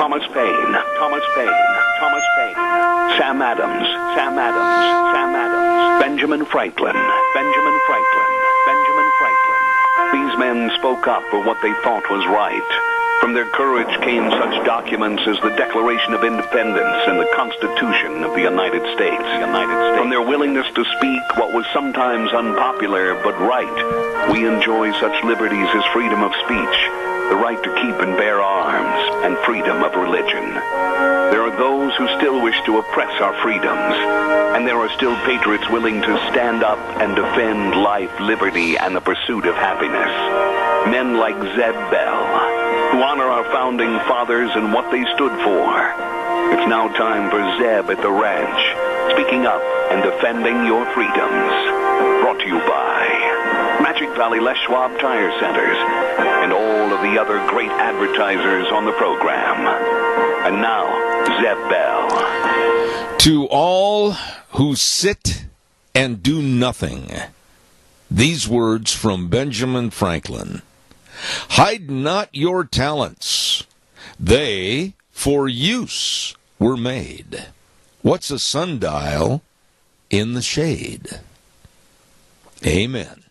Thomas Paine, Thomas Paine, Thomas Paine, Sam Adams, Sam Adams, Sam Adams, Benjamin Franklin, Benjamin Franklin, Benjamin Franklin. These men spoke up for what they thought was right. From their courage came such documents as the Declaration of Independence and the Constitution of the United States. From their willingness to speak what was sometimes unpopular but right, we enjoy such liberties as freedom of speech, the right to keep and bear arms, and freedom of religion. There are those who still wish to oppress our freedoms, and there are still patriots willing to stand up and defend life, liberty, and the pursuit of happiness. Men like Zeb Bell, who honor our founding fathers and what they stood for. It's now time for Zeb at the ranch, speaking up and defending your freedoms. Brought to you by Magic Valley Les Schwab Tire Centers and all of the other great advertisers on the program. And now, Zeb Bell. To all who sit and do nothing, these words from Benjamin Franklin. Hide not your talents. They for use were made. What's a sundial in the shade? Amen.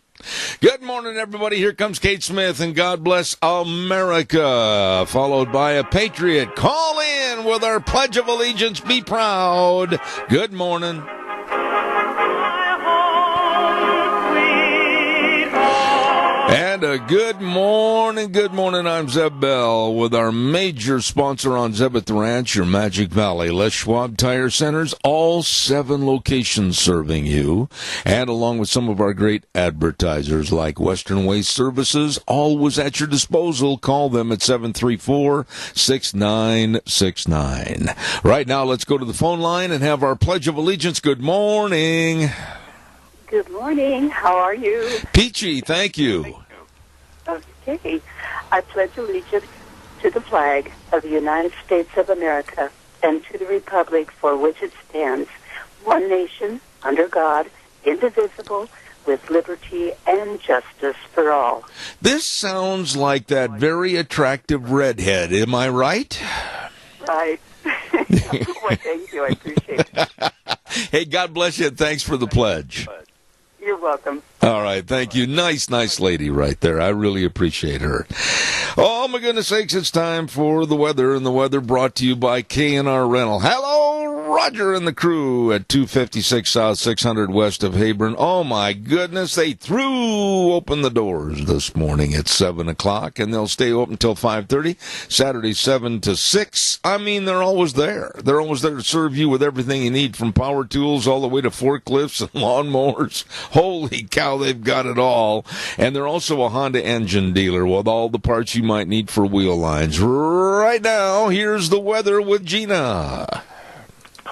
Good morning, everybody. Here comes Kate Smith, and God bless America, followed by a patriot. Call in with our Pledge of Allegiance. Be proud. Good morning. And a good morning, I'm Zeb Bell with our major sponsor on Zeb at the Ranch, your Magic Valley Les Schwab Tire Centers, all 7 locations serving you, and along with some of our great advertisers like Western Waste Services, always at your disposal. Call them at 734-6969. Right now, let's go to the phone line and have our Pledge of Allegiance. Good morning. Good morning. How are you? Peachy, thank you. Okay. I pledge allegiance to the flag of the United States of America and to the republic for which it stands, one nation, under God, indivisible, with liberty and justice for all. This sounds like that very attractive redhead. Am I right? Right. Well, thank you. I appreciate it. Hey, God bless you, and thanks for the pledge. You're welcome. All right, thank you. Nice lady right there. I really appreciate her. Oh, my goodness sakes, it's time for the weather, and the weather brought to you by K&R Rental. Hello, Roger and the crew at 256 South 600 west of Hebron. Oh, my goodness, they threw open the doors this morning at 7 o'clock, and they'll stay open until 5:30, Saturday 7 to 6. I mean, they're always there. They're always there to serve you with everything you need, from power tools all the way to forklifts and lawnmowers. Holy cow, they've got it all. And they're also a Honda engine dealer with all the parts you might need for wheel lines. Right now, here's the weather with Gina.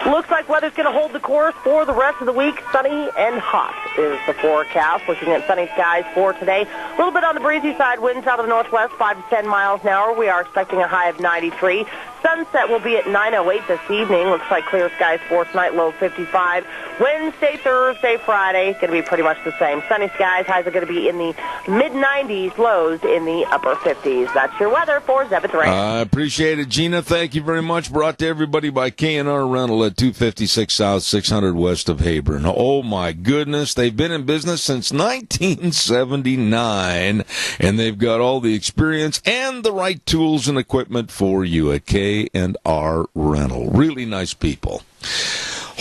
Looks like weather's going to hold the course for the rest of the week. Sunny and hot is the forecast. Looking at sunny skies for today. A little bit on the breezy side, winds out of the northwest, 5 to 10 miles an hour. We are expecting a high of 93. Sunset will be at 9:08 this evening. Looks like clear skies for tonight, low 55. Wednesday, Thursday, Friday, going to be pretty much the same. Sunny skies, highs are going to be in the mid-90s, lows in the upper 50s. That's your weather for Zeb at the Ranch. I appreciate it, Gina. Thank you very much. Brought to everybody by K&R Rental at 256 South 600 west of Hebron. Oh, my goodness. They've been in business since 1979, and they've got all the experience and the right tools and equipment for you at K&R Rental. Really nice people.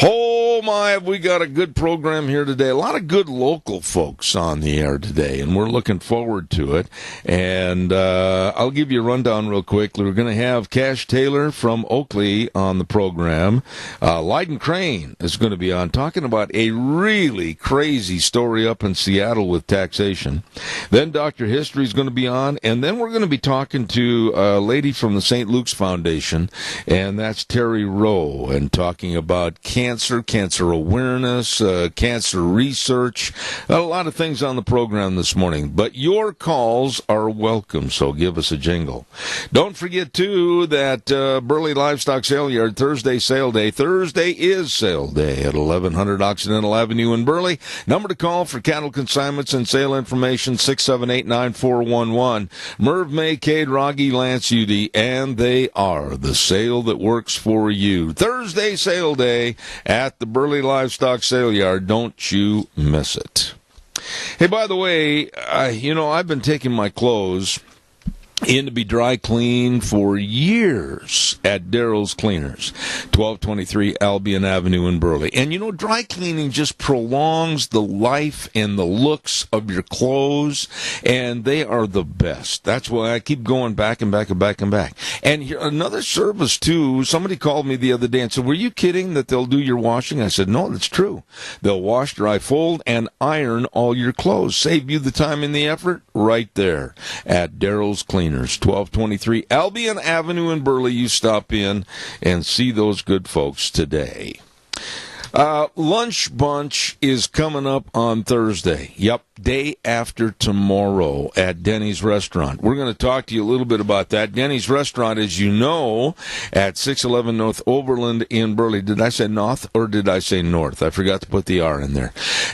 Oh, my, have we got a good program here today. A lot of good local folks on the air today, and we're looking forward to it. And I'll give you a rundown real quick. We're going to have Cash Taylor from Oakley on the program. Lyden Crane is going to be on, talking about a really crazy story up in Seattle with taxation. Then Dr. History is going to be on, and then we're going to be talking to a lady from the St. Luke's Foundation, and that's Terry Rowe, and talking about cancer cancer awareness, cancer research, a lot of things on the program this morning. But your calls are welcome, so give us a jingle. Don't forget, too, that Burley Livestock Sale Yard, Thursday sale day. Thursday is sale day at 1100 Occidental Avenue in Burley. Number to call for cattle consignments and sale information, 678-9411. Merv, May, Cade, Rogge, Lance, Udy, and they are the sale that works for you. Thursday sale day at the Burley Livestock Sale Yard. Don't you miss it. Hey, by the way, I've been taking my clothes in to be dry cleaned for years at Daryl's Cleaners, 1223 Albion Avenue in Burley. And dry cleaning just prolongs the life and the looks of your clothes, and they are the best. That's why I keep going back and back and back and back. And here, another service too, somebody called me the other day and said, were you kidding that they'll do your washing? I said, no, that's true. They'll wash, dry, fold, and iron all your clothes. Save you the time and the effort right there at Daryl's Cleaners. 1223 Albion Avenue in Burley. You stop in and see those good folks today. Lunch Bunch is coming up on Thursday. Yep, day after tomorrow at Denny's Restaurant. We're going to talk to you a little bit about that. Denny's Restaurant, as you know, at 611 North Overland in Burley. Did I say north or did I say north? I forgot to put the R in there.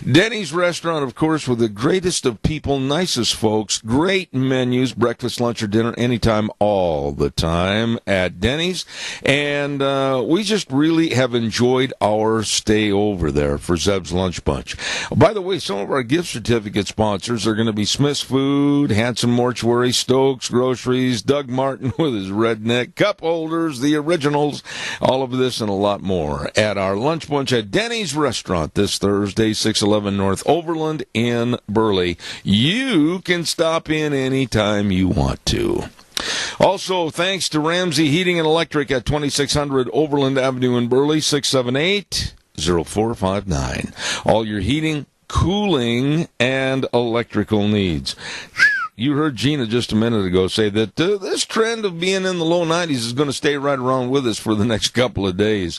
Denny's Restaurant, of course, with the greatest of people, nicest folks, great menus, breakfast, lunch, or dinner, anytime, all the time at Denny's. And we just really have enjoyed our stay over there for Zeb's Lunch Bunch. By the way, some of our gift certificate sponsors are going to be Smith's Food, Hanson Mortuary, Stokes Groceries, Doug Martin with his redneck, cup holders, the originals, all of this and a lot more at our Lunch Bunch at Denny's Restaurant this Thursday, 611 North Overland in Burley. You can stop in anytime you want to. Also, thanks to Ramsey Heating and Electric at 2600 Overland Avenue in Burley, 678-0459. All your heating, cooling, and electrical needs. You heard Gina just a minute ago say that this trend of being in the low 90s is going to stay right around with us for the next couple of days.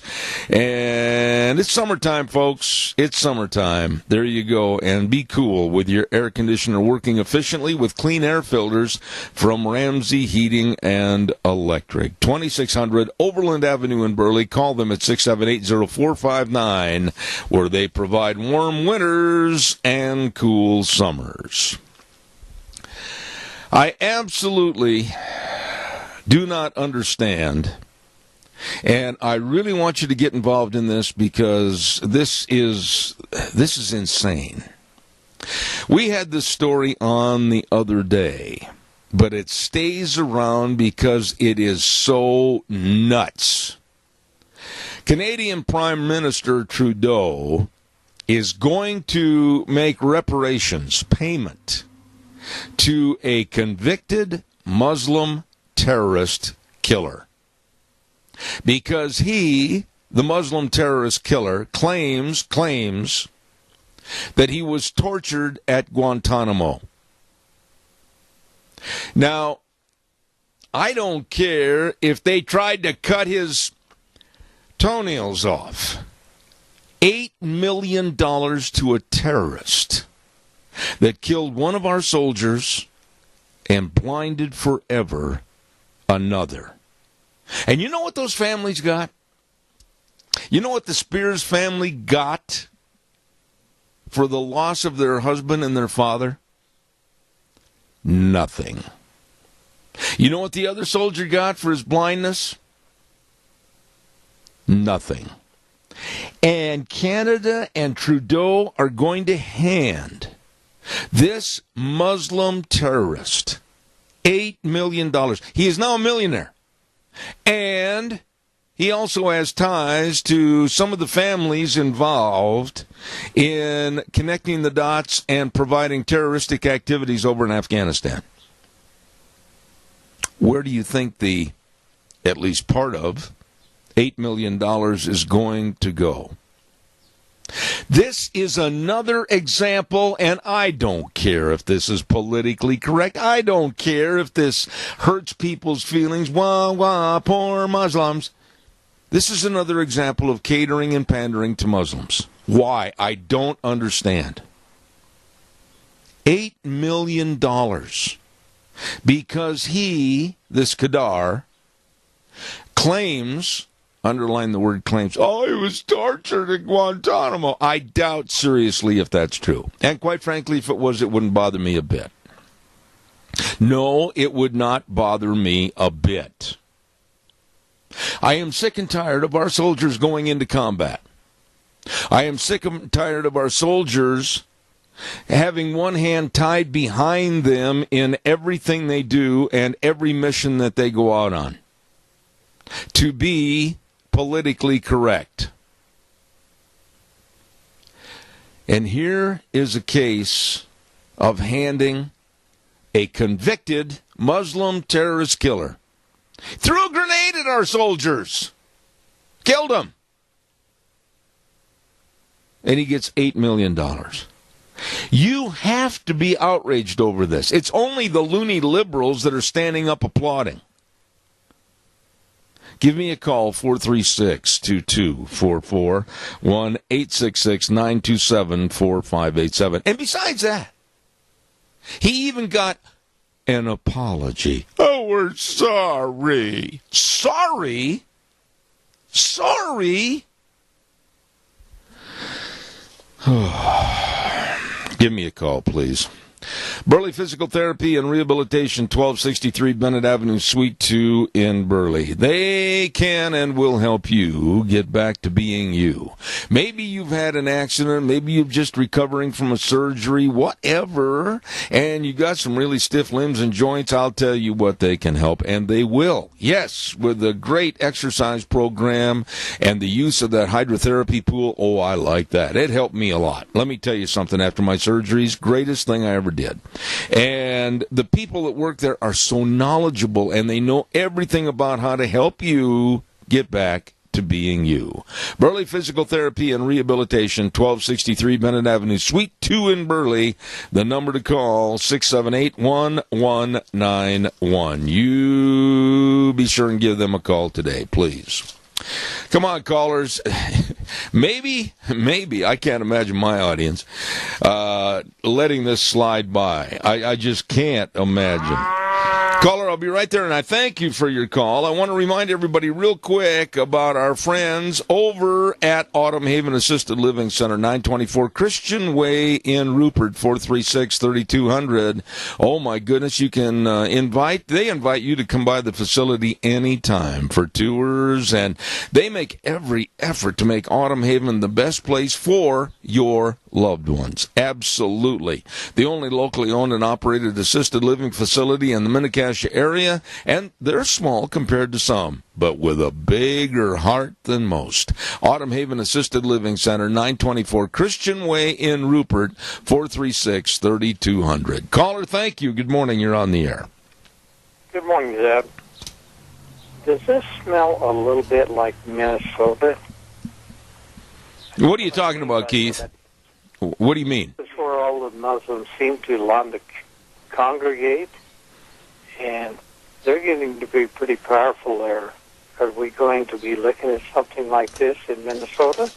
And it's summertime, folks. It's summertime. There you go. And be cool with your air conditioner working efficiently with clean air filters from Ramsey Heating and Electric. 2600 Overland Avenue in Burley. Call them at 678-0459, where they provide warm winters and cool summers. I absolutely do not understand, and I really want you to get involved in this because this is insane. We had this story on the other day, but it stays around because it is so nuts. Canadian Prime Minister Trudeau is going to make reparations payment to a convicted Muslim terrorist killer. Because he, the Muslim terrorist killer, claims that he was tortured at Guantanamo. Now, I don't care if they tried to cut his toenails off. $8 million to a terrorist that killed one of our soldiers and blinded forever another. And you know what those families got? You know what the Spears family got for the loss of their husband and their father? Nothing. You know what the other soldier got for his blindness? Nothing. And Canada and Trudeau are going to hand this Muslim terrorist $8 million. He is now a millionaire. And he also has ties to some of the families involved in connecting the dots and providing terroristic activities over in Afghanistan. Where do you think the, at least part of, $8 million is going to go? This is another example, and I don't care if this is politically correct. I don't care if this hurts people's feelings. Wah, wah, poor Muslims. This is another example of catering and pandering to Muslims. Why? I don't understand. $8 million because he, this Kadar, claims, underline the word claims, oh, he was tortured at Guantanamo. I doubt seriously if that's true. And quite frankly, if it was, it wouldn't bother me a bit. No, it would not bother me a bit. I am sick and tired of our soldiers going into combat. I am sick and tired of our soldiers having one hand tied behind them in everything they do and every mission that they go out on to be politically correct. And here is a case of handing a convicted Muslim terrorist killer threw a grenade at our soldiers, killed them, and he gets $8 million. You have to be outraged over this. It's only the loony liberals that are standing up applauding. Give me a call, 436-2244, 1-866-927-4587. And besides that, he even got an apology. Oh, we're sorry. Sorry? Sorry? Give me a call, please. Burley Physical Therapy and Rehabilitation, 1263 Bennett Avenue, Suite 2 in Burley. They can and will help you get back to being you. Maybe you've had an accident, maybe you're just recovering from a surgery, whatever, and you got some really stiff limbs and joints. I'll tell you what, they can help, and they will. Yes, with a great exercise program and the use of that hydrotherapy pool. Oh, I like that. It helped me a lot. Let me tell you something, after my surgeries, greatest thing I ever did. And the people that work there are so knowledgeable, and they know everything about how to help you get back to being you. Burley Physical Therapy and Rehabilitation, 1263 Bennett Avenue, Suite 2 in Burley. The number to call, 678-1191. You be sure and give them a call today, please. Come on, callers. Maybe, I can't imagine my audience letting this slide by. I just can't imagine. Caller, I'll be right there, and I thank you for your call. I want to remind everybody real quick about our friends over at Autumn Haven Assisted Living Center, 924 Christian Way in Rupert, 436-3200. Oh, my goodness, you can they invite you to come by the facility anytime for tours, and they make every effort to make Autumn Haven the best place for your loved ones. Absolutely. The only locally owned and operated assisted living facility in the Minnecasia area, and they're small compared to some, but with a bigger heart than most. Autumn Haven Assisted Living Center, 924 Christian Way in Rupert, 436-3200. Caller, thank you. Good morning. You're on the air. Good morning, Deb. Does this smell a little bit like Minnesota? What are you talking about, Keith? What do you mean? This is where all the Muslims seem to want to congregate, and they're getting to be pretty powerful there. Are we going to be looking at something like this in Minnesota?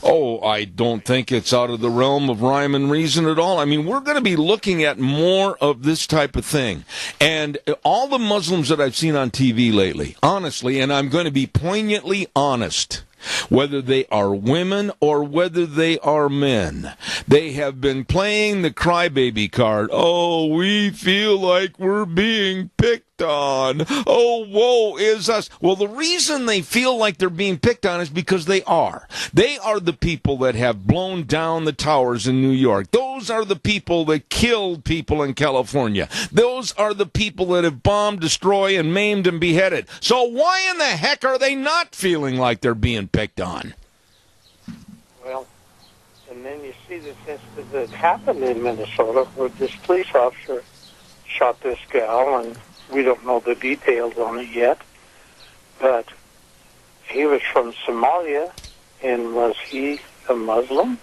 Oh, I don't think it's out of the realm of rhyme and reason at all. I mean, we're going to be looking at more of this type of thing. And all the Muslims that I've seen on TV lately, honestly, and I'm going to be poignantly honest, whether they are women or whether they are men, they have been playing the crybaby card. Oh, we feel like we're being picked on. Oh, woe is us. Well, the reason they feel like they're being picked on is because they are. They are the people that have blown down the towers in New York. Those are the people that killed people in California. Those are the people that have bombed, destroyed, and maimed and beheaded. So why in the heck are they not feeling like they're being picked on? Well, and then you see this incident that happened in Minnesota where this police officer shot this gal, and we don't know the details on it yet, but he was from Somalia, and was he a Muslim?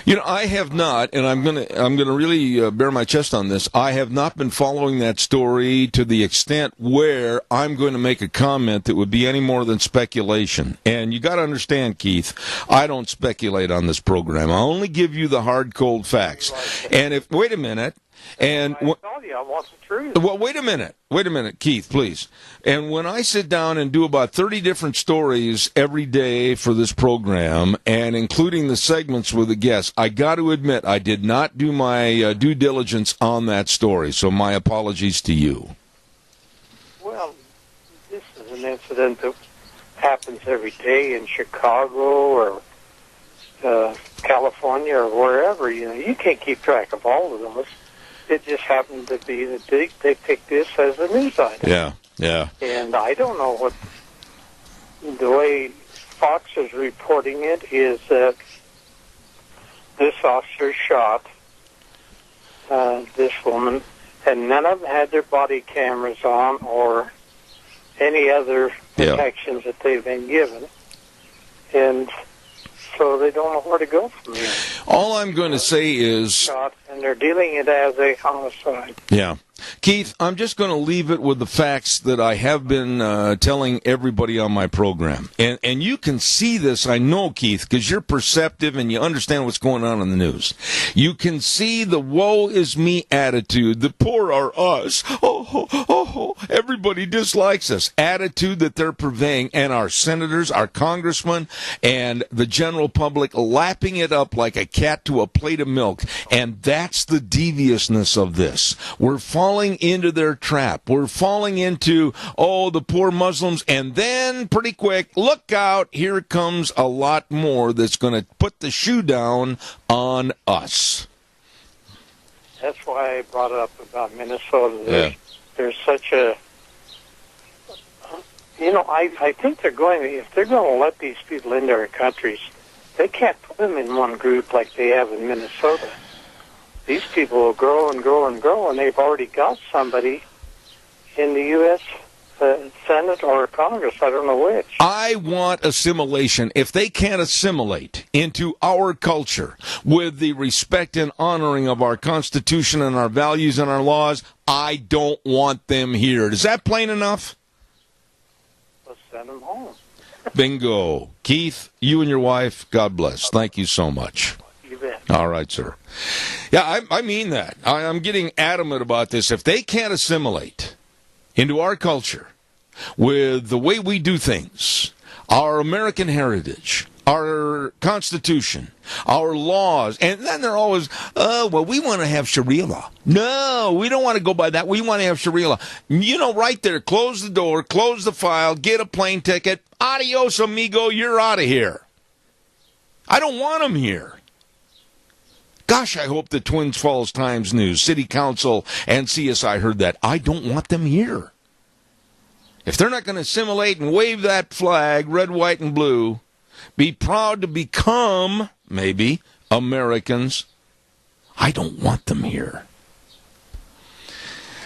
I have not, and I'm gonna really bear my chest on this. I have not been following that story to the extent where I'm going to make a comment that would be any more than speculation. And you got to understand, Keith, I don't speculate on this program. I only give you the hard, cold facts. And wait a minute. And I told you I want the truth. Well, wait a minute, Keith, please. And when I sit down and do about 30 different stories every day for this program, and including the segments with the guests, I got to admit I did not do my due diligence on that story. So my apologies to you. Well, this is an incident that happens every day in Chicago or California or wherever. You can't keep track of all of those. It just happened to be that they picked this as a news item. Yeah. And I don't know what the way Fox is reporting it is that this officer shot this woman, and none of them had their body cameras on or any other protections that they've been given. And so they don't know where to go from here. All I'm going to say is... And they're dealing it as a homicide. Yeah. Keith, I'm just going to leave it with the facts that I have been telling everybody on my program. And you can see this, I know, Keith, because you're perceptive and you understand what's going on in the news. You can see the woe is me attitude. The poor are us. Everybody dislikes us. Attitude that they're purveying. And our senators, our congressmen, and the general public lapping it up like a cat to a plate of milk. And that's the deviousness of this. We're falling into their trap. We're falling into, the poor Muslims, and then pretty quick, look out, here comes a lot more that's going to put the shoe down on us. That's why I brought it up about Minnesota. There's such a, I think if they're going to let these people into our countries, they can't put them in one group like they have in Minnesota. These people will grow and grow and grow, and they've already got somebody in the U.S. Senate or Congress, I don't know which. I want assimilation. If they can't assimilate into our culture with the respect and honoring of our Constitution and our values and our laws, I don't want them here. Is that plain enough? Let's send them home. Bingo. Keith, you and your wife, God bless. Thank you so much. You bet. All right, sir. Yeah, I mean that. I'm getting adamant about this. If they can't assimilate into our culture with the way we do things, our American heritage, our Constitution, our laws, and then they're always, we want to have Sharia law. No, we don't want to go by that. We want to have Sharia law. Right there, close the door, close the file, get a plane ticket. Adios, amigo, you're out of here. I don't want them here. Gosh, I hope the Twins Falls Times News, City Council, and CSI heard that. I don't want them here. If they're not going to assimilate and wave that flag, red, white, and blue, be proud to become, maybe, Americans, I don't want them here.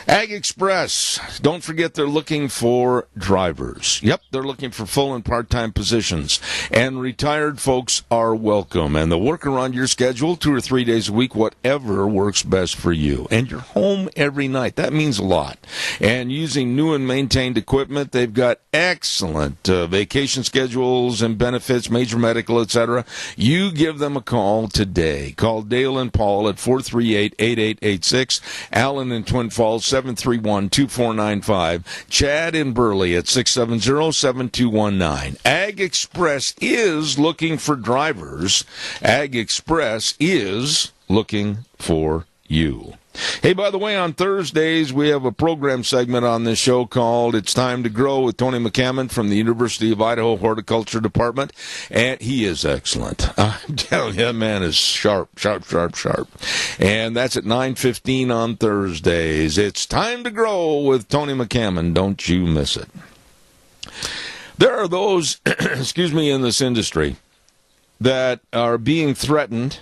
Ag Express, don't forget they're looking for drivers. Yep, they're looking for full and part-time positions. And retired folks are welcome. And they'll work around your schedule 2 or 3 days a week, whatever works best for you. And you're home every night. That means a lot. And using new and maintained equipment, they've got excellent vacation schedules and benefits, major medical, etc. You give them a call today. Call Dale and Paul at 438-8886. Allen in Twin Falls, 731-2495. Chad in Burley at 670-7219. Ag Express is looking for drivers. Ag Express is looking for you. Hey, by the way, on Thursdays, we have a program segment on this show called It's Time to Grow with Tony McCammon from the University of Idaho Horticulture Department, and he is excellent. I'm telling you, that man is sharp. And that's at 9:15 on Thursdays. It's Time to Grow with Tony McCammon. Don't you miss it. There are those, in this industry that are being threatened.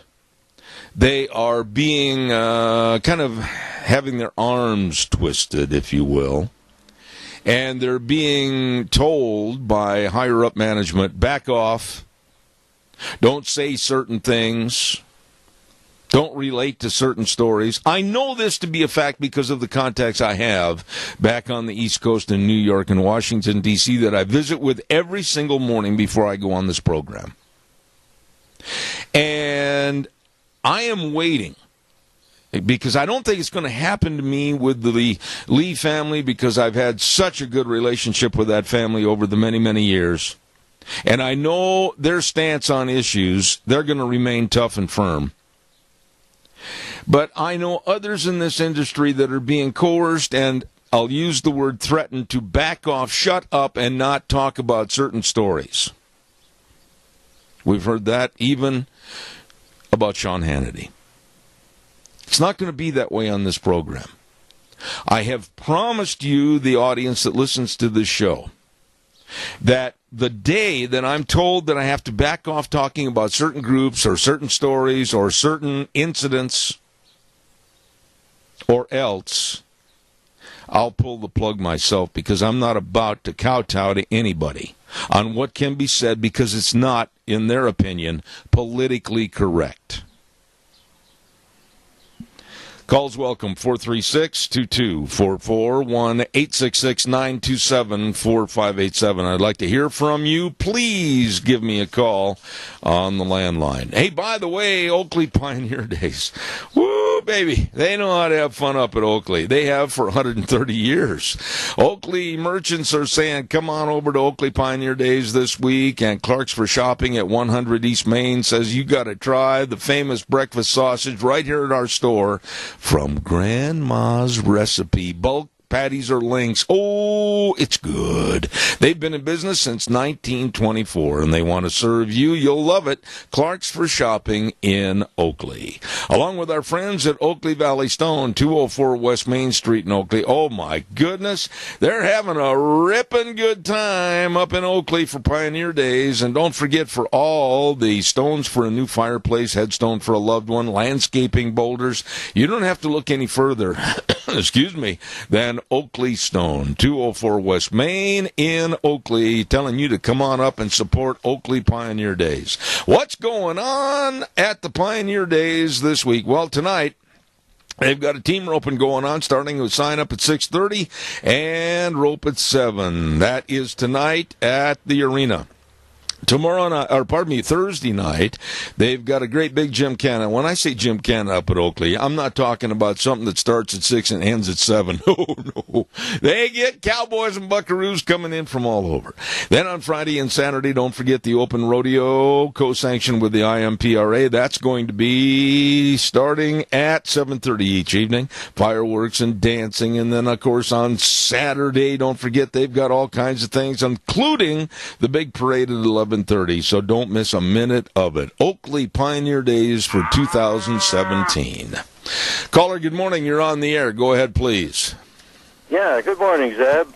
They are being kind of having their arms twisted, if you will. And they're being told by higher-up management, back off, don't say certain things, don't relate to certain stories. I know this to be a fact because of the contacts I have back on the East Coast in New York and Washington, D.C. that I visit with every single morning before I go on this program. And I am waiting because I don't think it's going to happen to me with the Lee family because I've had such a good relationship with that family over the many, many years. And I know their stance on issues, they're going to remain tough and firm. But I know others in this industry that are being coerced, and I'll use the word threatened, to back off, shut up, and not talk about certain stories. We've heard that even about Sean Hannity. It's not going to be that way on this program. I have promised you, the audience that listens to this show, that the day that I'm told that I have to back off talking about certain groups or certain stories or certain incidents or else, I'll pull the plug myself because I'm not about to kowtow to anybody on what can be said because it's not, in their opinion, politically correct. Calls welcome, 436-2244, 1-866-927-4587. I'd like to hear from you. Please give me a call on the landline. Hey, by the way, Oakley Pioneer Days. Woo, baby. They know how to have fun up at Oakley. They have for 130 years. Oakley merchants are saying, come on over to Oakley Pioneer Days this week. And Clark's for Shopping at 100 East Main says you got to try the famous breakfast sausage right here at our store. From Grandma's Recipe, bulk patties or links. Oh, it's good. They've been in business since 1924, and they want to serve you. You'll love it. Clark's for Shopping in Oakley. Along with our friends at Oakley Valley Stone, 204 West Main Street in Oakley. Oh, my goodness. They're having a ripping good time up in Oakley for Pioneer Days. And don't forget, for all the stones for a new fireplace, headstone for a loved one, landscaping boulders, you don't have to look any further, excuse me, than Oakley Stone, 204 West Main in Oakley, telling you to come on up and support Oakley Pioneer Days. What's going on at the Pioneer Days this week? Well, tonight, they've got a team roping going on, starting with sign up at 6:30 and rope at 7. That is tonight at the arena. Thursday night, they've got a great big gymkhana. When I say gymkhana up at Oakley, I'm not talking about something that starts at 6 and ends at 7. No. They get cowboys and buckaroos coming in from all over. Then on Friday and Saturday, don't forget the open rodeo, co-sanctioned with the IMPRA. That's going to be starting at 7:30 each evening. Fireworks and dancing. And then, of course, on Saturday, don't forget they've got all kinds of things, including the big parade at 11:30, so don't miss a minute of it. Oakley Pioneer Days for 2017. Caller, good morning. You're on the air. Go ahead, please. Yeah, good morning, Zeb.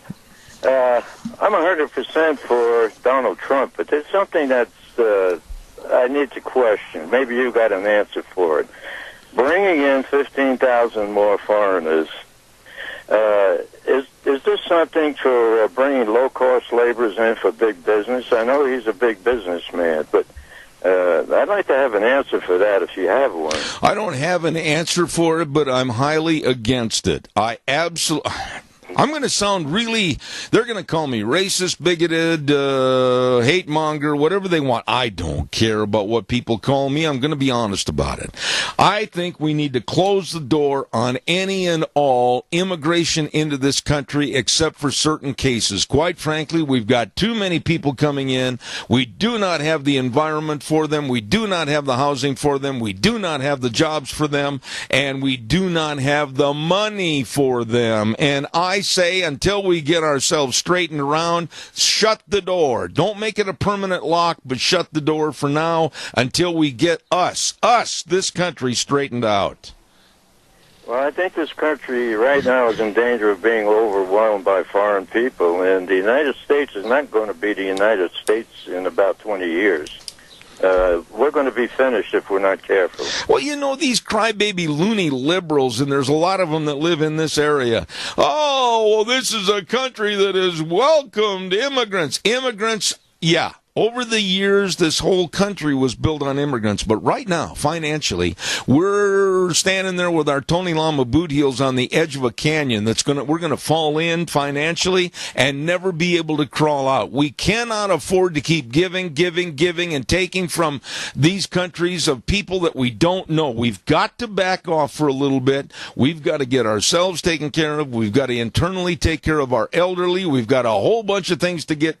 I'm 100% for Donald Trump, but there's something that's I need to question. Maybe you got an answer for it. Bringing in 15,000 more foreigners, is this something for bringing low-cost laborers in for big business? I know he's a big businessman, but I'd like to have an answer for that if you have one. I don't have an answer for it, but I'm highly against it. I'm going to sound really, they're going to call me racist, bigoted, hate monger, whatever they want. I don't care about what people call me. I'm going to be honest about it. I think we need to close the door on any and all immigration into this country except for certain cases. Quite frankly, we've got too many people coming in. We do not have the environment for them. We do not have the housing for them. We do not have the jobs for them. And we do not have the money for them. And I say, until we get ourselves straightened around, shut the door. Don't make it a permanent lock, but shut the door for now until we get this country straightened out. Well, I think this country right now is in danger of being overwhelmed by foreign people, and the United States is not going to be the United States in about 20 years. We're going to be finished if we're not careful. Well, you know, these crybaby loony liberals, and there's a lot of them that live in this area. Oh, well, this is a country that has welcomed immigrants. Immigrants, yeah, Over the years, this whole country was built on immigrants, but right now, financially, we're standing there with our Tony Lama boot heels on the edge of a canyon we're gonna fall in financially and never be able to crawl out. We cannot afford to keep giving, and taking from these countries of people that we don't know. We've got to back off for a little bit. We've got to get ourselves taken care of. We've got to internally take care of our elderly. We've got a whole bunch of things to get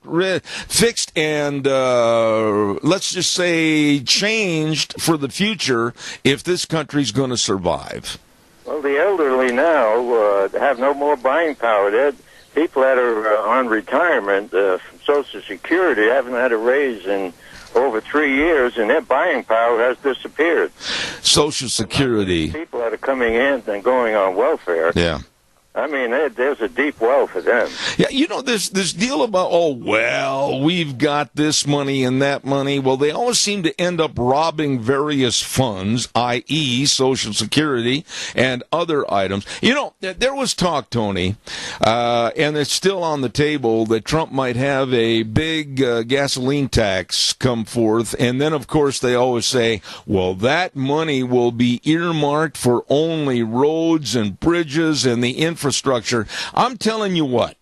fixed and let's just say changed for the future if this country's going to survive. Well, the elderly now have no more buying power. People that are on retirement from Social Security haven't had a raise in over 3 years, and their buying power has disappeared. Social Security. People that are coming in and going on welfare. Yeah. I mean, there's a deep well for them. Yeah, you know, this deal about, we've got this money and that money. Well, they always seem to end up robbing various funds, i.e. Social Security and other items. You know, there was talk, Tony, and it's still on the table, that Trump might have a big gasoline tax come forth. And then, of course, they always say, well, that money will be earmarked for only roads and bridges and the infrastructure. I'm telling you what,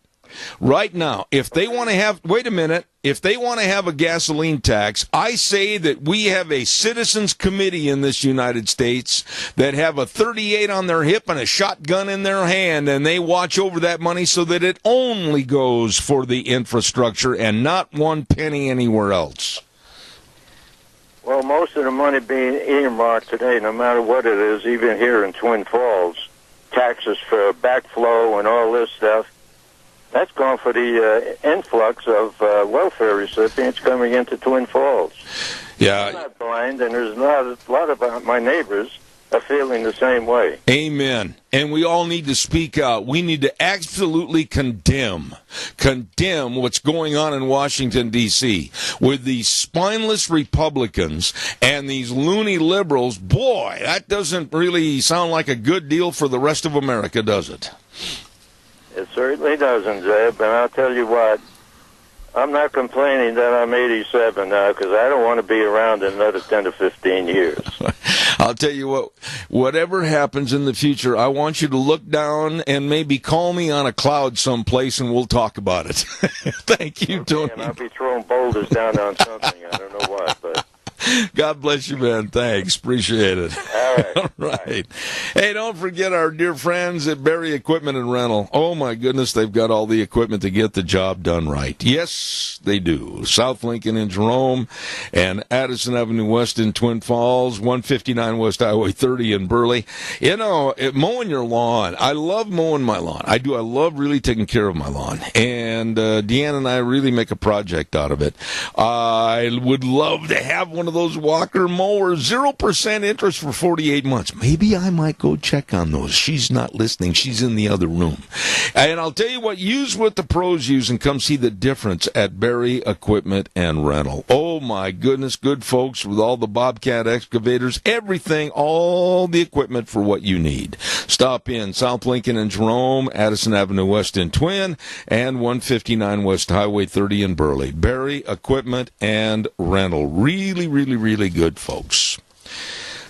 right now, if they want to have a gasoline tax, I say that we have a citizens committee in this United States that have a 38 on their hip and a shotgun in their hand, and they watch over that money so that it only goes for the infrastructure and not one penny anywhere else. Well, most of the money being earmarked today, no matter what it is, even here in Twin Falls, taxes for backflow and all this stuff, that's gone for the influx of welfare recipients coming into Twin Falls. Yeah. I'm not blind, and there's a lot of my neighbors are feeling the same way. Amen. And we all need to speak out. We need to absolutely condemn what's going on in Washington, D.C. with these spineless Republicans and these loony liberals. Boy, that doesn't really sound like a good deal for the rest of America, does it? It certainly doesn't, Zeb. And I'll tell you what, I'm not complaining that I'm 87 now, because I don't want to be around in another 10 to 15 years. I'll tell you what, whatever happens in the future, I want you to look down and maybe call me on a cloud someplace and we'll talk about it. Thank you, okay, Tony. And I'll be throwing boulders down on something. I don't know what, but... God bless you, man. Thanks. Appreciate it. All right. All right. Hey, don't forget our dear friends at Berry Equipment and Rental. Oh, my goodness, they've got all the equipment to get the job done right. Yes, they do. South Lincoln in Jerome and Addison Avenue West in Twin Falls, 159 West Highway 30 in Burley. You know, mowing your lawn. I love mowing my lawn. I do. I love really taking care of my lawn. And Deanna and I really make a project out of it. I would love to have one of those Walker mowers, 0% interest for 48 months. Maybe I might go check on those. She's not listening. She's in the other room. And I'll tell you what, use what the pros use and come see the difference at Berry Equipment and Rental. Oh, my goodness, good folks with all the Bobcat excavators, everything, all the equipment for what you need. Stop in South Lincoln in Jerome, Addison Avenue West in Twin, and 159 West Highway 30 in Burley. Berry Equipment and Rental. Really good folks.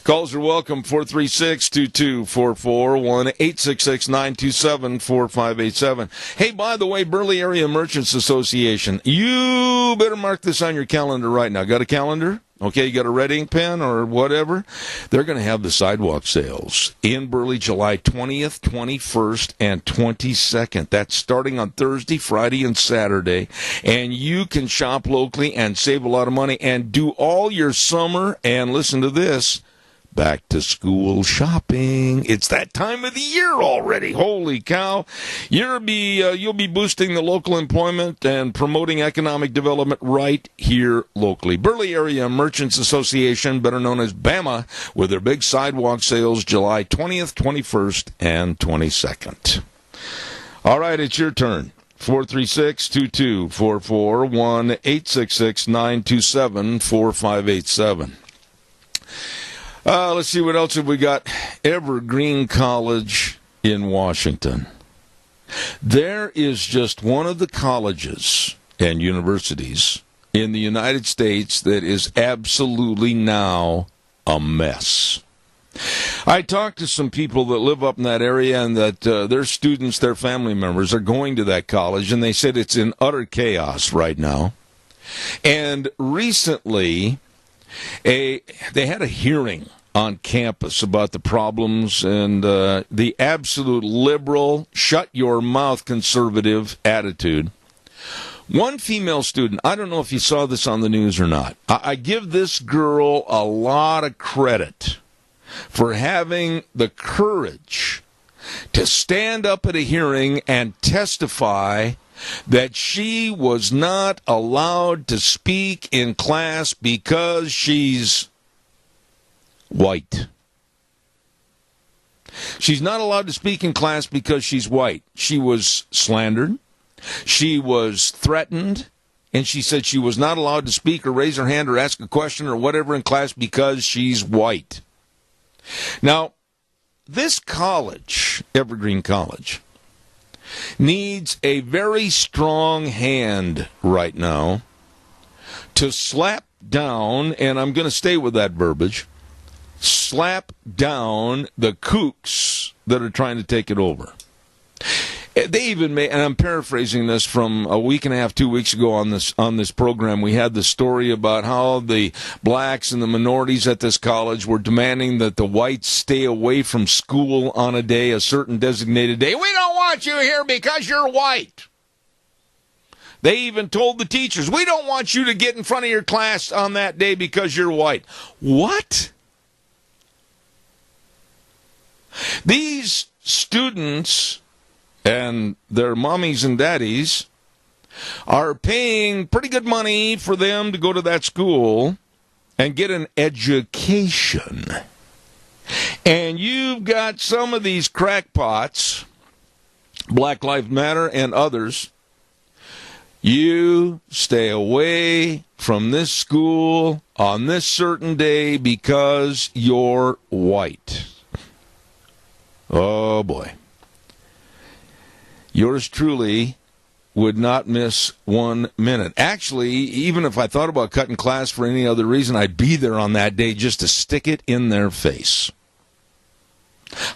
Calls are welcome, 436-2244, 1-866-927-4587. Hey, by the way, Burley Area Merchants Association, you better mark this on your calendar right now. Got a calendar? Okay, you got a red ink pen or whatever? They're going to have the sidewalk sales in Burley July 20th, 21st, and 22nd. That's starting on Thursday, Friday, and Saturday. And you can shop locally and save a lot of money and do all your summer, and listen to this, back to school shopping. It's that time of the year already. Holy cow. You'll be boosting the local employment and promoting economic development right here locally. Burley Area Merchants Association, better known as BAMA, with their big sidewalk sales July 20th, 21st, and 22nd. All right, it's your turn. 436-2244, 1-866-927-4587. Let's see, what else have we got? Evergreen College in Washington. There is just one of the colleges and universities in the United States that is absolutely now a mess. I talked to some people that live up in that area and that their students, their family members are going to that college, and they said it's in utter chaos right now. And recently, they had a hearing on campus about the problems and the absolute liberal, shut-your-mouth conservative attitude. One female student, I don't know if you saw this on the news or not, I give this girl a lot of credit for having the courage to stand up at a hearing and testify that she was not allowed to speak in class because she's white. She's not allowed to speak in class because she's white. She was slandered. She was threatened. And she said she was not allowed to speak or raise her hand or ask a question or whatever in class because she's white. Now, this college, Evergreen College, needs a very strong hand right now to slap down, and I'm going to stay with that verbiage, slap down the kooks that are trying to take it over. They even made, and I'm paraphrasing this from a week and a half, 2 weeks ago on this program, we had the story about how the blacks and the minorities at this college were demanding that the whites stay away from school on a day, a certain designated day. We don't want you here because you're white. They even told the teachers, we don't want you to get in front of your class on that day because you're white. What? These students and their mommies and daddies are paying pretty good money for them to go to that school and get an education. And you've got some of these crackpots, Black Lives Matter and others, you stay away from this school on this certain day because you're white. Oh, boy. Yours truly would not miss 1 minute. Actually, even if I thought about cutting class for any other reason, I'd be there on that day just to stick it in their face.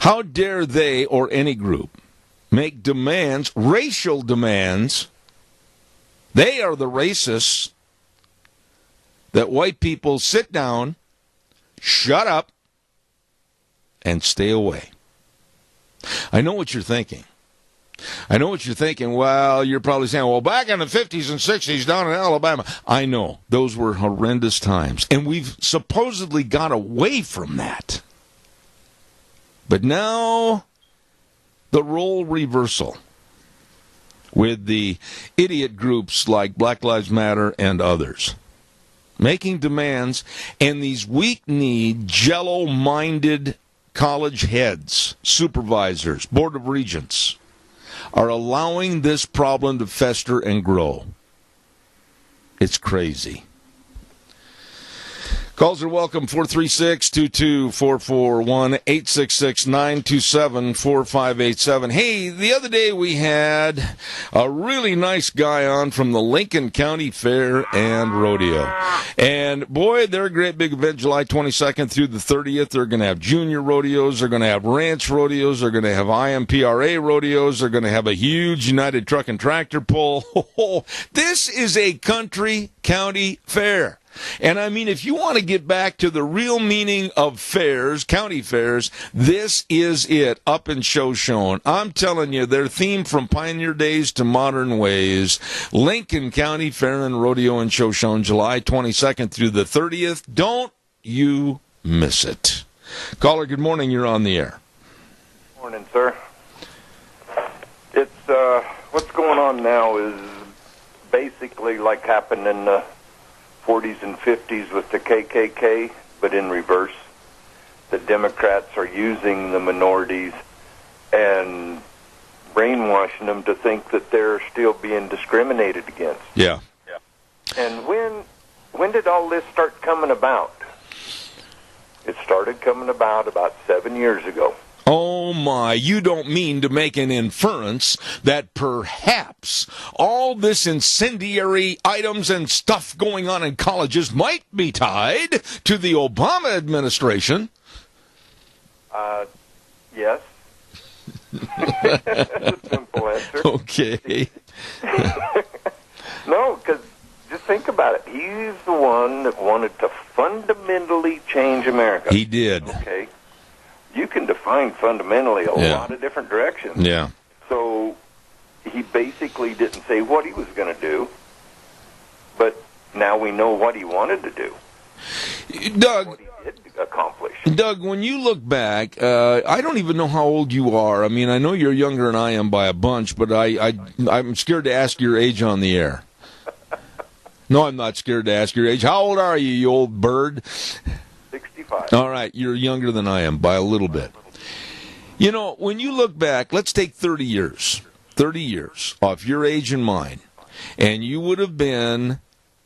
How dare they or any group make demands, racial demands? They are the racists that white people sit down, shut up, and stay away. I know what you're thinking. Well, you're probably saying, well, back in the 50s and 60s down in Alabama. I know. Those were horrendous times. And we've supposedly got away from that. But now, the role reversal with the idiot groups like Black Lives Matter and others, making demands, and these weak-kneed, jello-minded college heads, supervisors, board of regents, are allowing this problem to fester and grow. It's crazy. Calls are welcome, 436-2244, 1-866-927-4587. Hey, the other day we had a really nice guy on from the Lincoln County Fair and Rodeo. And, boy, they're a great big event, July 22nd through the 30th. They're going to have junior rodeos. They're going to have ranch rodeos. They're going to have IMPRA rodeos. They're going to have a huge United Truck and Tractor pull. This is a country county fair. And I mean, if you want to get back to the real meaning of fairs, county fairs, this is it, up in Shoshone. I'm telling you, their theme from pioneer days to modern ways, Lincoln County Fair and Rodeo in Shoshone, July 22nd through the 30th. Don't you miss it. Caller, good morning. You're on the air. Morning, sir. It's, what's going on now is basically like happened in the 40s and 50s with the KKK, but in reverse. The Democrats are using the minorities and brainwashing them to think that they're still being discriminated against. Yeah. And when did all this start coming about? It started coming about 7 years ago. Oh my, you don't mean to make an inference that perhaps all this incendiary items and stuff going on in colleges might be tied to the Obama administration? Yes. That's a simple answer. Okay. No, because just think about it. He's the one that wanted to fundamentally change America. He did. Okay. You can define fundamentally a lot of different directions. Yeah. So he basically didn't say what he was going to do, but now we know what he wanted to do. Doug, what he did accomplish. Doug, when you look back, I don't even know how old you are. I mean, I know you're younger than I am by a bunch, but I'm scared to ask your age on the air. No, I'm not scared to ask your age. How old are you, you old bird? 65. All right, you're younger than I am by a little bit. You know, when you look back, let's take 30 years off your age and mine, and you would have been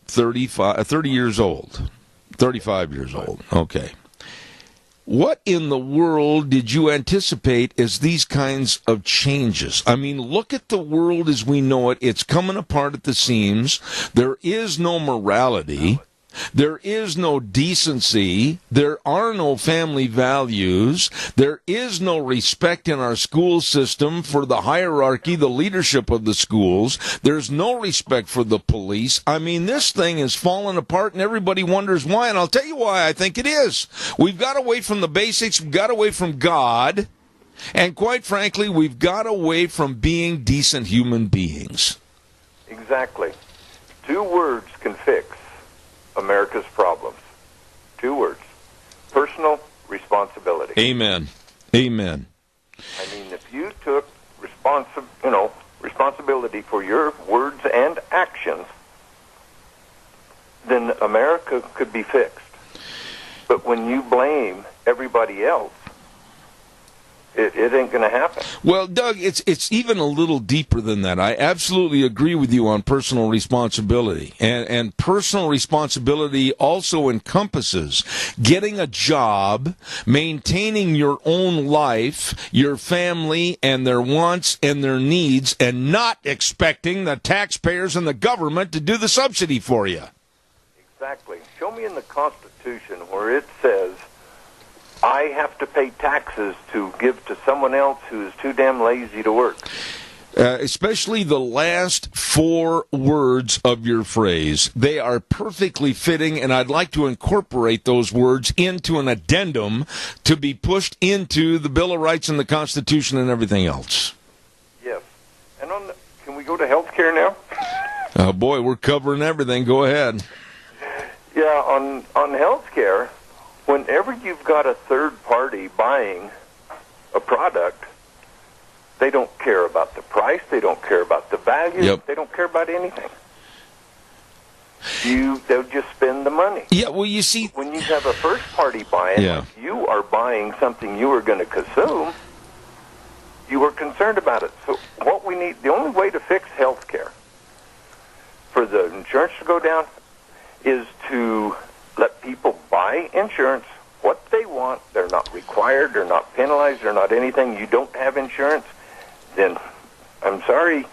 30 years old, 35 years old. Okay. What in the world did you anticipate as these kinds of changes? I mean, look at the world as we know it. It's coming apart at the seams. There is no morality. There is no decency. There are no family values. There is no respect in our school system for the hierarchy, the leadership of the schools. There's no respect for the police. I mean, this thing is falling apart and everybody wonders why. And I'll tell you why I think it is. We've got away from the basics. We've got away from God. And quite frankly, we've got away from being decent human beings. Exactly. 2 words can fix America's problems. 2 words. Personal responsibility. Amen. Amen. I mean, if you took responsibility for your words and actions, then America could be fixed. But when you blame everybody else, it ain't going to happen. Well, Doug, it's even a little deeper than that. I absolutely agree with you on personal responsibility. And personal responsibility also encompasses getting a job, maintaining your own life, your family, and their wants and their needs, and not expecting the taxpayers and the government to do the subsidy for you. Exactly. Show me in the Constitution where it says I have to pay taxes to give to someone else who is too damn lazy to work. Especially the last 4 words of your phrase. They are perfectly fitting, and I'd like to incorporate those words into an addendum to be pushed into the Bill of Rights and the Constitution and everything else. Yes. And can we go to health care now? Oh, boy, we're covering everything. Go ahead. Yeah, on health care, whenever you've got a third party buying a product, they don't care about the price, they don't care about the value, They don't care about anything. They'll just spend the money. Yeah, well, you see, when you have a first party buying, you are buying something you are going to consume, you are concerned about it. So what we need, the only way to fix health care for the insurance to go down is to let people buy insurance what they want. They're not required, they're not penalized, they're not anything. You don't have insurance, then I'm sorry,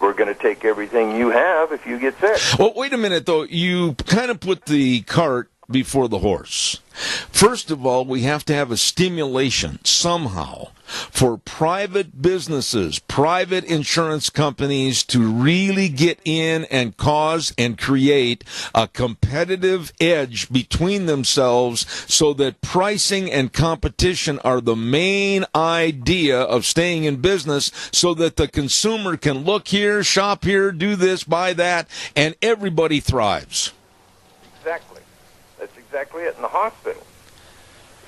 we're going to take everything you have if you get sick. Well, wait a minute, though. You kind of put the cart before the horse. First of all, we have to have a stimulation somehow for private businesses, private insurance companies to really get in and cause and create a competitive edge between themselves so that pricing and competition are the main idea of staying in business so that the consumer can look here, shop here, do this, buy that, and everybody thrives. Exactly. That's exactly it in the hospital.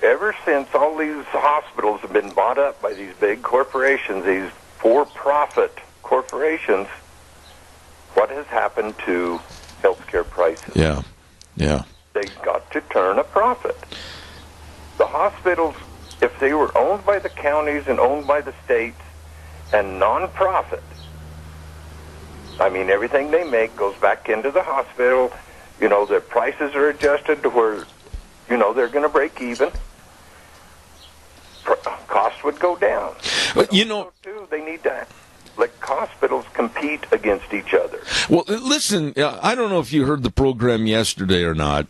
Ever since all these hospitals have been bought up by these big corporations, these for-profit corporations, what has happened to healthcare prices? Yeah. They've got to turn a profit. The hospitals, if they were owned by the counties and owned by the states and non-profit, I mean, everything they make goes back into the hospital. You know, their prices are adjusted to where, you know, they're going to break even. Cost costs would go down. But, Too, they need to let hospitals compete against each other. Well, listen, I don't know if you heard the program yesterday or not,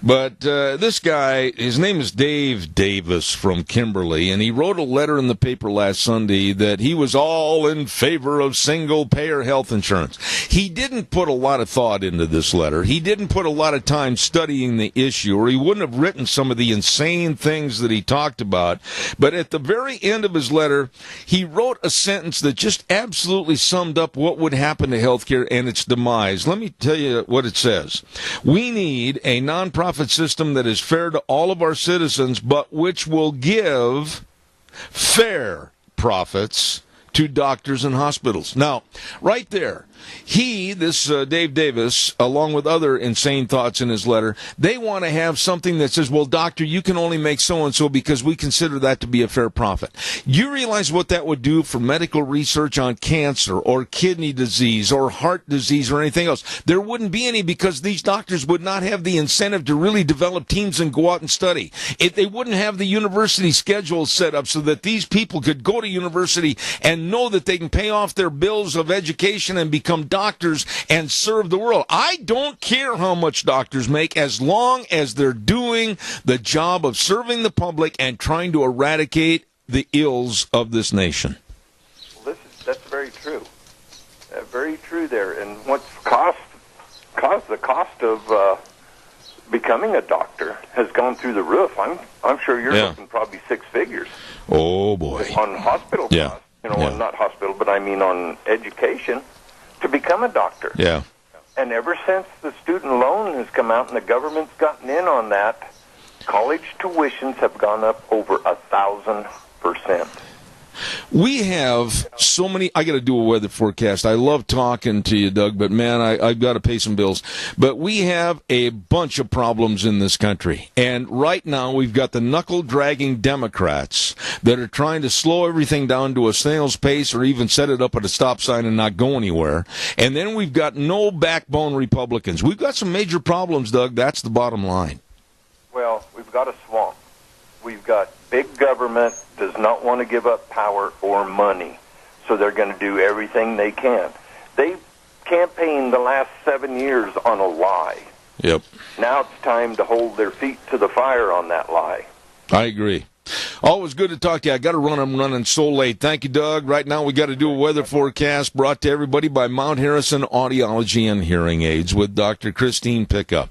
but this guy, his name is Dave Davis from Kimberly, and he wrote a letter in the paper last Sunday that he was all in favor of single-payer health insurance. He didn't put a lot of thought into this letter. He didn't put a lot of time studying the issue, or he wouldn't have written some of the insane things that he talked about. But at the very end of his letter, he wrote a sentence that just absolutely summed up what would happen to healthcare and its demise. Let me tell you what it says. We need a nonprofit system that is fair to all of our citizens, but which will give fair profits to doctors and hospitals. Now, right there, Dave Davis, along with other insane thoughts in his letter, they want to have something that says, well, doctor, you can only make so-and-so because we consider that to be a fair profit. You realize what that would do for medical research on cancer or kidney disease or heart disease or anything else? There wouldn't be any because these doctors would not have the incentive to really develop teams and go out and study. They wouldn't have the university schedule set up so that these people could go to university and know that they can pay off their bills of education and become doctors and serve the world. I don't care how much doctors make as long as they're doing the job of serving the public and trying to eradicate the ills of this nation. Well, that's very true. Very true there. And what's caused the cost of becoming a doctor has gone through the roof. I'm sure you're looking probably six figures. Oh, boy. On hospital costs. Not hospital, but I mean on education to become a doctor. Yeah. And ever since the student loan has come out and the government's gotten in on that, college tuitions have gone up over 1,000%. We have so many. I got to do a weather forecast. I love talking to you, Doug, but man, I've got to pay some bills. But we have a bunch of problems in this country. And right now, we've got the knuckle-dragging Democrats that are trying to slow everything down to a snail's pace or even set it up at a stop sign and not go anywhere. And then we've got no backbone Republicans. We've got some major problems, Doug. That's the bottom line. Well, we've got a swamp. We've got big government does not want to give up power or money, so they're going to do everything they can. They campaigned the last 7 years on a lie. Yep. Now it's time to hold their feet to the fire on that lie. I agree. Always good to talk to you. I got to run. I'm running so late. Thank you, Doug. Right now, we got to do a weather forecast brought to everybody by Mount Harrison Audiology and Hearing Aids with Dr. Christine Pickup.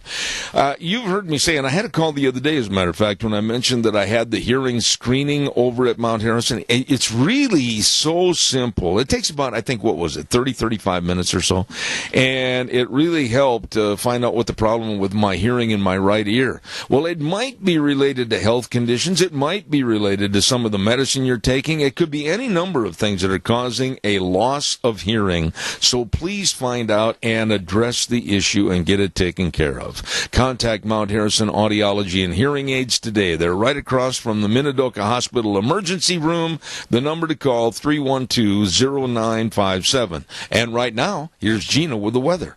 You've heard me say, and I had a call the other day, as a matter of fact, when I mentioned that I had the hearing screening over at Mount Harrison. It's really so simple. It takes about, I think, 35 minutes or so. And it really helped find out what the problem with my hearing in my right ear. Well, it might be related to health conditions. It might be related to some of the medicine you're taking. It could be any number of things that are causing a loss of hearing. So please find out and address the issue and get it taken care of. Contact Mount Harrison Audiology and Hearing Aids today. They're right across from the Minidoka Hospital Emergency Room. The number to call, 312-0957. And right now, here's Gina with the weather.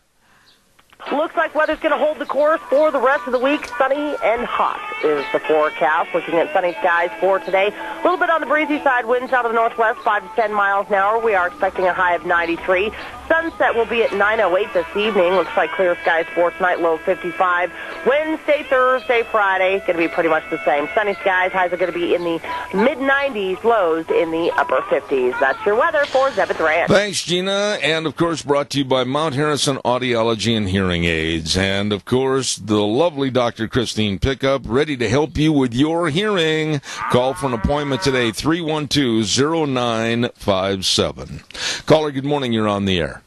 Looks like weather's going to hold the course for the rest of the week. Sunny and hot is the forecast. Looking at sunny skies for today. A little bit on the breezy side. Winds out of the northwest, 5 to 10 miles an hour. We are expecting a high of 93. Sunset will be at 9:08 this evening. Looks like clear skies for tonight, low 55. Wednesday, Thursday, Friday, going to be pretty much the same. Sunny skies. Highs are going to be in the mid-90s, lows in the upper 50s. That's your weather for Zebeth Ranch. Thanks, Gina. And, of course, brought to you by Mount Harrison Audiology and Hearing Aids. And, of course, the lovely Dr. Christine Pickup, ready to help you with your hearing. Call for an appointment today, 312-0957. Caller, good morning. You're on the air.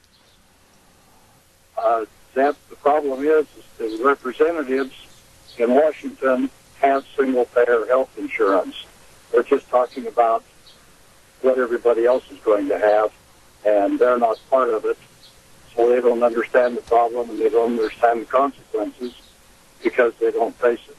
The problem is the representatives in Washington have single-payer health insurance. They're just talking about what everybody else is going to have, and they're not part of it. So they don't understand the problem, and they don't understand the consequences because they don't face it.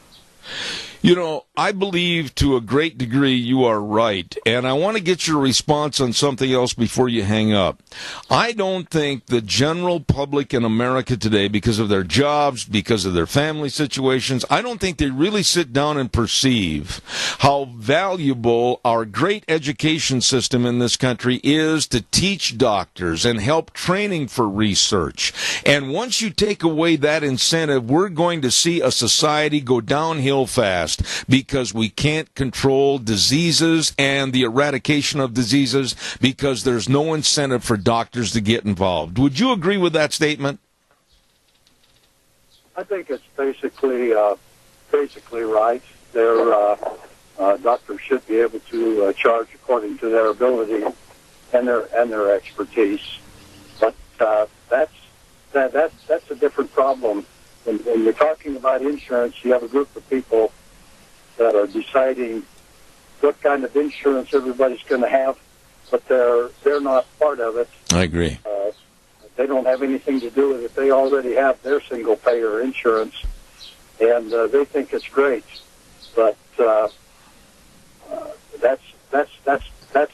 You know, I believe to a great degree you are right, and I want to get your response on something else before you hang up. I don't think the general public in America today, because of their jobs, because of their family situations, I don't think they really sit down and perceive how valuable our great education system in this country is to teach doctors and help training for research. And once you take away that incentive, we're going to see a society go downhill fast because we can't control diseases and the eradication of diseases because there's no incentive for doctors to get involved. Would you agree with that statement? I think it's basically right. Their doctors should be able to charge according to their ability and their expertise. But that's a different problem. When you're talking about insurance, you have a group of people that are deciding what kind of insurance everybody's going to have, but they're not part of it. I agree. They don't have anything to do with it. They already have their single-payer insurance, and they think it's great. But that's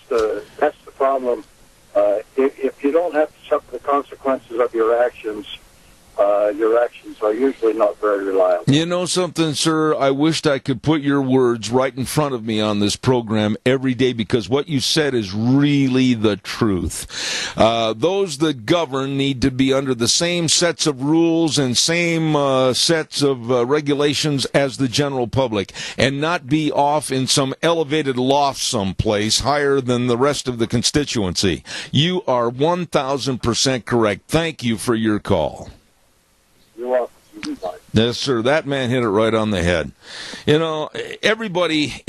the problem. If you don't have to suffer the consequences of your actions are usually not very reliable. You know something, sir? I wished I could put your words right in front of me on this program every day, because what you said is really the truth. Those that govern need to be under the same sets of rules and same sets of regulations as the general public, and not be off in some elevated loft someplace higher than the rest of the constituency. You are 1,000% correct. Thank you for your call. You're welcome. Bye. Yes, sir. That man hit it right on the head. You know, everybody,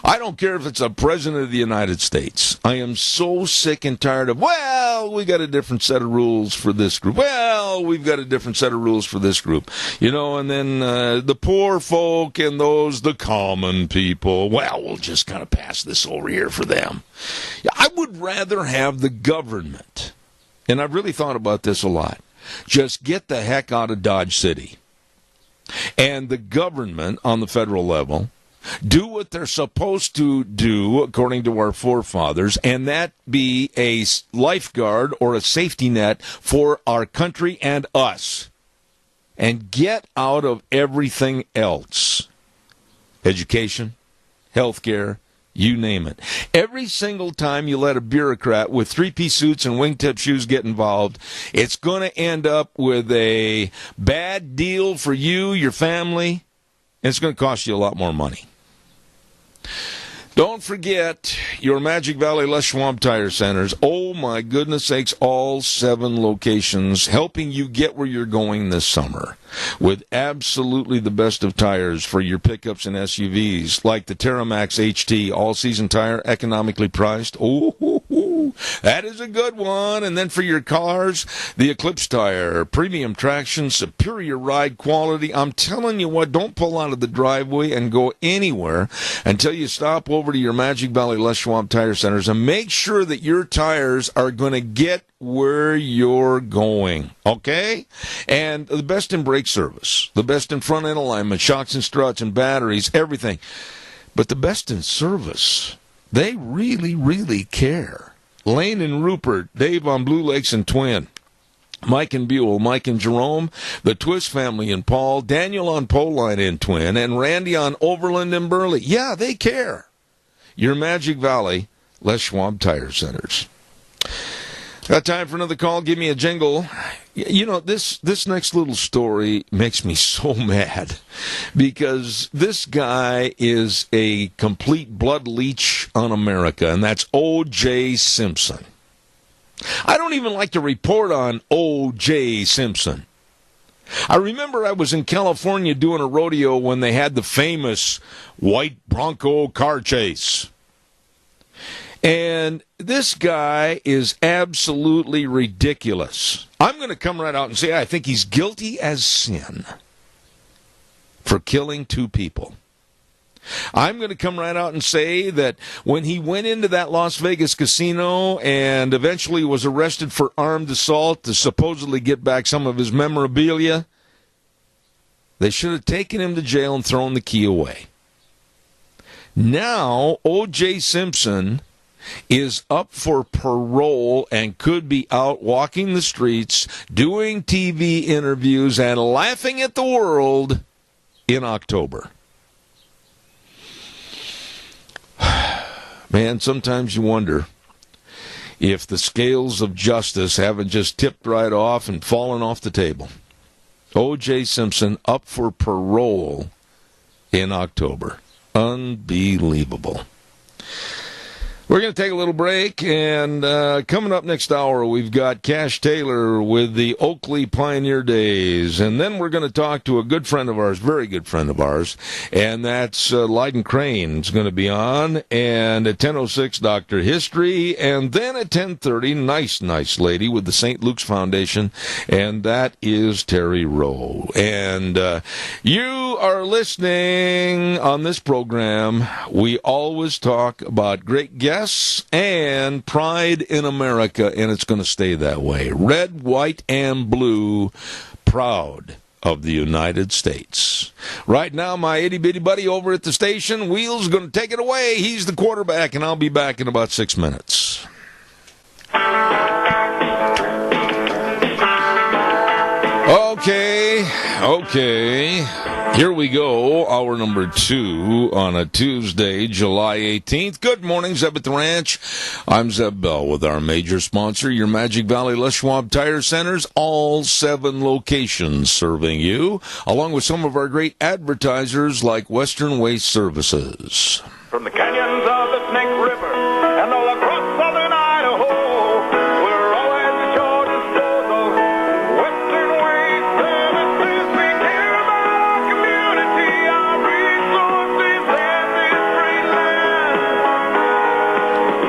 I don't care if it's a president of the United States. I am so sick and tired of, well, we got a different set of rules for this group. Well, we've got a different set of rules for this group. You know, and then the poor folk and the common people, well, we'll just kind of pass this over here for them. I would rather have the government, and I've really thought about this a lot, just get the heck out of Dodge City. And the government on the federal level do what they're supposed to do according to our forefathers, and that be a lifeguard or a safety net for our country and us. And get out of everything else. Education, healthcare, you name it. Every single time you let a bureaucrat with three-piece suits and wingtip shoes get involved, it's going to end up with a bad deal for you, your family, and it's going to cost you a lot more money. Don't forget your Magic Valley Les Schwab Tire Centers. Oh, my goodness sakes, all 7 locations helping you get where you're going this summer with absolutely the best of tires for your pickups and SUVs, like the Terramax HT all-season tire, economically priced. Oh, that is a good one. And then for your cars, the Eclipse tire, premium traction, superior ride quality. I'm telling you what, don't pull out of the driveway and go anywhere until you stop over to your Magic Valley Les Schwab Tire Centers and make sure that your tires are going to get where you're going, okay? And the best in brake service, the best in front end alignment, shocks and struts and batteries, everything. But the best in service, they really, really care. Lane and Rupert, Dave on Blue Lakes and Twin, Mike and Buell, Mike and Jerome, the Twist family and Paul, Daniel on Poline and Twin, and Randy on Overland and Burley. Yeah, they care. Your Magic Valley Les Schwab Tire Centers. Got time for another call? Give me a jingle. You know, this next little story makes me so mad because this guy is a complete blood leech on America, and that's O.J. Simpson. I don't even like to report on O.J. Simpson. I remember I was in California doing a rodeo when they had the famous white Bronco car chase. And this guy is absolutely ridiculous. I'm going to come right out and say I think he's guilty as sin for killing 2 people. I'm going to come right out and say that when he went into that Las Vegas casino and eventually was arrested for armed assault to supposedly get back some of his memorabilia, they should have taken him to jail and thrown the key away. Now, O.J. Simpson is up for parole and could be out walking the streets, doing TV interviews, and laughing at the world in October. Man, sometimes you wonder if the scales of justice haven't just tipped right off and fallen off the table. O.J. Simpson up for parole in October. Unbelievable. We're going to take a little break, and coming up next hour, we've got Cash Taylor with the Oakley Pioneer Days, and then we're going to talk to a good friend of ours, very good friend of ours, and that's Lyden Crane is going to be on, and at 10:06, Dr. History, and then at 10:30, nice lady with the St. Luke's Foundation, and that is Terry Rowe. And you are listening on this program. We always talk about great guests and pride in America, and it's going to stay that way. Red, white, and blue, proud of the United States. Right now, my itty-bitty buddy over at the station, Wheels, going to take it away. He's the quarterback, and I'll be back in about 6 minutes. Okay. Here we go, hour number 2 on a Tuesday, July 18th. Good morning, Zeb at the Ranch. I'm Zeb Bell with our major sponsor, your Magic Valley Les Schwab Tire Centers, all 7 locations serving you, along with some of our great advertisers like Western Waste Services. From the canyons of the Snake River and all across southern Idaho, we're always at your disposal. Western Waste Services, we care about our community, our resources, and this great land.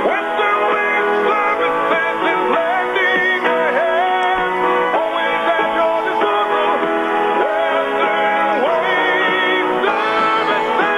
Western Waste Services is lending a hand, always at your disposal.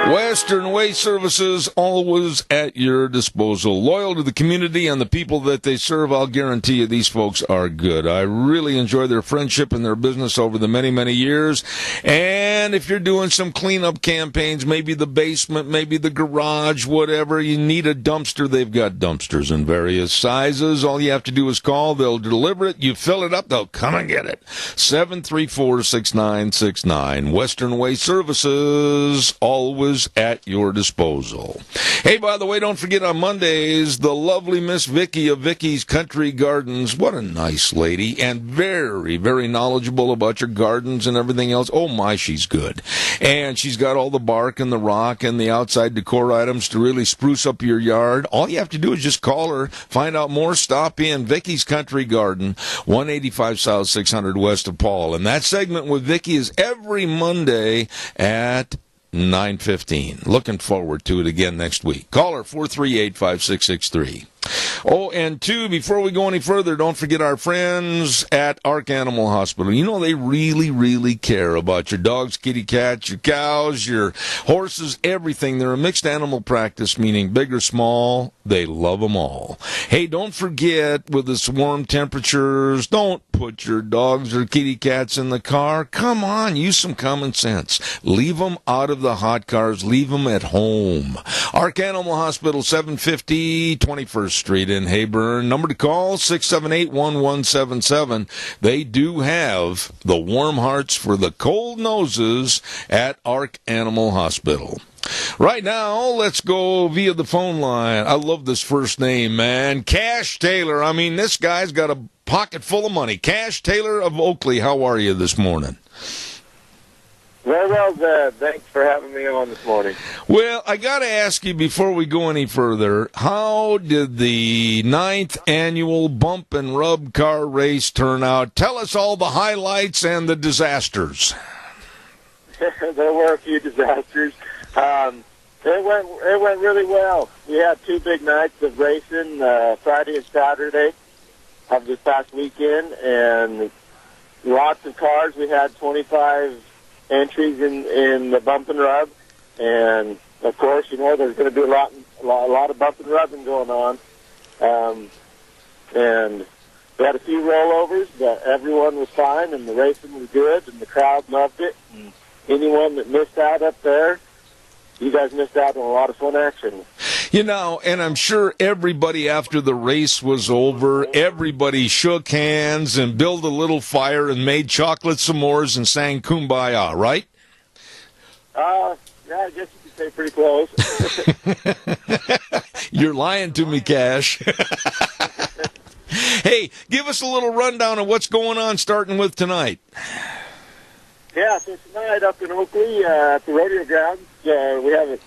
Western Waste Services, always at your disposal. Loyal to the community and the people that they serve, I'll guarantee you these folks are good. I really enjoy their friendship and their business over the many, many years. And if you're doing some cleanup campaigns, maybe the basement, maybe the garage, whatever, you need a dumpster, they've got dumpsters in various sizes. All you have to do is call. They'll deliver it. You fill it up, they'll come and get it. 734-6969. Western Waste Services, always at your disposal. Hey, by the way, don't forget on Mondays, the lovely Miss Vicky of Vicky's Country Gardens. What a nice lady, and very, very knowledgeable about your gardens and everything else. Oh my, she's good. And she's got all the bark and the rock and the outside decor items to really spruce up your yard. All you have to do is just call her, find out more, stop in. Vicky's Country Garden, 185 South 600 West of Paul. And that segment with Vicky is every Monday at 9:15. Looking forward to it again next week. Call her 438-5663. Oh, and 2, before we go any further, don't forget our friends at Ark Animal Hospital. You know, they really, really care about your dogs, kitty cats, your cows, your horses, everything. They're a mixed animal practice, meaning big or small, they love them all. Hey, don't forget, with the warm temperatures, don't put your dogs or kitty cats in the car. Come on, use some common sense. Leave them out of the hot cars. Leave them at home. Ark Animal Hospital, 750 21st Street in Heyburn. Number to call, 678-1177. They do have the warm hearts for the cold noses at Ark Animal Hospital. Right now, let's go via the phone line. I love this first name, man. Cash Taylor. I mean, this guy's got a pocket full of money. Cash Taylor of Oakley. How are you this morning? Very well, Zeb. Thanks for having me on this morning. Well, I got to ask you before we go any further, how did the 9th annual Bump and Rub car race turn out? Tell us all the highlights and the disasters. There were a few disasters. It went really well. We had 2 big nights of racing, Friday and Saturday of this past weekend, and lots of cars. We had 25 entries in the Bump and Rub, and of course, you know, there's going to be a lot of bump and rubbing going on. And we had a few rollovers, but everyone was fine, and the racing was good, and the crowd loved it. And anyone that missed out up there, you guys missed out on a lot of fun action. You know, and I'm sure everybody after the race was over, everybody shook hands and built a little fire and made chocolate s'mores and sang Kumbaya, right? Yeah, I guess you could say pretty close. You're lying to me, Cash. Hey, give us a little rundown of what's going on starting with tonight. Yeah, so tonight up in Oakley at the rodeo grounds, we have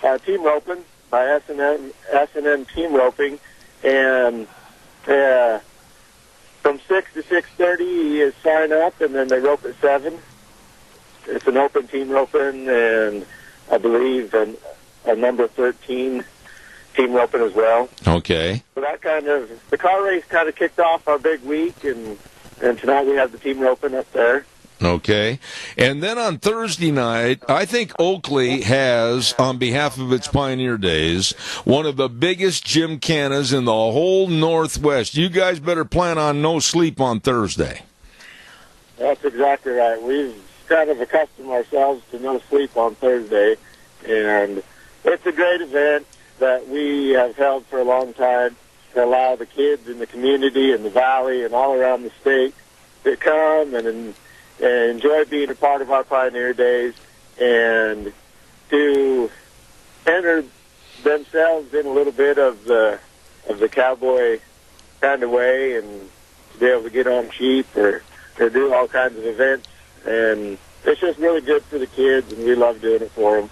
a team roping by S&M Team Roping, and from 6 to 6:30 is sign up, and then they rope at 7. It's an open team roping, and I believe a number 13 team roping as well. Okay. So that the car race kind of kicked off our big week, and tonight we have the team roping up there. Okay. And then on Thursday night, I think Oakley has, on behalf of its Pioneer Days, one of the biggest gymkhanas in the whole Northwest. You guys better plan on no sleep on Thursday. That's exactly right. We've kind of accustomed ourselves to no sleep on Thursday, and it's a great event that we have held for a long time to allow the kids in the community and the valley and all around the state to come and enjoy being a part of our Pioneer Days and to enter themselves in a little bit of the cowboy kind of way and to be able to get on sheep or do all kinds of events. And it's just really good for the kids, and we love doing it for them.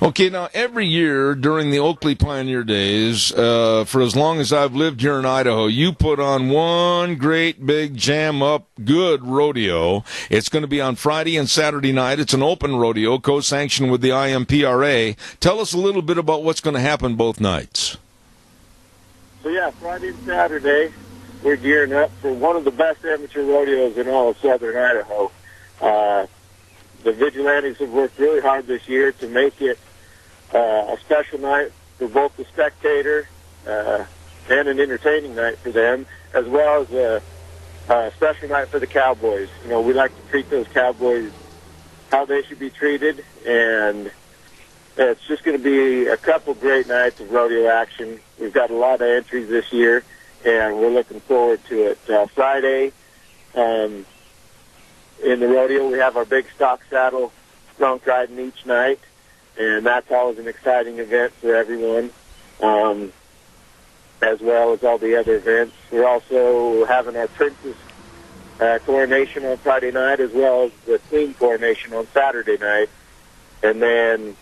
Okay, now every year during the Oakley Pioneer Days, for as long as I've lived here in Idaho, you put on one great big jam-up good rodeo. It's going to be on Friday and Saturday night. It's an open rodeo, co-sanctioned with the IMPRA. Tell us a little bit about what's going to happen both nights. So yeah, Friday and Saturday, we're gearing up for one of the best amateur rodeos in all of southern Idaho. The Vigilantes have worked really hard this year to make it a special night for both the spectator and an entertaining night for them, as well as a special night for the cowboys. You know, we like to treat those cowboys how they should be treated, and it's just going to be a couple great nights of rodeo action. We've got a lot of entries this year, and we're looking forward to it. Friday, in the rodeo, we have our big stock saddle bronc riding each night, and that's always an exciting event for everyone, as well as all the other events. We're also having our princess coronation on Friday night, as well as the queen coronation on Saturday night. And then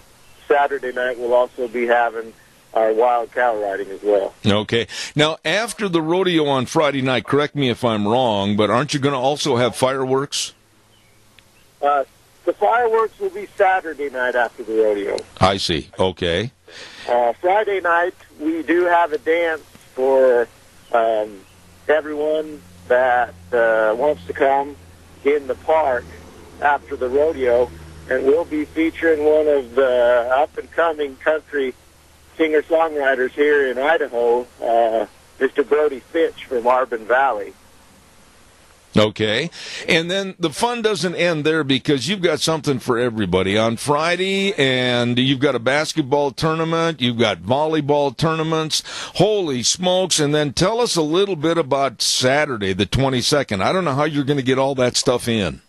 Saturday night, we'll also be having our wild cow riding as well. Okay. Now, after the rodeo on Friday night, correct me if I'm wrong, but aren't you going to also have fireworks? The fireworks will be Saturday night after the rodeo. I see. Okay. Friday night, we do have a dance for everyone that wants to come in the park after the rodeo, and we'll be featuring one of the up-and-coming country singer-songwriters here in Idaho, Mr. Brody Fitch from Arbin Valley. Okay. And then the fun doesn't end there because you've got something for everybody on Friday, and you've got a basketball tournament, you've got volleyball tournaments. Holy smokes. And then tell us a little bit about Saturday, the 22nd. I don't know how you're going to get all that stuff in.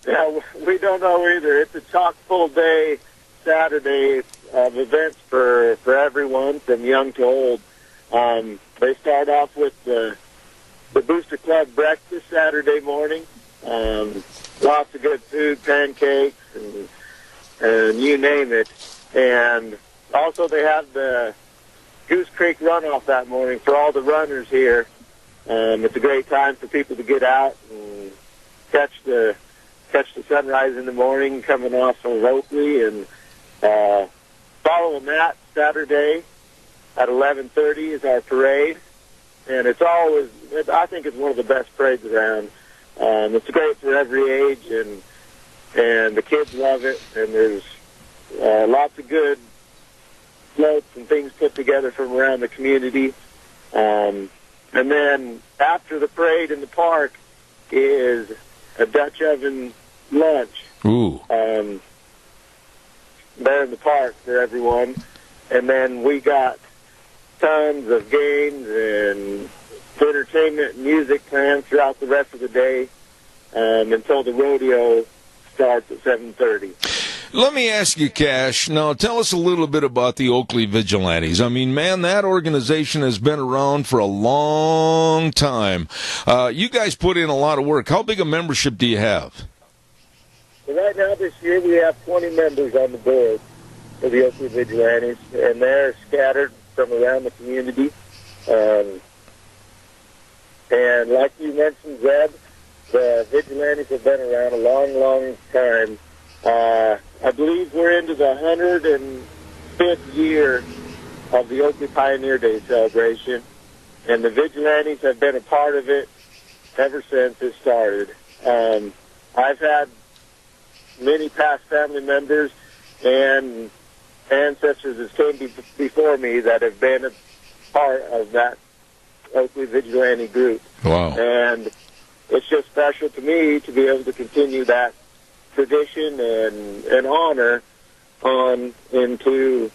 Yeah, we don't know either. It's a chock-full day Saturday of events for everyone from young to old. They start off with the Booster Club breakfast Saturday morning. Lots of good food, pancakes, and you name it. And also they have the Goose Creek runoff that morning for all the runners here. It's a great time for people to get out and catch the sunrise in the morning coming off of Oakley. And following that, Saturday at 11:30 is our parade. And I think it's one of the best parades around. It's great for every age, and the kids love it. And there's lots of good floats and things put together from around the community. And then after the parade in the park is a Dutch oven lunch. Ooh. there in the park for everyone. And then we got tons of games and entertainment and music planned throughout the rest of the day until the rodeo starts at 7:30. Let me ask you, Cash, now tell us a little bit about the Oakley Vigilantes. I mean, man, that organization has been around for a long time. You guys put in a lot of work. How big a membership do you have? So right now this year we have 20 members on the board for the Oakley Vigilantes, and they're scattered from around the community. And like you mentioned, Zeb, the Vigilantes have been around a long, long time. I believe we're into the 105th year of the Oakley Pioneer Day celebration, and the Vigilantes have been a part of it ever since it started. I've had many past family members and ancestors that came before me that have been a part of that Oakley Vigilante group. Wow. And it's just special to me to be able to continue that tradition and honor on into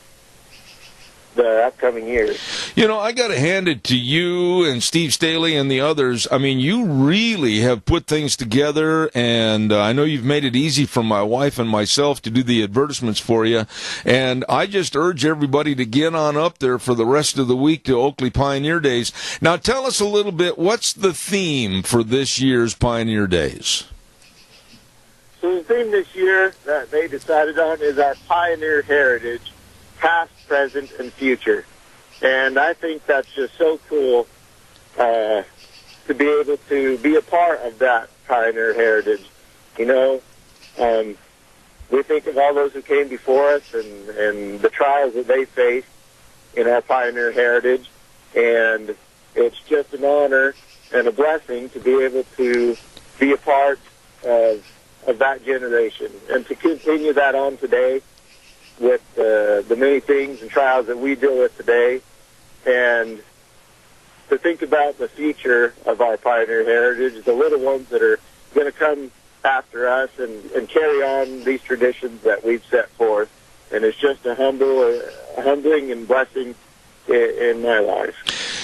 the upcoming years. You know, I got to hand it to you and Steve Staley and the others. I mean, you really have put things together, and I know you've made it easy for my wife and myself to do the advertisements for you. And I just urge everybody to get on up there for the rest of the week to Oakley Pioneer Days. Now, tell us a little bit, what's the theme for this year's Pioneer Days? So the theme this year that they decided on is our pioneer heritage, past, present, and future. And I think that's just so cool to be able to be a part of that pioneer heritage. You know, we think of all those who came before us and the trials that they faced in our pioneer heritage, and it's just an honor and a blessing to be able to be a part of that generation and to continue that on today with the many things and trials that we deal with today, and to think about the future of our pioneer heritage, the little ones that are going to come after us and carry on these traditions that we've set forth. And it's just a humbling and blessing in my life.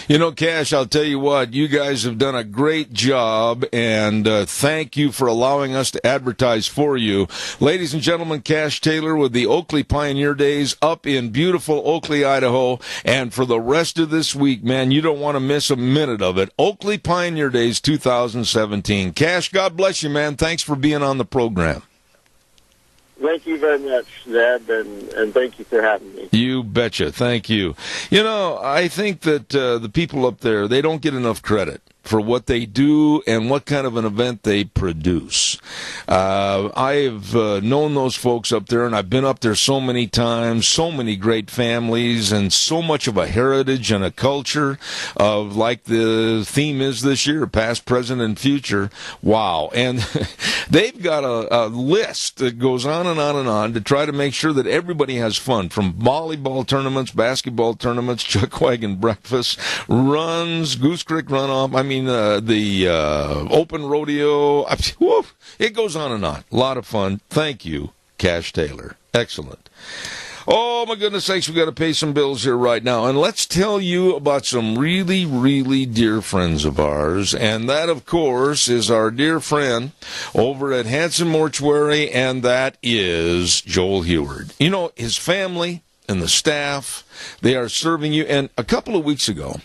You know, Cash, I'll tell you what, you guys have done a great job, and thank you for allowing us to advertise for you. Ladies and gentlemen, Cash Taylor with the Oakley Pioneer Days up in beautiful Oakley, Idaho. And for the rest of this week, man, you don't want to miss a minute of it. Oakley Pioneer Days 2017. Cash, God bless you, man. Thanks for being on the program. Thank you very much, Zeb, and thank you for having me. You betcha. Thank you. You know, I think that the people up there, they don't get enough credit for what they do and what kind of an event they produce. I've known those folks up there, and I've been up there so many times, so many great families, and so much of a heritage and a culture of, like the theme is this year, past, present, and future. Wow. And they've got a list that goes on and on and on to try to make sure that everybody has fun, from volleyball tournaments, basketball tournaments, chuck wagon breakfasts, runs, Goose Creek runoff. I mean, the open rodeo. It goes on and on. A lot of fun. Thank you, Cash Taylor. Excellent. Oh, my goodness sakes, we've got to pay some bills here right now. And let's tell you about some really, really dear friends of ours. And that, of course, is our dear friend over at Hanson Mortuary, and that is Joel Heward. You know, his family and the staff, they are serving you. And a couple of weeks ago,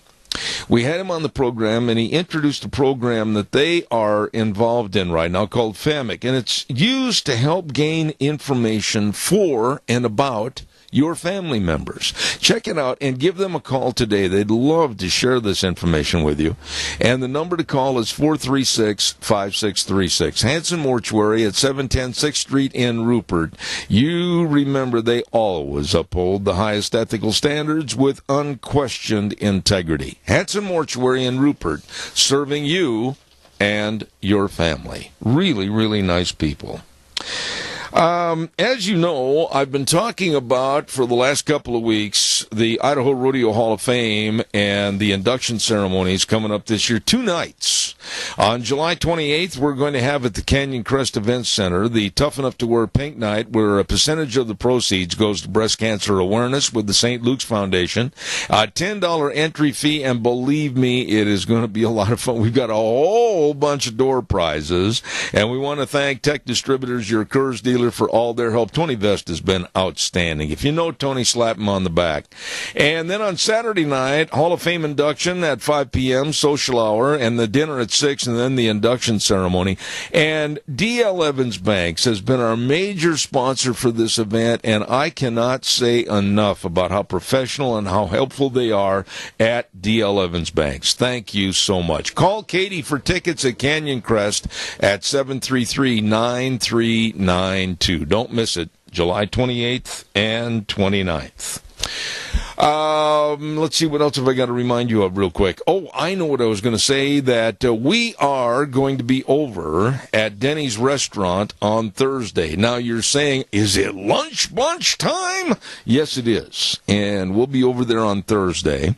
we had him on the program, and he introduced a program that they are involved in right now called FAMIC, and it's used to help gain information for and about your family members. Check it out and give them a call today. They'd love to share this information with you. And the number to call is 436-5636. Hanson Mortuary at 710 6th Street in Rupert. You remember, they always uphold the highest ethical standards with unquestioned integrity. Hanson Mortuary in Rupert, serving you and your family. Really, really nice people. As you know, I've been talking about, for the last couple of weeks, the Idaho Rodeo Hall of Fame and the induction ceremonies coming up this year. 2 nights. On July 28th, we're going to have at the Canyon Crest Event Center the Tough Enough to Wear Pink Night, where a percentage of the proceeds goes to breast cancer awareness with the St. Luke's Foundation. $10 entry fee, and believe me, it is going to be a lot of fun. We've got a whole bunch of door prizes, and we want to thank Tech Distributors, your Kurz dealer, for all their help. Tony Vest has been outstanding. If you know Tony, slap him on the back. And then on Saturday night, Hall of Fame induction at 5 p.m., social hour, and the dinner at 6, and then the induction ceremony. And D.L. Evans Banks has been our major sponsor for this event, and I cannot say enough about how professional and how helpful they are at D.L. Evans Banks. Thank you so much. Call Katie for tickets at Canyon Crest at 733-9392. Don't miss it, July 28th and 29th. Let's see, what else have I got to remind you of real quick? Oh, I know what I was going to say, that we are going to be over at Denny's restaurant on Thursday. Now, you're saying, is it lunch bunch time? Yes, it is. And we'll be over there on Thursday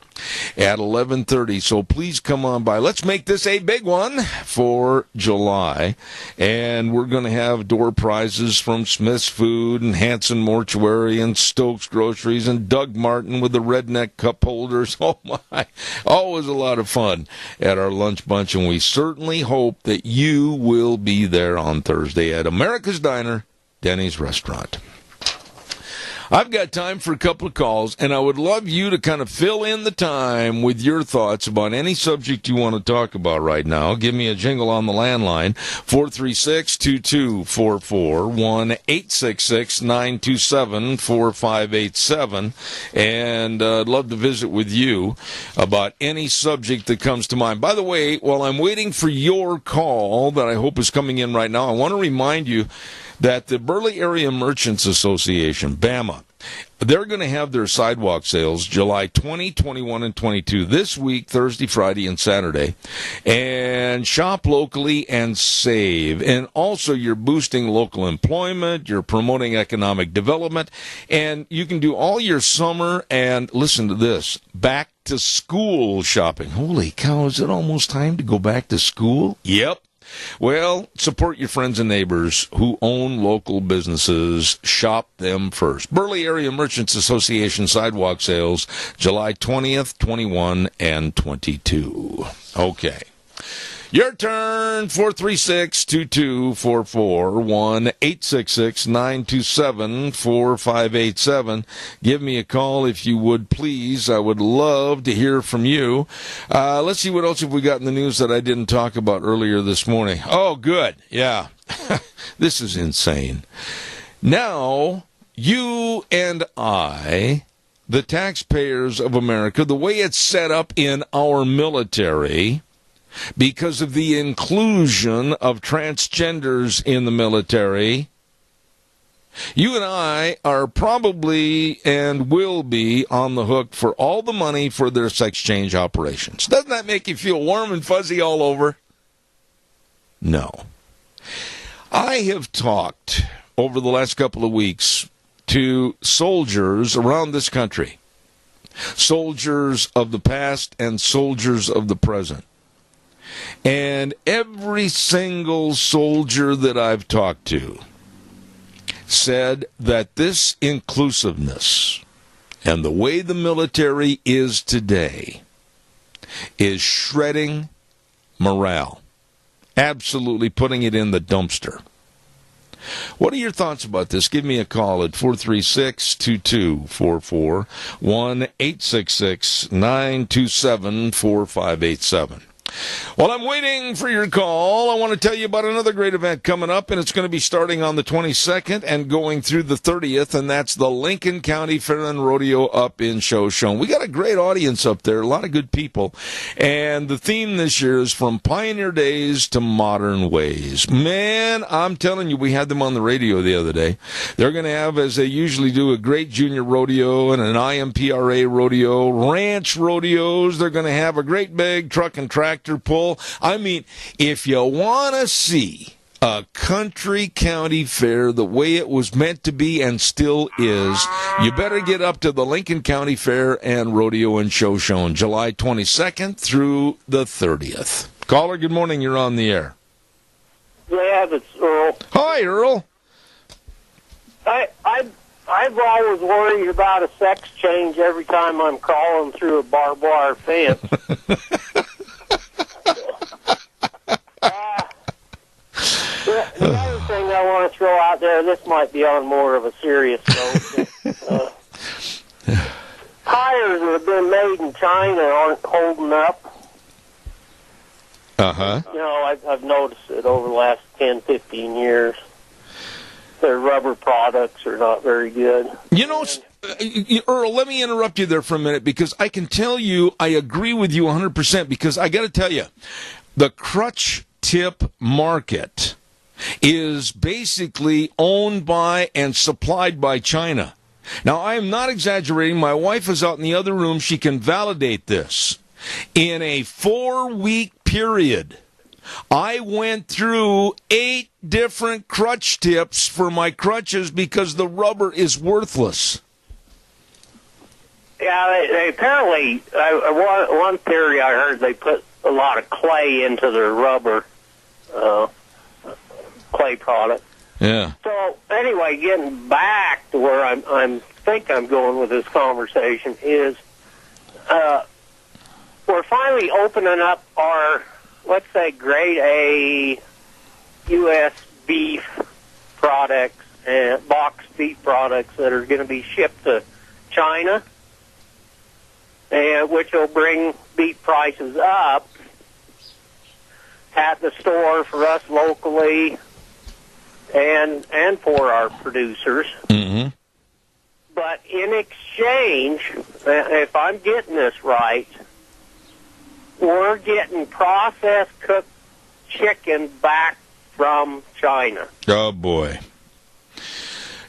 at 11:30. So please come on by. Let's make this a big one for July. And we're going to have door prizes from Smith's Food and Hanson Mortuary and Stokes Groceries and Doug Martin with the redneck cup holders. Oh my, always a lot of fun at our lunch bunch, and we certainly hope that you will be there on Thursday at America's Diner, Denny's Restaurant. I've got time for a couple of calls, and I would love you to kind of fill in the time with your thoughts about any subject you want to talk about right now. Give me a jingle on the landline, 436-2244, 1-866-927-4587, and I'd love to visit with you about any subject that comes to mind. By the way, while I'm waiting for your call that I hope is coming in right now, I want to remind you that the Burley Area Merchants Association, BAMA, they're going to have their sidewalk sales July 20, 21, and 22 this week, Thursday, Friday, and Saturday. And shop locally and save. And also, you're boosting local employment, you're promoting economic development, and you can do all your summer and, listen to this, back to school shopping. Holy cow, is it almost time to go back to school? Yep. Well, support your friends and neighbors who own local businesses. Shop them first. Burley Area Merchants Association sidewalk sales, July 20th, 21, and 22. Okay. Your turn, 436-2244, 1-866-927-4587. Give me a call if you would, please. I would love to hear from you. Let's see, what else have we got in the news that I didn't talk about earlier this morning. Oh, good. Yeah. This is insane. Now, you and I, the taxpayers of America, the way it's set up in our military, because of the inclusion of transgenders in the military, you and I are probably and will be on the hook for all the money for their sex change operations. Doesn't that make you feel warm and fuzzy all over? No. I have talked over the last couple of weeks to soldiers around this country, soldiers of the past and soldiers of the present. And every single soldier that I've talked to said that this inclusiveness and the way the military is today is shredding morale, absolutely putting it in the dumpster. What are your thoughts about this? Give me a call at 436-2244, 1-866-927-4587. While I'm waiting for your call, I want to tell you about another great event coming up, and it's going to be starting on the 22nd and going through the 30th, and that's the Lincoln County Fair and Rodeo up in Shoshone. We got a great audience up there, a lot of good people, and the theme this year is From Pioneer Days to Modern Ways. Man, I'm telling you, we had them on the radio the other day. They're going to have, as they usually do, a great junior rodeo and an IMPRA rodeo, ranch rodeos. They're going to have a great big truck and tractor pull. I mean, if you want to see a country county fair the way it was meant to be and still is, you better get up to the Lincoln County Fair and Rodeo in Shoshone, July 22nd through the 30th. Caller, good morning. You're on the air. Yeah, it's Earl. Hi, Earl. I've always worried about a sex change every time I'm crawling through a barbed wire fence. The other thing I want to throw out there, this might be on more of a serious note. Tires that have been made in China aren't holding up. Uh-huh. You know, I've noticed it over the last 10, 15 years. Their rubber products are not very good. You know, Earl, let me interrupt you there for a minute, because I can tell you I agree with you 100%, because I got to tell you, the crutch tip market is basically owned by and supplied by China. Now, I am not exaggerating. My wife is out in the other room. She can validate this. In a 4-week period, I went through 8 different crutch tips for my crutches because the rubber is worthless. Yeah, they apparently, one theory I heard, they put a lot of clay into their rubber clay product. Yeah. So anyway, getting back to where I'm going with this conversation is, we're finally opening up our, let's say, grade A U.S. beef products and boxed beef products that are going to be shipped to China, and which will bring beef prices up at the store for us locally and for our producers. Mm-hmm. But in exchange, if I'm getting this right, we're getting processed cooked chicken back from China. Oh, boy.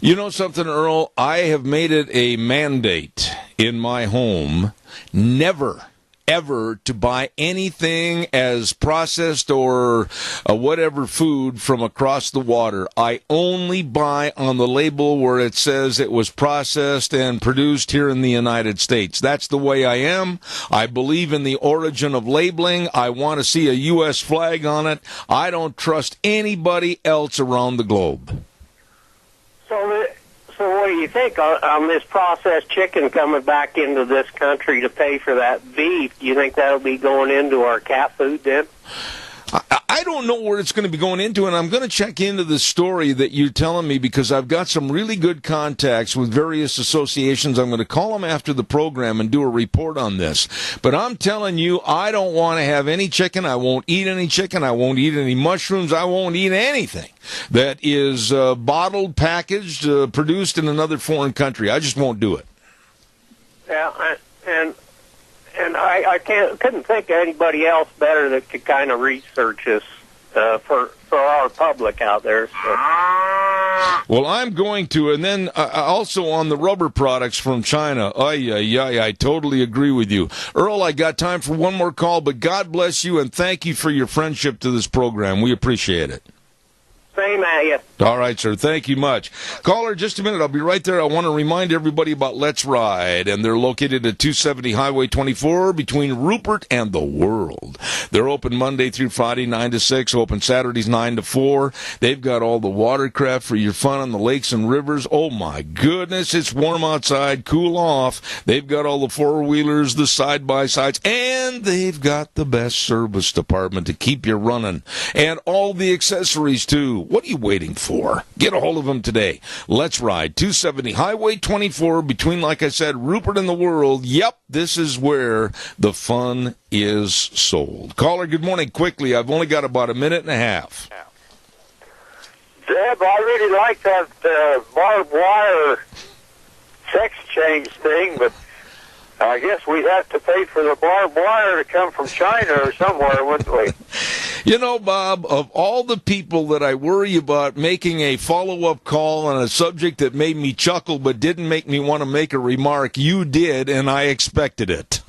You know something, Earl? I have made it a mandate in my home never, ever to buy anything as processed or whatever food from across the water. I only buy on the label where it says it was processed and produced here in the United States. That's the way I am. I believe in the origin of labeling. I want to see a U.S. flag on it. I don't trust anybody else around the globe. So what do you think on this processed chicken coming back into this country to pay for that beef? Do you think that'll be going into our cat food then? I don't know where it's going to be going into, and I'm going to check into the story that you're telling me because I've got some really good contacts with various associations. I'm going to call them after the program and do a report on this. But I'm telling you, I don't want to have any chicken. I won't eat any chicken. I won't eat any mushrooms. I won't eat anything that is bottled, packaged, produced in another foreign country. I just won't do it. Yeah, and I couldn't think of anybody else better that could kind of research this for our public out there. So. Well, I'm going to, and then also on the rubber products from China. I totally agree with you. Earl, I got time for one more call, but God bless you and thank you for your friendship to this program. We appreciate it. Same at you. All right, sir. Thank you much. Caller, just a minute. I'll be right there. I want to remind everybody about Let's Ride, and they're located at 270 Highway 24 between Rupert and the World. They're open Monday through Friday, 9 to 6, open Saturdays, 9 to 4. They've got all the watercraft for your fun on the lakes and rivers. Oh, my goodness. It's warm outside. Cool off. They've got all the four-wheelers, the side-by-sides, and they've got the best service department to keep you running, and all the accessories, too. What are you waiting for? Get a hold of them today. Let's Ride, 270 Highway 24 between, like I said, Rupert and the World. Yep, this is where the fun is sold. Caller, good morning. Quickly, I've only got about a minute and a half. Deb, I really like that barbed wire sex change thing, but I guess we'd have to pay for the barbed wire to come from China or somewhere, wouldn't we? You know, Bob, of all the people that I worry about making a follow-up call on a subject that made me chuckle but didn't make me want to make a remark, you did, and I expected it.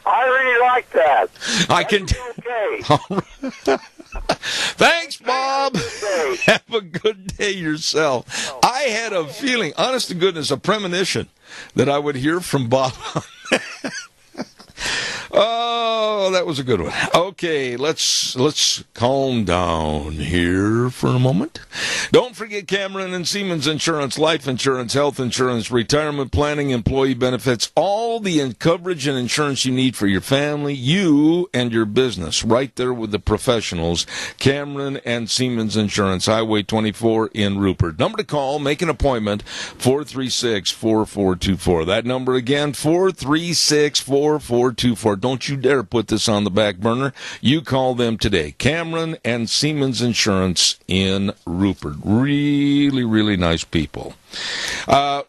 I really like that. I can. Okay. Thanks, Bob. Have a good day yourself. I had a feeling, honest to goodness, a premonition that I would hear from Bob. Oh, that was a good one. Okay, let's calm down here for a moment. Don't forget Cameron and Siemens Insurance, life insurance, health insurance, retirement planning, employee benefits, all the coverage and insurance you need for your family, you, and your business. Right there with the professionals, Cameron and Siemens Insurance, Highway 24 in Rupert. Number to call, make an appointment, 436-4424. That number again, 436-4424. Don't you dare put this on the back burner. You call them today. Cameron and Siemens Insurance in Rupert. Really, really nice people.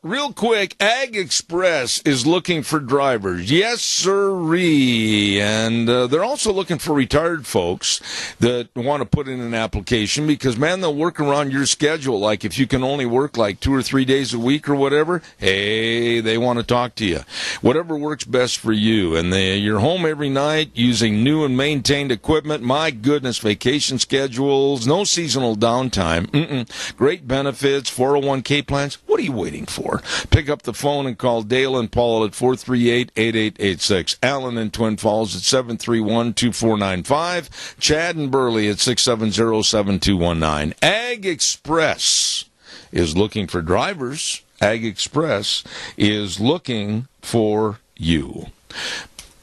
Real quick, Ag Express is looking for drivers. Yes, sirree. And they're also looking for retired folks that want to put in an application because, man, they'll work around your schedule. Like if you can only work like 2 or 3 days a week or whatever, hey, they want to talk to you. Whatever works best for you. And you're home every night using new and maintained equipment. My goodness, vacation schedules, no seasonal downtime. Great benefits, 401k plans. What are you waiting for? Pick up the phone and call Dale and Paul at 438-8886. Alan in Twin Falls at 731-2495. Chad and Burley at 670-7219. Ag Express is looking for drivers. Ag Express is looking for you.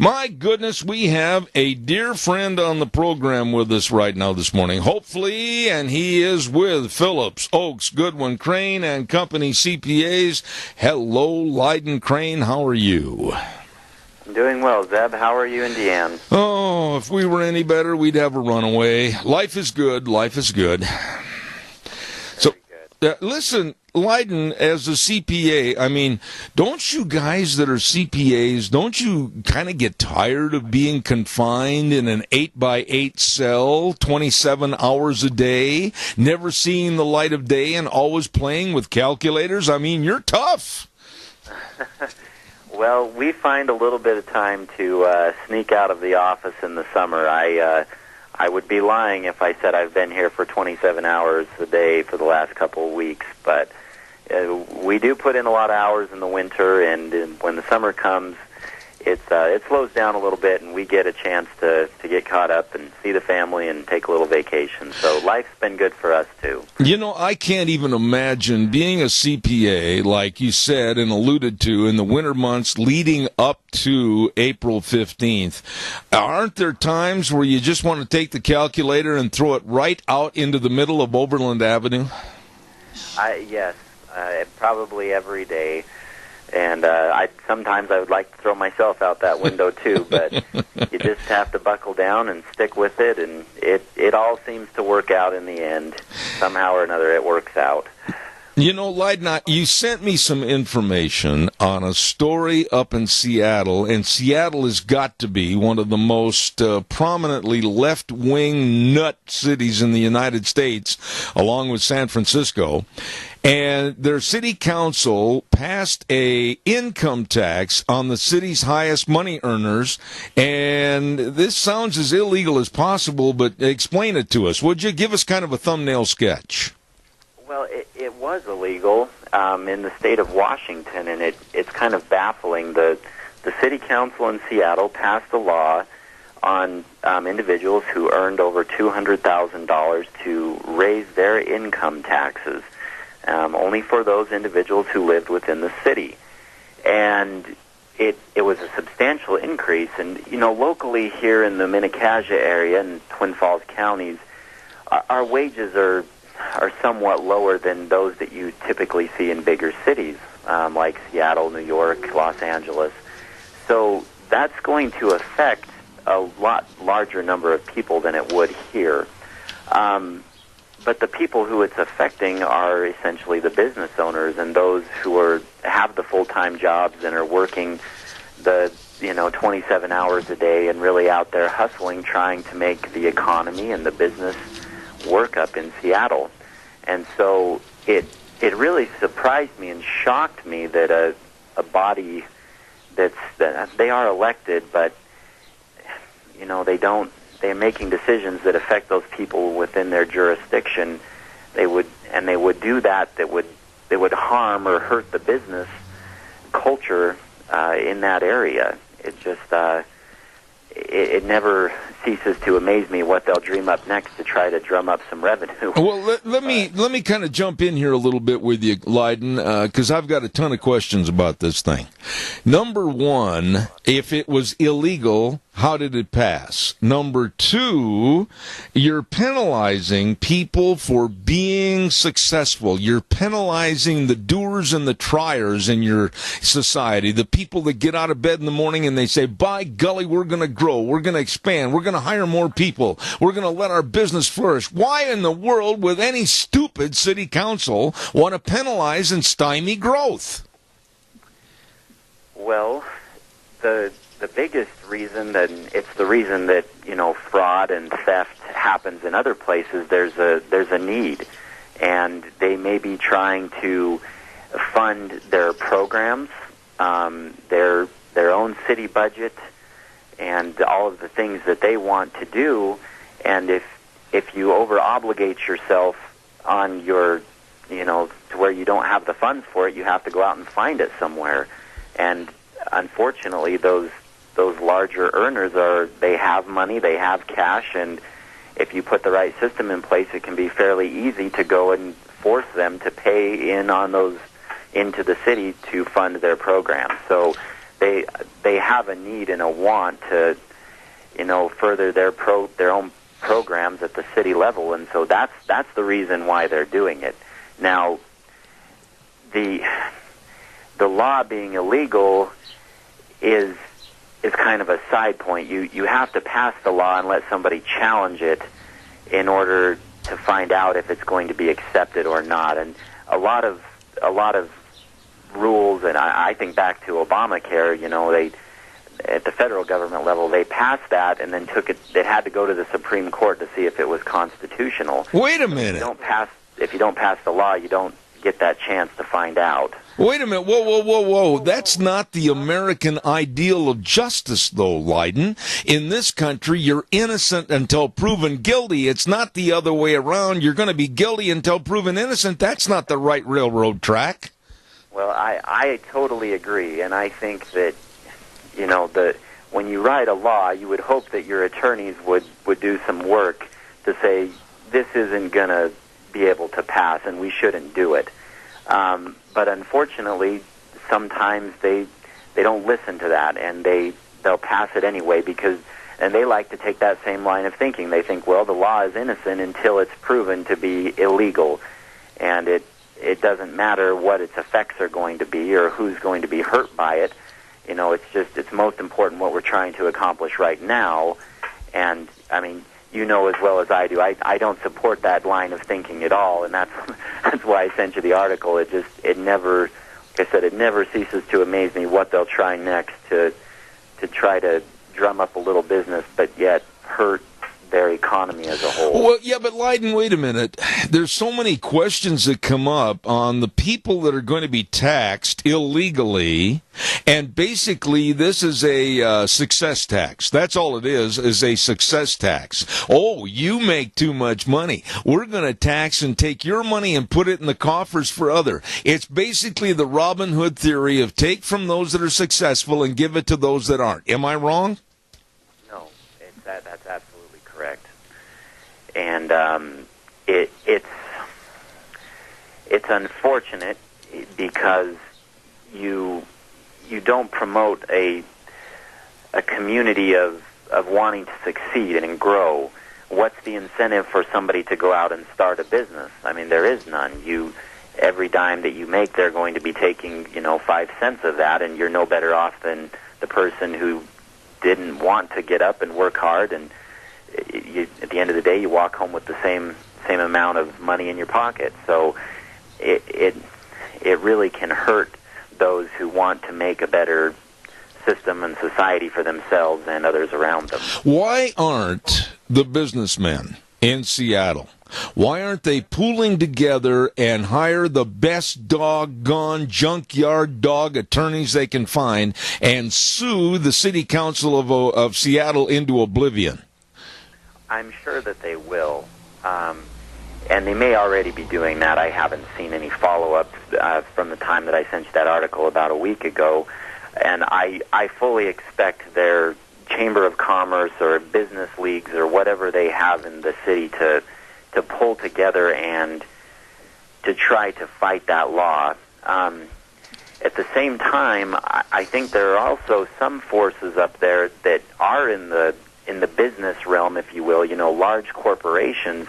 My goodness, we have a dear friend on the program with us right now this morning, hopefully, and he is with Phillips, Oaks, Goodwin, Crane, and Company CPAs. Hello, Lyden Crane, how are you? I'm doing well, Zeb. How are you and Deanne? Oh, if we were any better, we'd have a runaway. Life is good, life is good. So, listen, Lyden, as a CPA, I mean, don't you guys that are CPAs, don't you kind of get tired of being confined in an 8x8 cell 27 hours a day, never seeing the light of day and always playing with calculators? I mean, you're tough. Well, we find a little bit of time to sneak out of the office in the summer. I would be lying if I said I've been here for 27 hours a day for the last couple of weeks, but we do put in a lot of hours in the winter, and when the summer comes, it slows down a little bit, and we get a chance to get caught up and see the family and take a little vacation. So life's been good for us, too. You know, I can't even imagine being a CPA, like you said and alluded to, in the winter months leading up to April 15th. Aren't there times where you just want to take the calculator and throw it right out into the middle of Overland Avenue? Yes. Probably every day, and sometimes I would like to throw myself out that window too, but you just have to buckle down and stick with it, and it all seems to work out in the end. Somehow or another it works out. You know, Lyden, you sent me some information on a story up in Seattle, and Seattle has got to be one of the most prominently left-wing nut cities in the United States, along with San Francisco. And their city council passed a income tax on the city's highest money earners, and this sounds as illegal as possible, but explain it to us. Would you give us kind of a thumbnail sketch? Well, it was illegal in the state of Washington, and it's kind of baffling. The city council in Seattle passed a law on individuals who earned over $200,000 to raise their income taxes, only for those individuals who lived within the city. And it was a substantial increase. And, you know, locally here in the Mini-Cassia area and Twin Falls counties, our wages are somewhat lower than those that you typically see in bigger cities like Seattle, New York, Los Angeles. So that's going to affect a lot larger number of people than it would here. But the people who it's affecting are essentially the business owners and those who have the full-time jobs and are working the 27 hours a day and really out there hustling, trying to make the economy and the business work up in Seattle. And so it really surprised me and shocked me that a body that they are elected, but they're making decisions that affect those people within their jurisdiction. They would do that would harm or hurt the business culture in that area. It just it never ceases to amaze me what they'll dream up next to try to drum up some revenue. Well, let me kind of jump in here a little bit with you, Leiden, because I've got a ton of questions about this thing. Number one, if it was illegal, how did it pass? Number two, you're penalizing people for being successful. You're penalizing the doers and the triers in your society, the people that get out of bed in the morning and they say, by golly, we're going to grow, we're going to expand, we're going to hire more people, we're going to let our business flourish. Why in the world would any stupid city council want to penalize and stymie growth? Well, the biggest reason, and it's the reason that, fraud and theft happens in other places, there's a need. And they may be trying to fund their programs, their own city budget, and all of the things that they want to do. And if you over-obligate yourself on your, to where you don't have the funds for it, you have to go out and find it somewhere. And unfortunately, those larger earners they have money, they have cash, and if you put the right system in place, it can be fairly easy to go and force them to pay into the city to fund their program. So they have a need and a want to, further their own programs at the city level, and so that's the reason why they're doing it. Now, the law being illegal is kind of a side point. You have to pass the law and let somebody challenge it in order to find out if it's going to be accepted or not. And a lot of rules, and I think back to Obamacare, they at the federal government level, they passed that and then took it. It had to go to the Supreme Court to see if it was constitutional. Wait a minute. If you don't pass the law, you don't get that chance to find out. Wait a minute. Whoa. That's not the American ideal of justice, though, Leiden. In this country, you're innocent until proven guilty. It's not the other way around. You're going to be guilty until proven innocent. That's not the right railroad track. Well, I totally agree, and I think that, when you write a law, you would hope that your attorneys would do some work to say, this isn't going to be able to pass, and we shouldn't do it. But unfortunately, sometimes they don't listen to that, and they'll pass it anyway and they like to take that same line of thinking. They think, well, the law is innocent until it's proven to be illegal, and it doesn't matter what its effects are going to be or who's going to be hurt by it. It's most important what we're trying to accomplish right now. And I mean, as well as I do, I don't support that line of thinking at all, and that's why I sent you the article. It never ceases to amaze me what they'll try next to try to drum up a little business, but yet hurt their economy as a whole. Well, yeah, but Leiden, wait a minute. There's so many questions that come up on the people that are going to be taxed illegally, and basically this is a success tax. That's all it is a success tax. Oh, you make too much money. We're going to tax and take your money and put it in the coffers for other. It's basically the Robin Hood theory of take from those that are successful and give it to those that aren't. Am I wrong? No, that's absolutely correct. And it's unfortunate because you don't promote a community of wanting to succeed and grow. What's the incentive for somebody to go out and start a business? I mean, there is none. Every dime that you make, they're going to be taking 5 cents of that, and you're no better off than the person who didn't want to get up and work hard, and at the end of the day, you walk home with the same amount of money in your pocket. So it really can hurt those who want to make a better system and society for themselves and others around them. Why aren't the businessmen in Seattle, why aren't they pooling together and hire the best doggone junkyard dog attorneys they can find and sue the city council of Seattle into oblivion? I'm sure that they will, and they may already be doing that. I haven't seen any follow-up from the time that I sent you that article about a week ago, and I fully expect their chamber of commerce or business leagues or whatever they have in the city to pull together and to try to fight that law. At the same time, I think there are also some forces up there that are in the business realm, if you will, large corporations,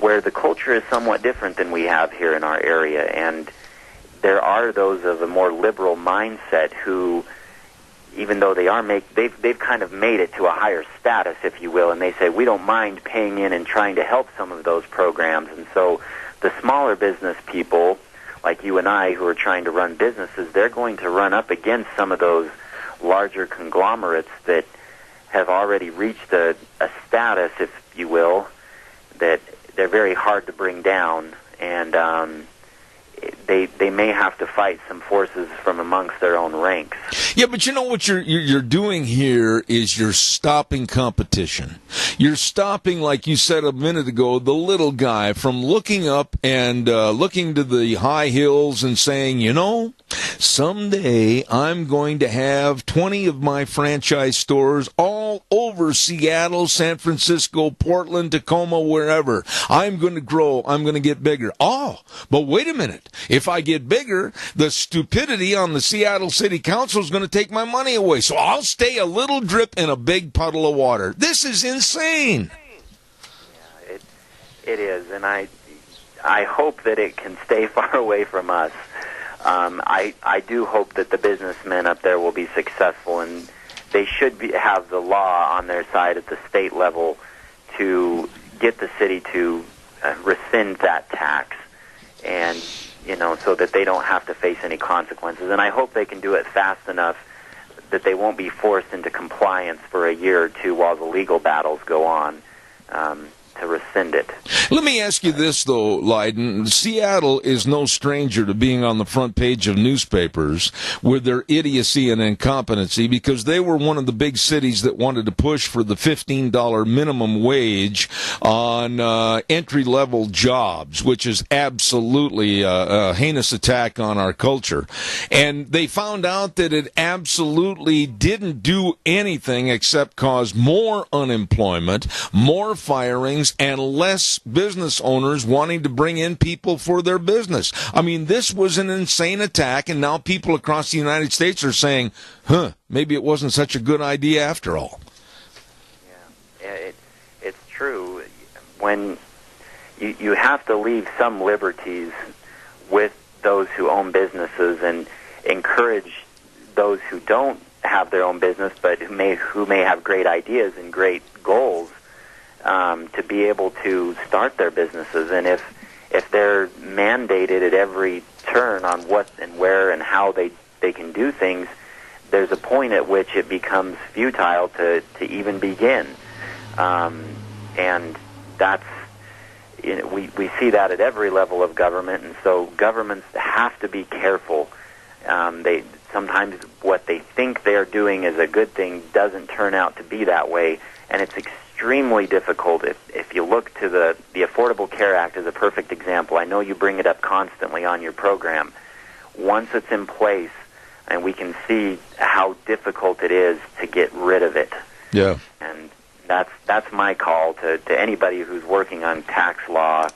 where the culture is somewhat different than we have here in our area. And there are those of a more liberal mindset who, even though they've kind of made it to a higher status, if you will, and they say, we don't mind paying in and trying to help some of those programs. And so the smaller business people, like you and I, who are trying to run businesses, they're going to run up against some of those larger conglomerates that have already reached a status, if you will, that they're very hard to bring down, and they may have to fight some forces from amongst their own ranks. Yeah, but you know what you're doing here is you're stopping competition. You're stopping, like you said a minute ago, the little guy from looking up and looking to the high hills and saying, someday I'm going to have 20 of my franchise stores all over Seattle, San Francisco, Portland, Tacoma, wherever. I'm going to grow. I'm going to get bigger. Oh, but wait a minute. If I get bigger, the stupidity on the Seattle City Council is going to take my money away. So I'll stay a little drip in a big puddle of water. This is insane. Yeah, it is, and I hope that it can stay far away from us. I do hope that the businessmen up there will be successful, and they should have the law on their side at the state level to get the city to rescind that tax, and so that they don't have to face any consequences. And I hope they can do it fast enough that they won't be forced into compliance for a year or two while the legal battles go on to rescind it. Let me ask you this, though, Leyden. Seattle is no stranger to being on the front page of newspapers with their idiocy and incompetency, because they were one of the big cities that wanted to push for the $15 minimum wage on entry-level jobs, which is absolutely a heinous attack on our culture. And they found out that it absolutely didn't do anything except cause more unemployment, more firings, and less business owners wanting to bring in people for their business. I mean, this was an insane attack, and now people across the United States are saying, maybe it wasn't such a good idea after all. Yeah, it's true. When you have to leave some liberties with those who own businesses and encourage those who don't have their own business but who may have great ideas and great goals to be able to start their businesses. And if they're mandated at every turn on what and where and how they can do things, there's a point at which it becomes futile to even begin. And that's, we see that at every level of government, and so governments have to be careful. Sometimes what they think they're doing is a good thing doesn't turn out to be that way, and it's extremely difficult. If you look to the Affordable Care Act as a perfect example, I know you bring it up constantly on your program. Once it's in place, and we can see how difficult it is to get rid of it. Yeah. And that's my call to anybody who's working on tax law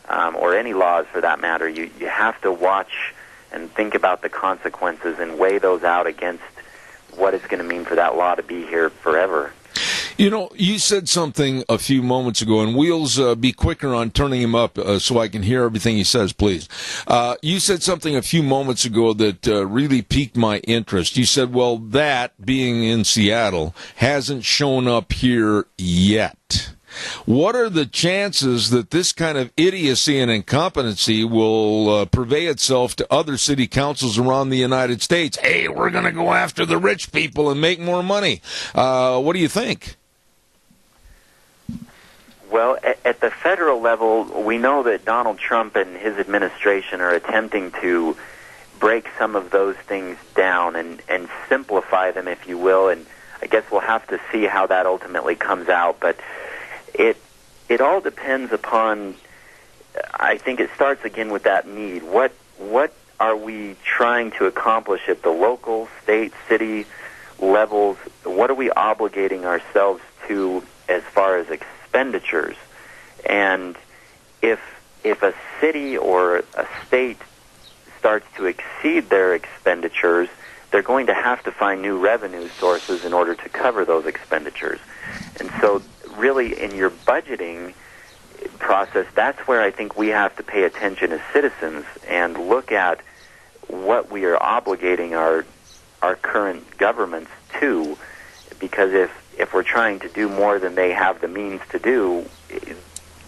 or any laws for that matter. You have to watch and think about the consequences and weigh those out against what it's going to mean for that law to be here forever. You said something a few moments ago, and Wheels, be quicker on turning him up so I can hear everything he says, please. You said something a few moments ago that really piqued my interest. You said, well, that, being in Seattle, hasn't shown up here yet. What are the chances that this kind of idiocy and incompetency will purvey itself to other city councils around the United States? Hey, we're going to go after the rich people and make more money. What do you think? Well, at the federal level, we know that Donald Trump and his administration are attempting to break some of those things down and simplify them, if you will, and I guess we'll have to see how that ultimately comes out. But it all depends upon, I think it starts again with that need. What are we trying to accomplish at the local, state, city levels, what are we obligating ourselves to as far as expenditures? And if a city or a state starts to exceed their expenditures, they're going to have to find new revenue sources in order to cover those expenditures. And so really in your budgeting process, that's where I think we have to pay attention as citizens and look at what we are obligating our current governments to, because if we're trying to do more than they have the means to do,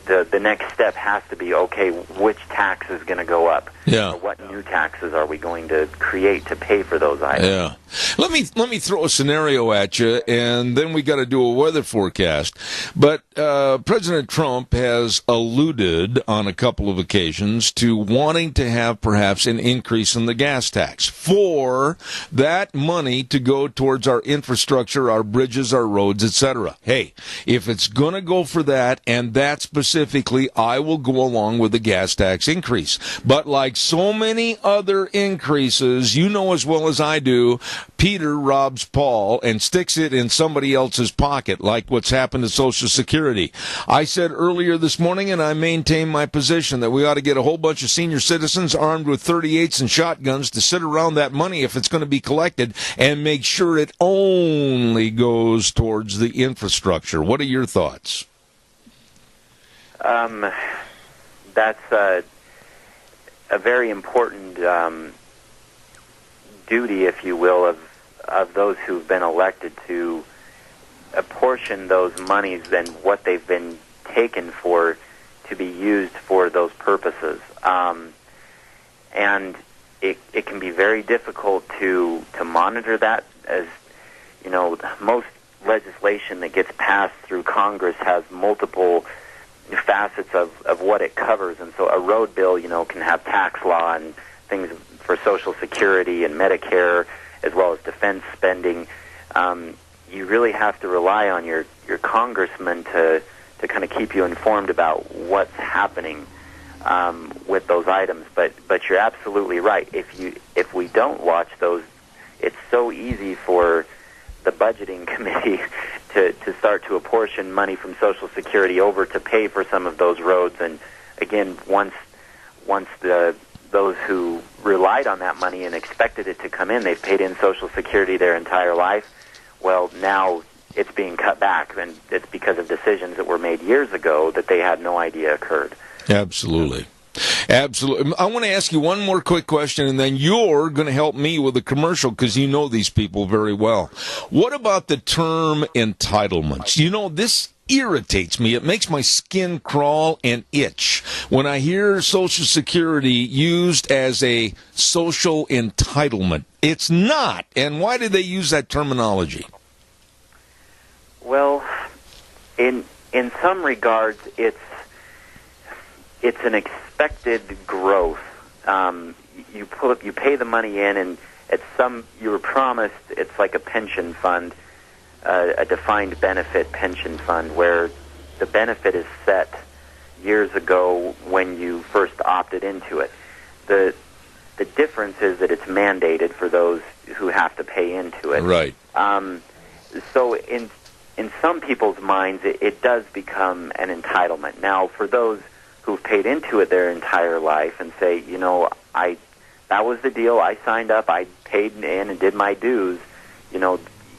the next step has to be, okay, which tax is going to go up? Yeah. Or what new taxes are we going to create to pay for those items? Yeah. Let me throw a scenario at you, and then we got to do a weather forecast. But President Trump has alluded on a couple of occasions to wanting to have perhaps an increase in the gas tax for that money to go towards our infrastructure, our bridges, our roads, etc. Hey, if it's going to go for that, and that specifically, I will go along with the gas tax increase. But like so many other increases, you know as well as I do, Peter robs Paul and sticks it in somebody else's pocket, like what's happened to Social Security. I said earlier this morning, and I maintain my position, that we ought to get a whole bunch of senior citizens armed with 38s and shotguns to sit around that money if it's going to be collected and make sure it only goes towards the infrastructure. What are your thoughts? That's a very important duty, if you will, of those who've been elected to apportion those monies and what they've been taken for to be used for those purposes. And it can be very difficult to monitor that, as you know, most legislation that gets passed through Congress has multiple facets of what it covers. And so a road bill, you know, can have tax law and things for Social Security and Medicare, as well as defense spending. You really have to rely on your congressman to kind of keep you informed about what's happening with those items. But you're absolutely right. If we don't watch those, it's so easy for the budgeting committee to start to apportion money from Social Security over to pay for some of those roads. And again, once those who relied on that money and expected it to come in, they've paid in Social Security their entire life. Well, now it's being cut back, and it's because of decisions that were made years ago that they had no idea occurred. Absolutely. Absolutely. I want to ask you one more quick question, and then you're going to help me with a commercial because you know these people very well. What about the term entitlements? You know, this irritates me. It makes my skin crawl and itch when I hear Social Security used as a social entitlement. It's not. And why do they use that terminology? Well, in some regards, it's an expected growth. You pay the money in, and you were promised. It's like a pension fund, a defined benefit pension fund, where the benefit is set years ago when you first opted into it. The difference is that it's mandated for those who have to pay into it. Right. So in some people's minds, it does become an entitlement. Now, for those who've paid into it their entire life and say, you know, that was the deal. I signed up. I paid in and did my dues. You know,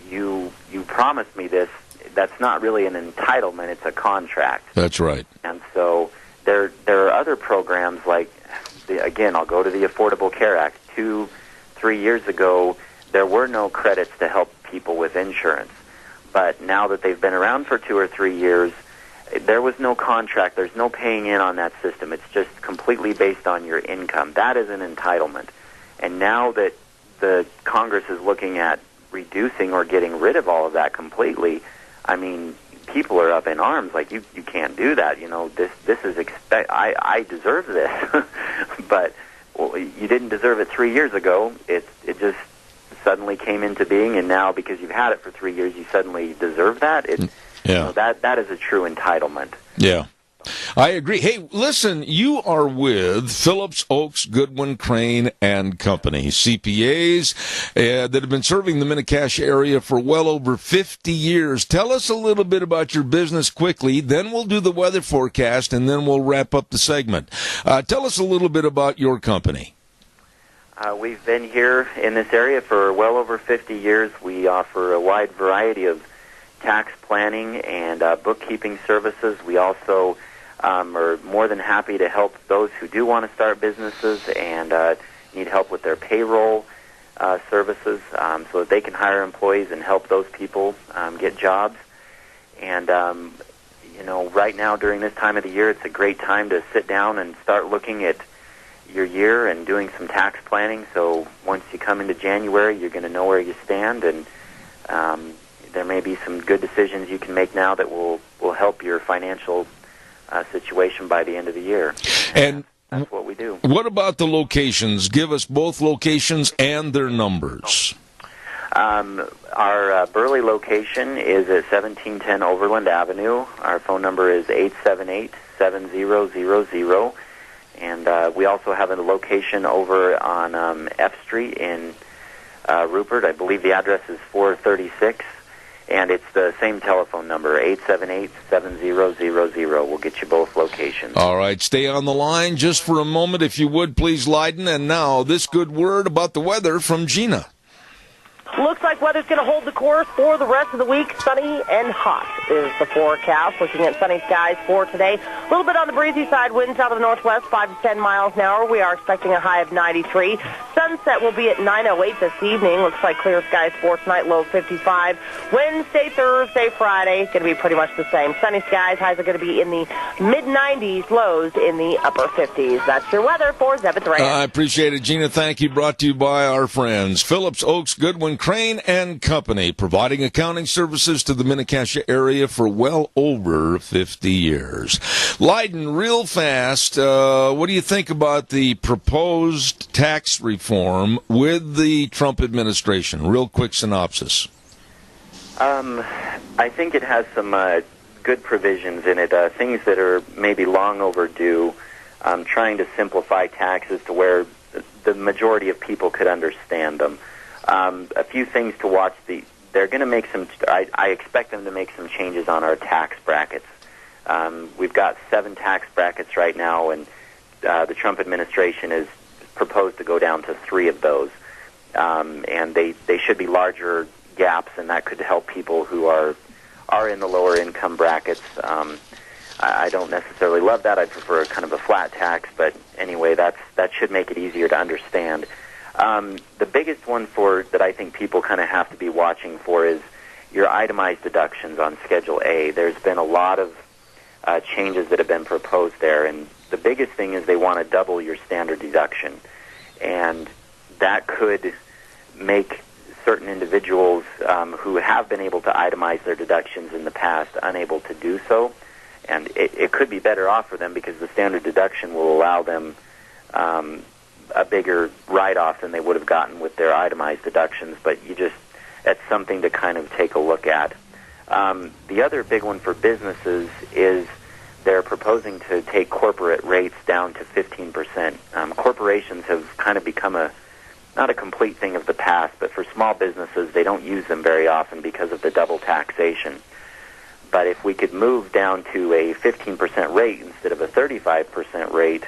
you promised me this. That's not really an entitlement. It's a contract. That's right. And so there are other programs like, again, I'll go to the Affordable Care Act. 2-3 years ago, there were no credits to help people with insurance. But now that they've been around for 2 or 3 years, there was no contract. There's no paying in on that system. It's just completely based on your income. That is an entitlement. And now that the Congress is looking at reducing or getting rid of all of that completely, I mean, people are up in arms. Like, you can't do that. You know, this is I deserve this. But you didn't deserve it 3 years ago. It just suddenly came into being, and now because you've had it for 3 years, you suddenly deserve that. You know, that is a true entitlement. Yeah. I agree. Hey, listen, you are with Phillips, Oaks, Goodwin, Crane, and Company, CPAs that have been serving the Mini-Cache area for well over 50 years. Tell us a little bit about your business quickly, then we'll do the weather forecast, and then we'll wrap up the segment. Tell us a little bit about your company. We've been here in this area for well over 50 years. We offer a wide variety of tax planning and bookkeeping services. We also are more than happy to help those who do want to start businesses and need help with their payroll services so that they can hire employees and help those people get jobs. And, right now during this time of the year, it's a great time to sit down and start looking at your year and doing some tax planning. So once you come into January, you're going to know where you stand, and there may be some good decisions you can make now that will help your financial situation by the end of the year. And that's what we do. What about the locations? Give us both locations and their numbers. Our Burley location is at 1710 Overland Avenue. Our phone number is 878-7000. And we also have a location over on F Street in Rupert. I believe the address is 436. And it's the same telephone number, 878-7000. We'll get you both locations. All right, stay on the line just for a moment, if you would, please, Leiden. And now, this good word about the weather from Gina. Looks like weather's going to hold the course for the rest of the week. Sunny and hot is the forecast. Looking at sunny skies for today. A little bit on the breezy side, winds out of the northwest, 5 to 10 miles an hour. We are expecting a high of 93. Sunset will be at 9:08 this evening. Looks like clear skies for tonight, low 55. Wednesday, Thursday, Friday, going to be pretty much the same. Sunny skies, highs are going to be in the mid-90s, lows in the upper 50s. That's your weather for Zeb at the Ranch. I appreciate it, Gina. Thank you. Brought to you by our friends Phillips, Oaks, Goodwin, Crane, and Company, providing accounting services to the Mini-Cache area for well over 50 years. Leiden, real fast, what do you think about the proposed tax reform with the Trump administration? Real quick synopsis. I think it has some good provisions in it, things that are maybe long overdue, trying to simplify taxes to where the majority of people could understand them. A few things to watch. They're going to make some. I expect them to make some changes on our tax brackets. We've got 7 tax brackets right now, and the Trump administration has proposed to go down to 3 of those. And they should be larger gaps, and that could help people who are in the lower income brackets. I don't necessarily love that. I prefer kind of a flat tax, but anyway, that should make it easier to understand. The biggest one that I think people kind of have to be watching for is your itemized deductions on Schedule A. There's been a lot of changes that have been proposed there, and the biggest thing is they want to double your standard deduction, and that could make certain individuals who have been able to itemize their deductions in the past unable to do so, and it could be better off for them because the standard deduction will allow them a bigger write-off than they would have gotten with their itemized deductions, but that's something to kind of take a look at. The other big one for businesses is they're proposing to take corporate rates down to 15%. Corporations have kind of become not a complete thing of the past, but for small businesses, they don't use them very often because of the double taxation. But if we could move down to a 15% rate instead of a 35% rate,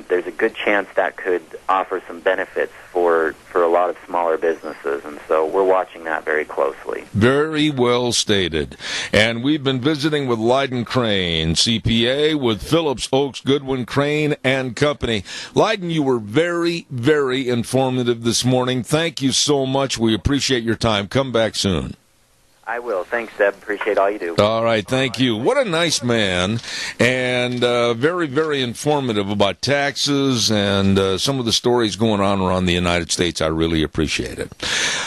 there's a good chance that could offer some benefits for a lot of smaller businesses, and so we're watching that very closely. Very well stated. And we've been visiting with Leiden Crane, CPA, with Phillips, Oaks, Goodwin, Crane, and Company. Leiden, you were very, very informative this morning. Thank you so much. We appreciate your time. Come back soon. I will. Thanks, Deb. Appreciate all you do. All right. Thank you. What a nice man, and very, very informative about taxes and some of the stories going on around the United States. I really appreciate it.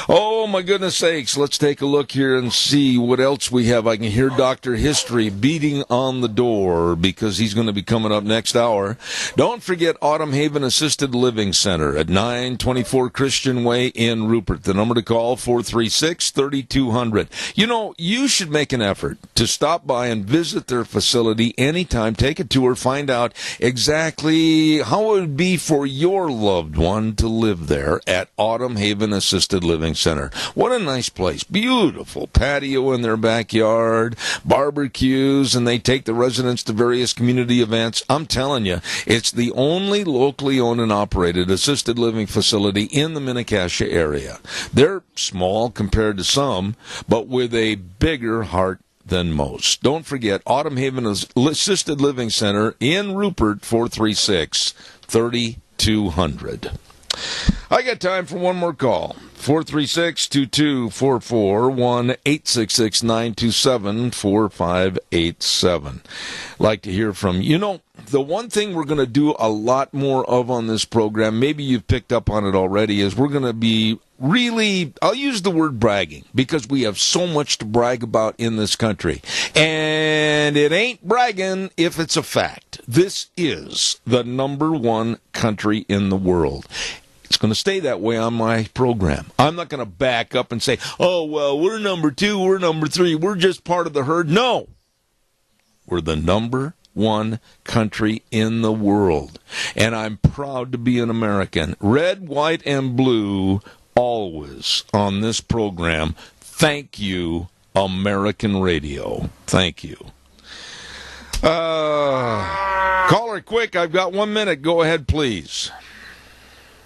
Oh, Oh, my goodness sakes. Let's take a look here and see what else we have. I can hear Dr. History beating on the door because he's going to be coming up next hour. Don't forget Autumn Haven Assisted Living Center at 924 Christian Way in Rupert. The number to call, 436-3200. You know, you should make an effort to stop by and visit their facility anytime. Take a tour, find out exactly how it would be for your loved one to live there at Autumn Haven Assisted Living Center. What a nice place. Beautiful patio in their backyard, barbecues, and they take the residents to various community events. I'm telling you, it's the only locally owned and operated assisted living facility in the Mini-Cassia area. They're small compared to some, but with a bigger heart than most. Don't forget, Autumn Haven Assisted Living Center in Rupert, 436-3200. I got time for one more call. 436-2244, 1-866-927-4587. Like to hear from you. You know, the one thing we're going to do a lot more of on this program, maybe you've picked up on it already, is we're going to be really, I'll use the word bragging, because we have so much to brag about in this country. And it ain't bragging if it's a fact. This is the #1 country in the world. It's going to stay that way on my program. I'm not going to back up and say, oh, well, we're number 2, we're number 3, we're just part of the herd. No. We're the #1 country in the world. And I'm proud to be an American. Red, white, and blue, always on this program. Thank you, American Radio. Thank you. Caller, quick, I've got 1 minute. Go ahead, please.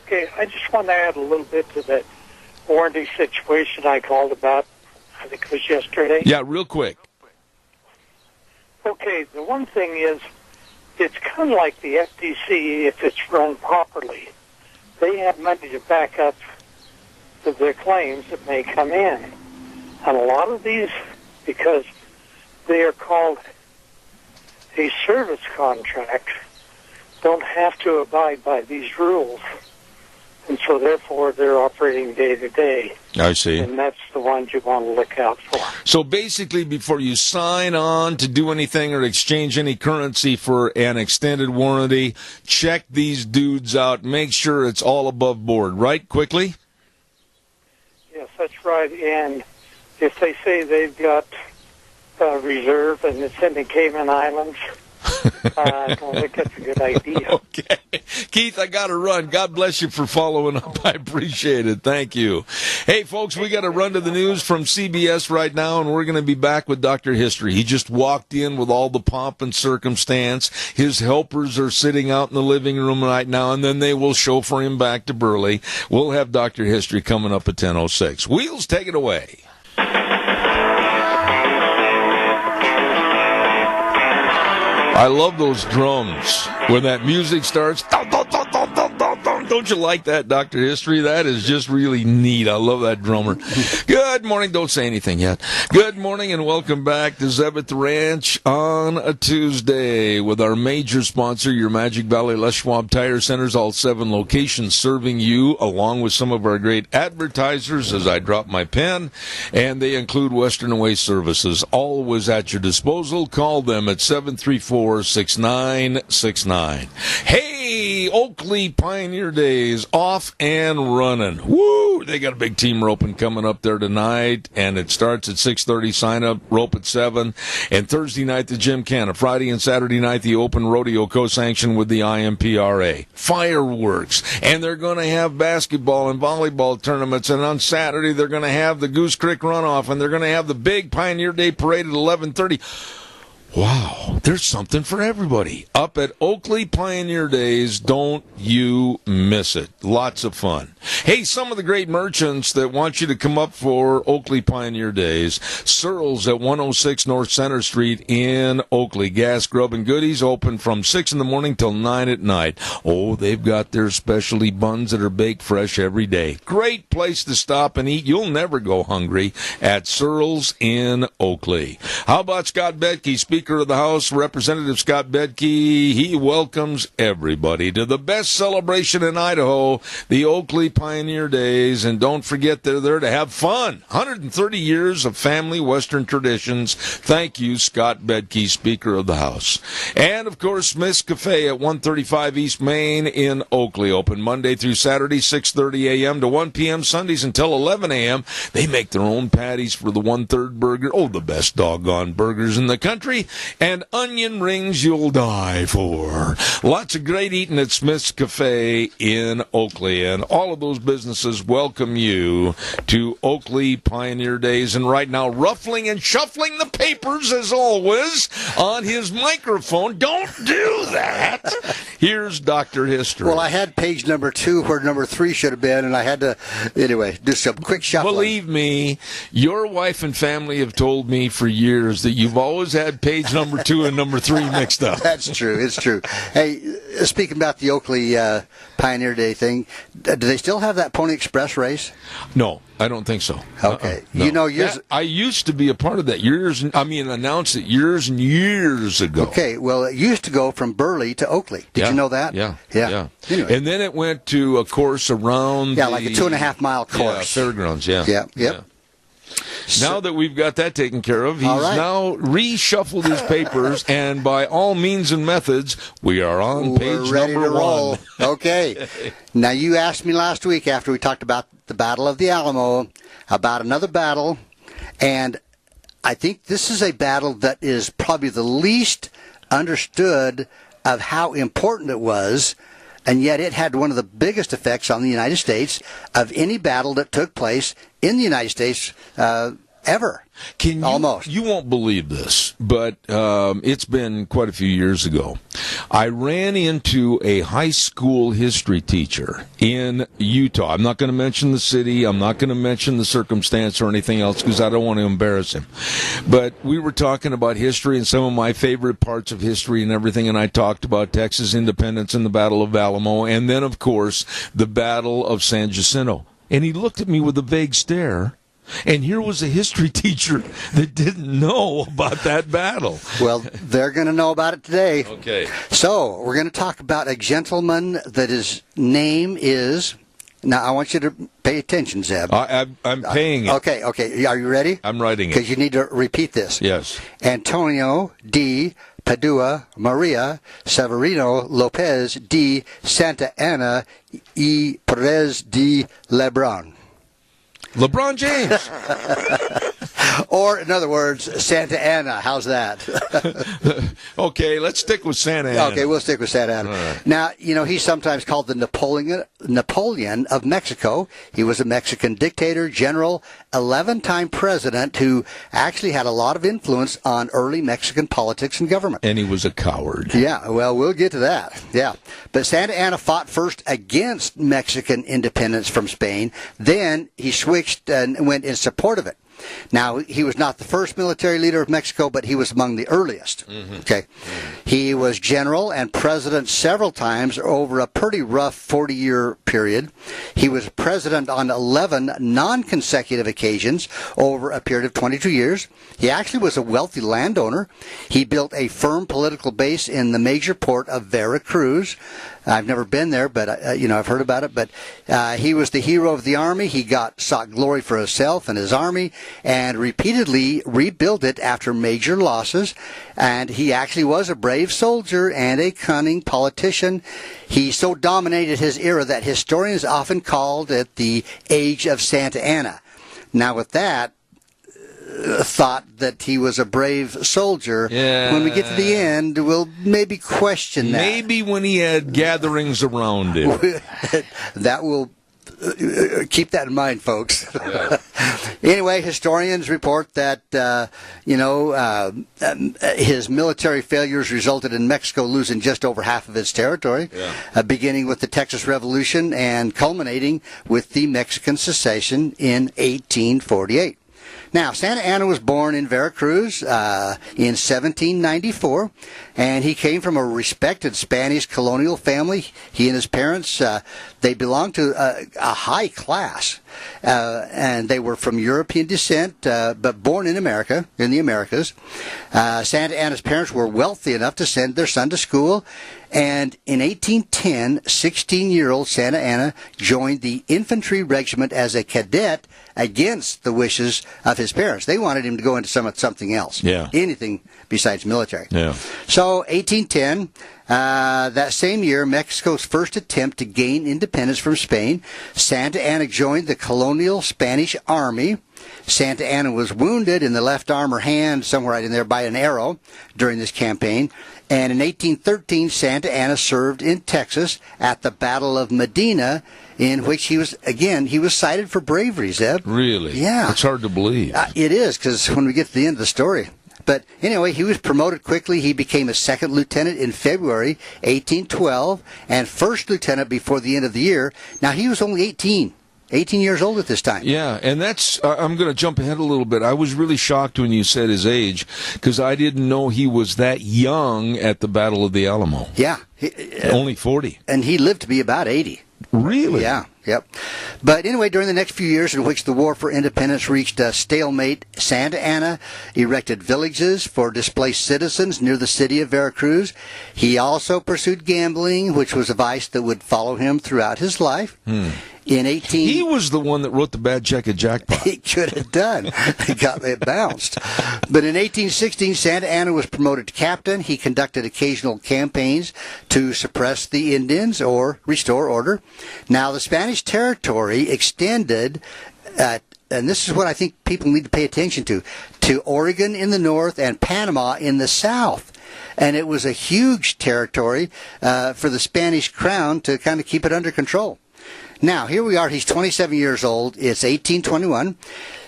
Okay, I just want to add a little bit to that warranty situation I called about, I think it was yesterday. Yeah, real quick. Okay, the one thing is, it's kind of like the FTC if it's run properly. They have money to back up their claims that may come in. And a lot of these, because they are called a service contract, don't have to abide by these rules. And so, therefore, they're operating day to day. I see. And that's the ones you want to look out for. So basically, before you sign on to do anything or exchange any currency for an extended warranty, check these dudes out. Make sure it's all above board, right? Quickly? Yes, that's right. And if they say they've got a reserve and it's in the Cayman Islands, I don't think that's a good idea. Okay. Keith, I got to run. God bless you for following up. I appreciate it. Thank you. Hey, folks, we got to run to the news from CBS right now, and we're going to be back with Dr. History. He just walked in with all the pomp and circumstance. His helpers are sitting out in the living room right now, and then they will chauffeur him back to Burley. We'll have Dr. History coming up at 10:06. Wheels, take it away. I love those drums. When that music starts, don't you like that, Dr. History? That is just really neat. I love that drummer. Good morning. Don't say anything yet. Good morning and welcome back to Zeb at the Ranch on a Tuesday with our major sponsor, your Magic Valley Les Schwab Tire Centers, all 7 locations serving you, along with some of our great advertisers as I drop my pen, and they include Western Way Services, always at your disposal. Call them at 734-6969. Hey, Oakley Pioneer Days off and running. Woo! They got a big team roping coming up there tonight, and it starts at 6:30. Sign up, rope at 7. And Thursday night, the Gymkhana. Friday and Saturday night, the Open Rodeo co-sanctioned with the IMPRA. Fireworks. And they're going to have basketball and volleyball tournaments. And on Saturday, they're going to have the Goose Creek Runoff, and they're going to have the big Pioneer Day Parade at 11:30. Wow, there's something for everybody. Up at Oakley Pioneer Days, don't you miss it. Lots of fun. Hey, some of the great merchants that want you to come up for Oakley Pioneer Days. Searles at 106 North Center Street in Oakley. Gas, grub, and goodies open from 6 in the morning till 9 at night. Oh, they've got their specialty buns that are baked fresh every day. Great place to stop and eat. You'll never go hungry at Searles in Oakley. How about Scott Betke, Speaker Speaker of the House, Representative Scott Bedke, he welcomes everybody to the best celebration in Idaho, the Oakley Pioneer Days. And don't forget, they're there to have fun. 130 years of family Western traditions. Thank you, Scott Bedke, Speaker of the House. And, of course, Smith's Cafe at 135 East Main in Oakley. Open Monday through Saturday, 6:30 a.m. to 1 p.m. Sundays until 11 a.m. They make their own patties for the 1/3 burger. Oh, the best doggone burgers in the country. And onion rings you'll die for. Lots of great eating at Smith's Cafe in Oakley. And all of those businesses welcome you to Oakley Pioneer Days. And right now, ruffling and shuffling the papers, as always, on his microphone. Don't do that. Here's Dr. History. Well, I had page number 2 where number 3 should have been, and I had to, anyway, do some quick shuffling. Believe me, your wife and family have told me for years that you've always had page number 2 and number 3 mixed up. That's true. It's true. Hey, speaking about the Oakley Pioneer Day thing, do they still have that Pony Express race? No, I don't think so. Okay. No. You know, years... I used to be a part of that announced it years and years ago. Okay, well, it used to go from Burley to Oakley. Did you know that? Yeah. Anyway. And then it went to a course around like a 2.5-mile course. Yeah, fairgrounds, yeah. Yep. Now that we've got that taken care of, he's now reshuffled his papers, and by all means and methods, we are on page We're ready number to roll. 1. Okay. Now, you asked me last week after we talked about the Battle of the Alamo, about another battle, and I think this is a battle that is probably the least understood of how important it was, and yet it had one of the biggest effects on the United States of any battle that took place in the United States ever. Almost. You won't believe this, but it's been quite a few years ago. I ran into a high school history teacher in Utah. I'm not going to mention the city. I'm not going to mention the circumstance or anything else because I don't want to embarrass him. But we were talking about history and some of my favorite parts of history and everything, and I talked about Texas independence and the Battle of Alamo, and then, of course, the Battle of San Jacinto. And he looked at me with a vague stare. And here was a history teacher that didn't know about that battle. Well, they're going to know about it today. Okay. So, we're going to talk about a gentleman that his name is... Now, I want you to pay attention, Zeb. I'm paying it. Okay. Are you ready? I'm writing it. Because you need to repeat this. Yes. Antonio D. Padua Maria Severino Lopez D. Santa Ana y Perez de Lebron. LeBron James. Or, in other words, Santa Ana. How's that? Okay, let's stick with Santa Ana. Okay, we'll stick with Santa Ana. Right. Now, he's sometimes called the Napoleon of Mexico. He was a Mexican dictator, general, 11-time president who actually had a lot of influence on early Mexican politics and government. And he was a coward. Yeah, well, we'll get to that. Yeah. But Santa Ana fought first against Mexican independence from Spain. Then he switched and went in support of it. Now, he was not the first military leader of Mexico, but he was among the earliest. Mm-hmm. Okay. Mm-hmm. He was general and president several times over a pretty rough 40-year period. He was president on 11 non-consecutive occasions over a period of 22 years. He actually was a wealthy landowner. He built a firm political base in the major port of Veracruz. I've never been there, but I've heard about it. But he was the hero of the army. He sought glory for himself and his army, and repeatedly rebuilt it after major losses. And he actually was a brave soldier and a cunning politician. He so dominated his era that historians often called it the Age of Santa Ana. Now, with that, thought that he was a brave soldier. Yeah. When we get to the end, we'll maybe question that. Maybe when he had gatherings around him. That will keep that in mind, folks. Yeah. Anyway, historians report that his military failures resulted in Mexico losing just over half of its territory, beginning with the Texas Revolution and culminating with the Mexican secession in 1848. Now, Santa Ana was born in Veracruz in 1794, and he came from a respected Spanish colonial family. He and his parents, they belonged to a high class. and they were from European descent, but born in America, in the Americas. Santa Anna's parents were wealthy enough to send their son to school, and in 1810, 16-year-old Santa Anna joined the infantry regiment as a cadet against the wishes of his parents. They wanted him to go into something else, anything besides military. Yeah. So 1810, that same year, Mexico's first attempt to gain independence from Spain, Santa Anna joined the colonial Spanish army. Santa Anna was wounded in the left arm or hand, somewhere right in there, by an arrow during this campaign. And in 1813, Santa Anna served in Texas at the Battle of Medina, in which he was cited for bravery, Zeb. Really? Yeah. It's hard to believe. It is, because when we get to the end of the story. But anyway, he was promoted quickly. He became a second lieutenant in February 1812 and first lieutenant before the end of the year. Now, he was only 18 years old at this time. Yeah, and that's, I'm going to jump ahead a little bit. I was really shocked when you said his age, because I didn't know he was that young at the Battle of the Alamo. Yeah. Only 40. And he lived to be about 80. Really? Yeah, yep. But anyway, during the next few years in which the War for Independence reached a stalemate, Santa Anna erected villages for displaced citizens near the city of Veracruz. He also pursued gambling, which was a vice that would follow him throughout his life. He was the one that wrote the bad check at Jackpot. He could have done. It bounced. But in 1816, Santa Anna was promoted to captain. He conducted occasional campaigns to suppress the Indians or restore order. Now, the Spanish territory extended, and this is what I think people need to pay attention to Oregon in the north and Panama in the south. And it was a huge territory for the Spanish crown to kind of keep it under control. Now, here we are. He's 27 years old. It's 1821.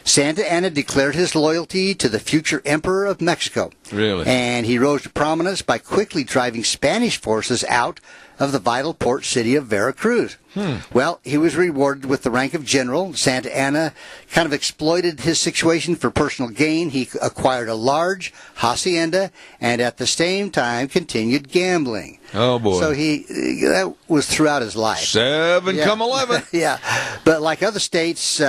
Santa Anna declared his loyalty to the future emperor of Mexico. Really? And he rose to prominence by quickly driving Spanish forces out of the vital port city of Veracruz. Well, he was rewarded with the rank of general. Santa Anna kind of exploited his situation for personal gain. He acquired a large hacienda and at the same time continued gambling. Oh, boy. So that was throughout his life. 7 come 11. Yeah. But like other states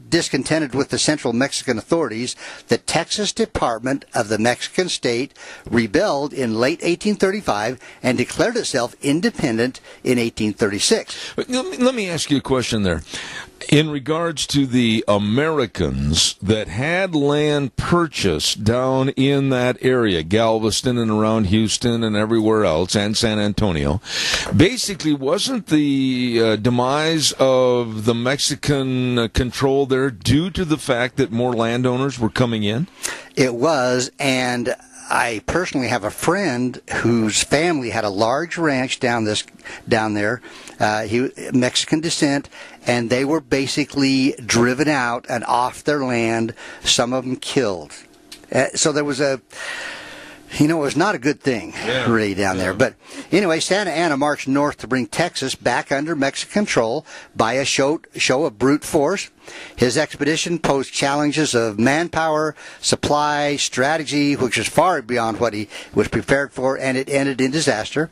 discontented with the central Mexican authorities, the Texas Department of the Mexican state rebelled in late 1835 and declared itself independent in 1836. Let me ask you a question there. In regards to the Americans that had land purchased down in that area, Galveston and around Houston and everywhere else, and San Antonio, basically wasn't the demise of the Mexican control there due to the fact that more landowners were coming in? It was, and I personally have a friend whose family had a large ranch down there. He Mexican descent, and they were basically driven out and off their land. Some of them killed. So there was it was not a good thing, really, down there. But anyway, Santa Anna marched north to bring Texas back under Mexican control by a show of brute force. His expedition posed challenges of manpower, supply, strategy, which was far beyond what he was prepared for, and it ended in disaster.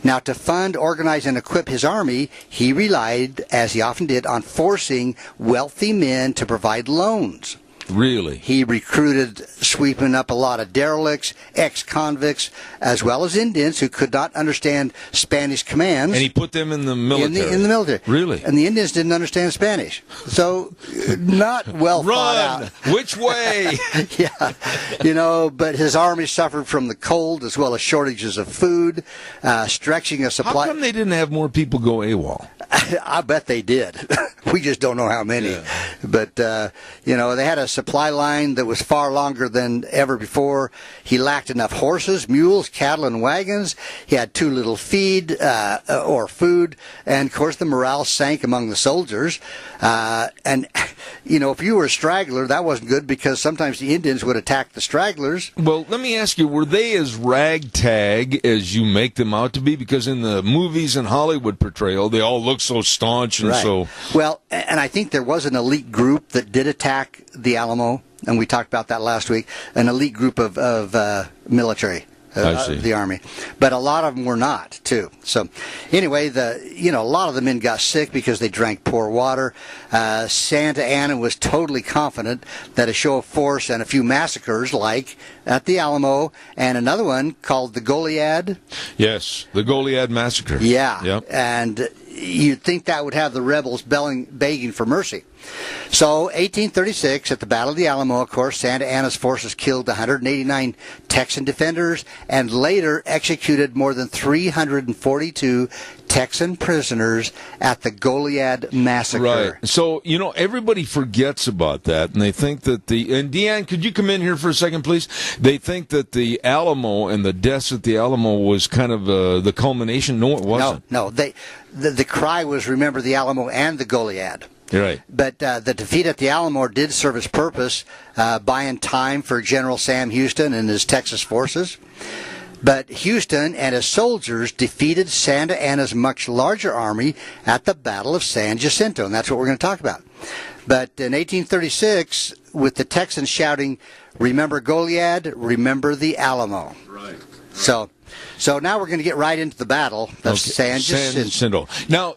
Now, to fund, organize, and equip his army, he relied, as he often did, on forcing wealthy men to provide loans. Really? He recruited, sweeping up a lot of derelicts, ex-convicts, as well as Indians who could not understand Spanish commands. And he put them in the military? In the military. Really? And the Indians didn't understand Spanish. So, not well thought out. Which way? Yeah. But his army suffered from the cold as well as shortages of food, stretching a supply. How come they didn't have more people go AWOL? I bet they did. We just don't know how many. Yeah. But, they had a supply line that was far longer than ever before. He lacked enough horses, mules, cattle, and wagons. He had too little feed or food. And, of course, the morale sank among the soldiers. If you were a straggler, that wasn't good because sometimes the Indians would attack the stragglers. Well, let me ask you, were they as ragtag as you make them out to be? Because in the movies and Hollywood portrayal, they all look so staunch and so... Well, and I think there was an elite group that did attack the Alamo, and we talked about that last week, an elite group of military. of the Army. But a lot of them were not, too. So anyway, a lot of the men got sick because they drank poor water. Santa Anna was totally confident that a show of force and a few massacres, like at the Alamo, and another one called the Goliad. Yes, the Goliad Massacre. Yeah, yep. And you'd think that would have the rebels begging for mercy. So, 1836, at the Battle of the Alamo, of course, Santa Anna's forces killed 189 Texan defenders and later executed more than 342 Texan prisoners at the Goliad Massacre. Right. So, everybody forgets about that, and they think that and Deanne, could you come in here for a second, please? They think that the Alamo and the deaths at the Alamo was kind of the culmination. No, it wasn't. No. The cry was, remember the Alamo and the Goliad. Right. But the defeat at the Alamo did serve its purpose, buying time for General Sam Houston and his Texas forces. But Houston and his soldiers defeated Santa Anna's much larger army at the Battle of San Jacinto, and that's what we're going to talk about. But in 1836, with the Texans shouting, "Remember Goliad, remember the Alamo." Right. So now we're going to get right into the battle of San Jacinto. Now,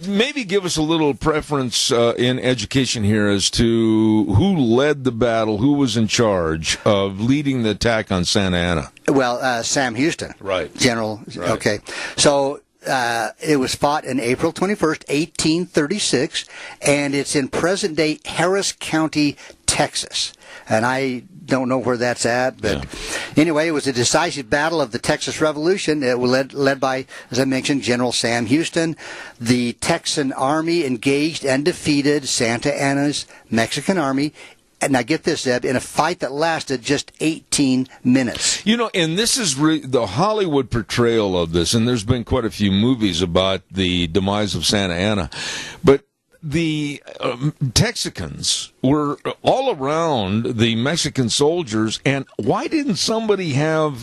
maybe give us a little preference in education here as to who led the battle, who was in charge of leading the attack on Santa Anna. Well, Sam Houston. Right. General. Right. Okay. So it was fought in April 21st, 1836, and it's in present-day Harris County, Texas. And I don't know where that's at, but anyway, it was a decisive battle of the Texas Revolution. It was led by, as I mentioned, General Sam Houston. The Texan Army engaged and defeated Santa Anna's Mexican Army. And now get this, Zeb, in a fight that lasted just 18 minutes. And this is the Hollywood portrayal of this, and there's been quite a few movies about the demise of Santa Anna. But the Texicans were all around the Mexican soldiers, and why didn't somebody have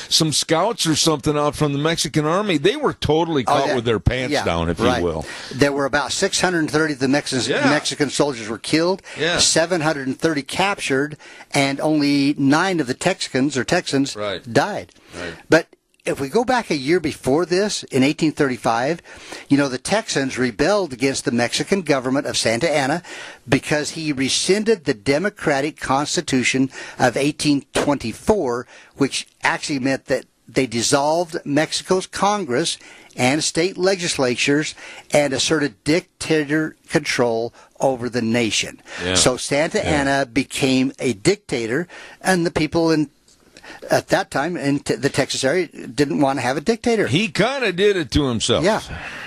some scouts or something out from the Mexican army? They were totally caught with their pants down, if you will. There were about 630 of the Mexican soldiers were killed, 730 captured, and only 9 of the Texans died. Right. But if we go back a year before this, in 1835, the Texans rebelled against the Mexican government of Santa Anna because he rescinded the Democratic Constitution of 1824, which actually meant that they dissolved Mexico's Congress and state legislatures and asserted dictator control over the nation. Yeah. So Santa Anna became a dictator, and the people at that time in the Texas area didn't want to have a dictator. He kind of did it to himself. Yeah.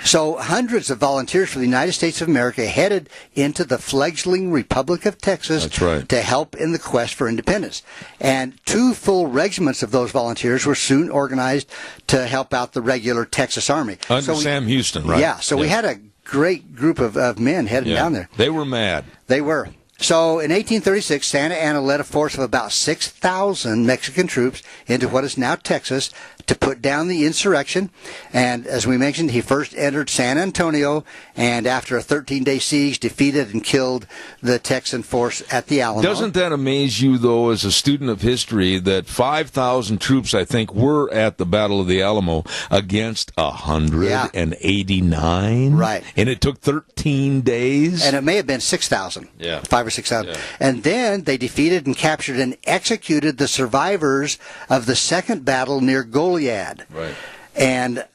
So hundreds of volunteers from the United States of America headed into the fledgling Republic of Texas to help in the quest for independence. And 2 full regiments of those volunteers were soon organized to help out the regular Texas Army. Under Sam Houston, right? Yeah. So we had a great group of men heading down there. They were mad. They were. So in 1836, Santa Anna led a force of about 6,000 Mexican troops into what is now Texas to put down the insurrection. And as we mentioned, he first entered San Antonio, and after a 13-day siege, defeated and killed the Texan force at the Alamo. Doesn't that amaze you, though, as a student of history, that 5,000 troops, I think, were at the Battle of the Alamo against 189? Right. And it took 13 days? And it may have been 6,000. Yeah. 5,000 or 6,000. Yeah. And then they defeated and captured and executed the survivors of the second battle near Goliad. Right. And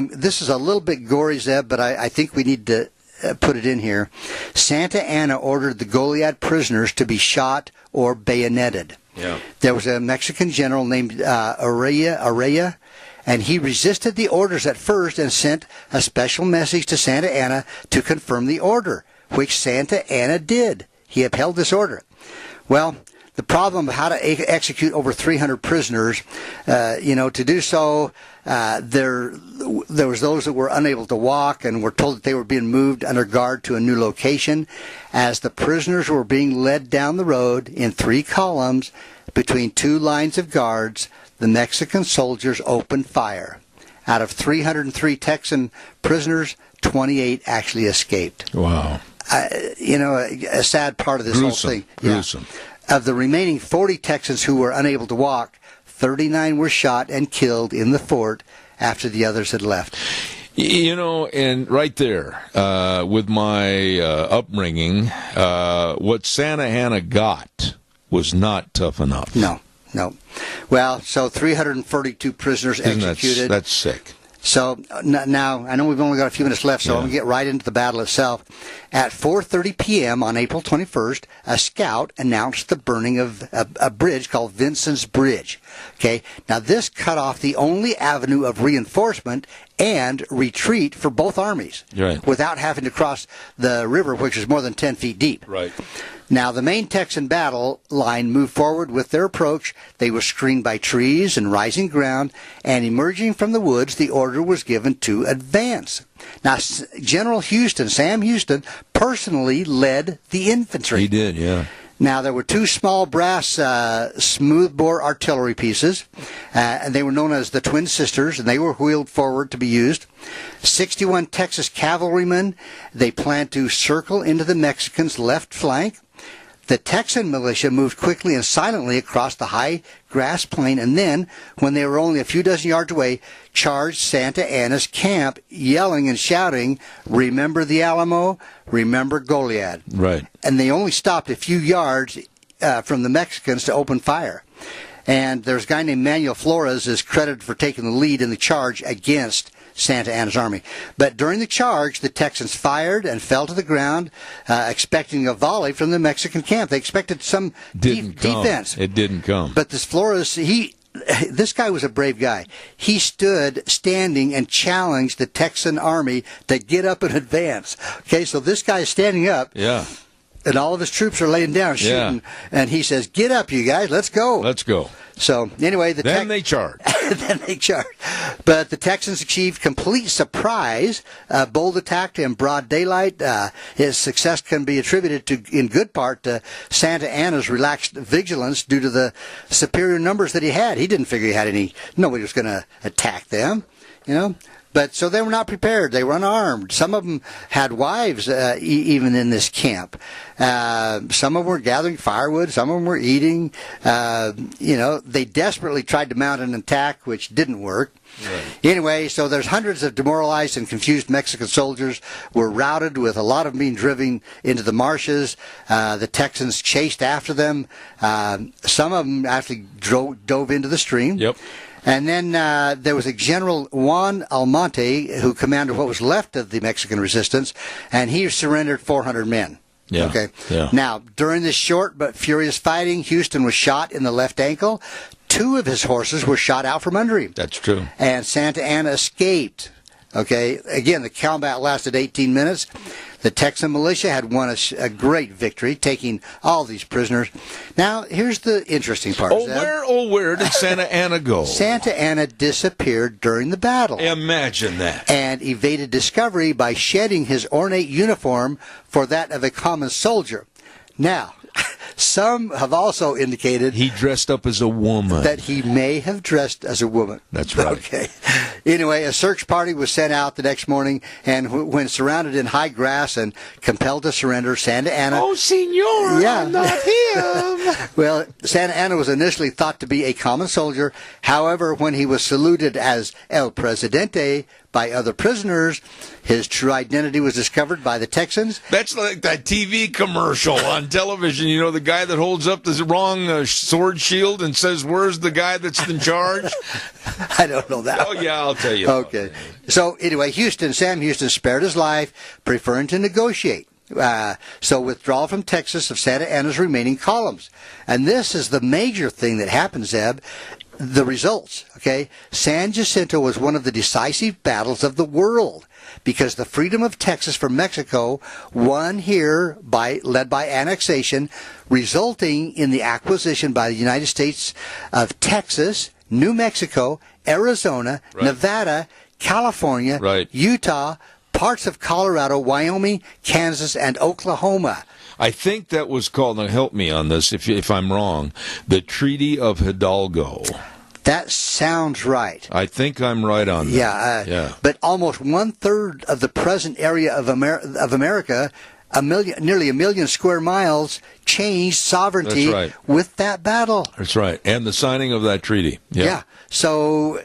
this is a little bit gory, Zeb, but I think we need to put it in here. Santa Anna ordered the Goliad prisoners to be shot or bayoneted. Yeah. There was a Mexican general named Araya, and he resisted the orders at first and sent a special message to Santa Anna to confirm the order, which Santa Anna did. He upheld this order. Well, the problem of how to execute over 300 prisoners, to do so, there was those that were unable to walk and were told that they were being moved under guard to a new location. As the prisoners were being led down the road in 3 columns between 2 lines of guards, the Mexican soldiers opened fire. Out of 303 Texan prisoners, 28 actually escaped. Wow. A sad part of this whole thing. Gruesome. Of the remaining 40 Texans who were unable to walk, 39 were shot and killed in the fort after the others had left. You know, and right there, with my upbringing, what Santa Anna got was not tough enough. No. Well, so 342 prisoners executed. That's sick. So now, I know we've only got a few minutes left, so I'm going to get right into the battle itself. At 4:30 p.m. on April 21st, a scout announced the burning of a bridge called Vincent's Bridge. Okay, now this cut off the only avenue of reinforcement and retreat for both armies, right, without having to cross the river, which is more than 10 feet deep. Right. Now, the main Texan battle line moved forward with their approach. They were screened by trees and rising ground, and emerging from the woods, the order was given to advance. Now, General Houston, Sam Houston, personally led the infantry. He did, yeah. Now, there were two small brass smoothbore artillery pieces, and they were known as the Twin Sisters, and they were wheeled forward to be used. 61 Texas cavalrymen, they planned to circle into the Mexicans' left flank. The Texan militia moved quickly and silently across the high grass plain, and then, when they were only a few dozen yards away, charged Santa Anna's camp, yelling and shouting, "Remember the Alamo, remember Goliad." Right. And they only stopped a few yards from the Mexicans to open fire. And there's a guy named Manuel Flores is credited for taking the lead in the charge against Santa Anna's army. But during the charge, the Texans fired and fell to the ground, expecting a volley from the Mexican camp. They expected some defense. It didn't come. But this Flores, this guy was a brave guy. He stood standing and challenged the Texan army to get up and advance. Okay, so this guy is standing up. Yeah. And all of his troops are laying down shooting. Yeah. And he says, "Get up, you guys. Let's go." Let's go. So, anyway, then they charged. Then they charged. But the Texans achieved complete surprise, bold attack in broad daylight. His success can be attributed to, in good part, to Santa Anna's relaxed vigilance due to the superior numbers that he had. He didn't figure nobody was going to attack them, But so they were not prepared. They were unarmed. Some of them had wives even in this camp. Some of them were gathering firewood. Some of them were eating. They desperately tried to mount an attack, which didn't work. Right. Anyway, so there's hundreds of demoralized and confused Mexican soldiers were routed, with a lot of them being driven into the marshes. The Texans chased after them. Some of them actually dove into the stream. Yep. And then there was a General Juan Almonte, who commanded what was left of the Mexican resistance, and he surrendered 400 men. Yeah. Okay. Yeah. Now, during this short but furious fighting, Houston was shot in the left ankle. 2 of his horses were shot out from under him. That's true. And Santa Anna escaped. Okay. Again, the combat lasted 18 minutes. The Texan militia had won a great victory, taking all these prisoners. Now, here's the interesting part. Where did Santa Anna go? Santa Anna disappeared during the battle. Imagine that. And evaded discovery by shedding his ornate uniform for that of a common soldier. Now, some have also indicated he dressed up as a woman. That he may have dressed as a woman. That's right. Okay. Anyway, a search party was sent out the next morning, and when surrounded in high grass and compelled to surrender, Santa Anna... Oh, senor, yeah. I'm not him. Well, Santa Anna was initially thought to be a common soldier. However, when he was saluted as El Presidente by other prisoners, his true identity was discovered by the Texans. That's like that TV commercial on television. The guy that holds up the wrong sword shield and says, "Where's the guy that's in charge?" I don't know that. Oh, yeah, I'll tell you. Okay. So, anyway, Sam Houston spared his life, preferring to negotiate. So withdrawal from Texas of Santa Anna's remaining columns. And this is the major thing that happened, Zeb. The results, okay? San Jacinto was one of the decisive battles of the world, because the freedom of Texas from Mexico won here led by annexation, resulting in the acquisition by the United States of Texas, New Mexico, Arizona, right, Nevada, California, right, Utah, parts of Colorado, Wyoming, Kansas, and Oklahoma. I think that was called, now help me on this if I'm wrong, the Treaty of Hidalgo. That sounds right. I think I'm right on that. Yeah. But almost 1/3 of the present area of America nearly a million square miles changed sovereignty with that battle. That's right. And the signing of that treaty. Yeah. So,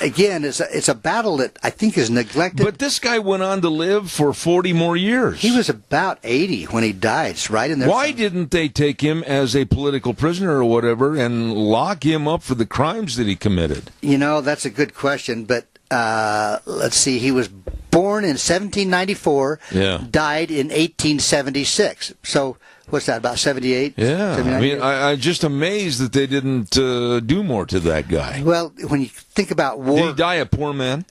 again, it's a battle that I think is neglected. But this guy went on to live for 40 more years. He was about 80 when he died. It's right in there. Why didn't they take him as a political prisoner or whatever and lock him up for the crimes that he committed? That's a good question. But let's see. He was born in 1794, died in 1876. So what's that, about 78? Yeah. I mean, I'm just amazed that they didn't do more to that guy. Well, when you think about war... Did he die a poor man?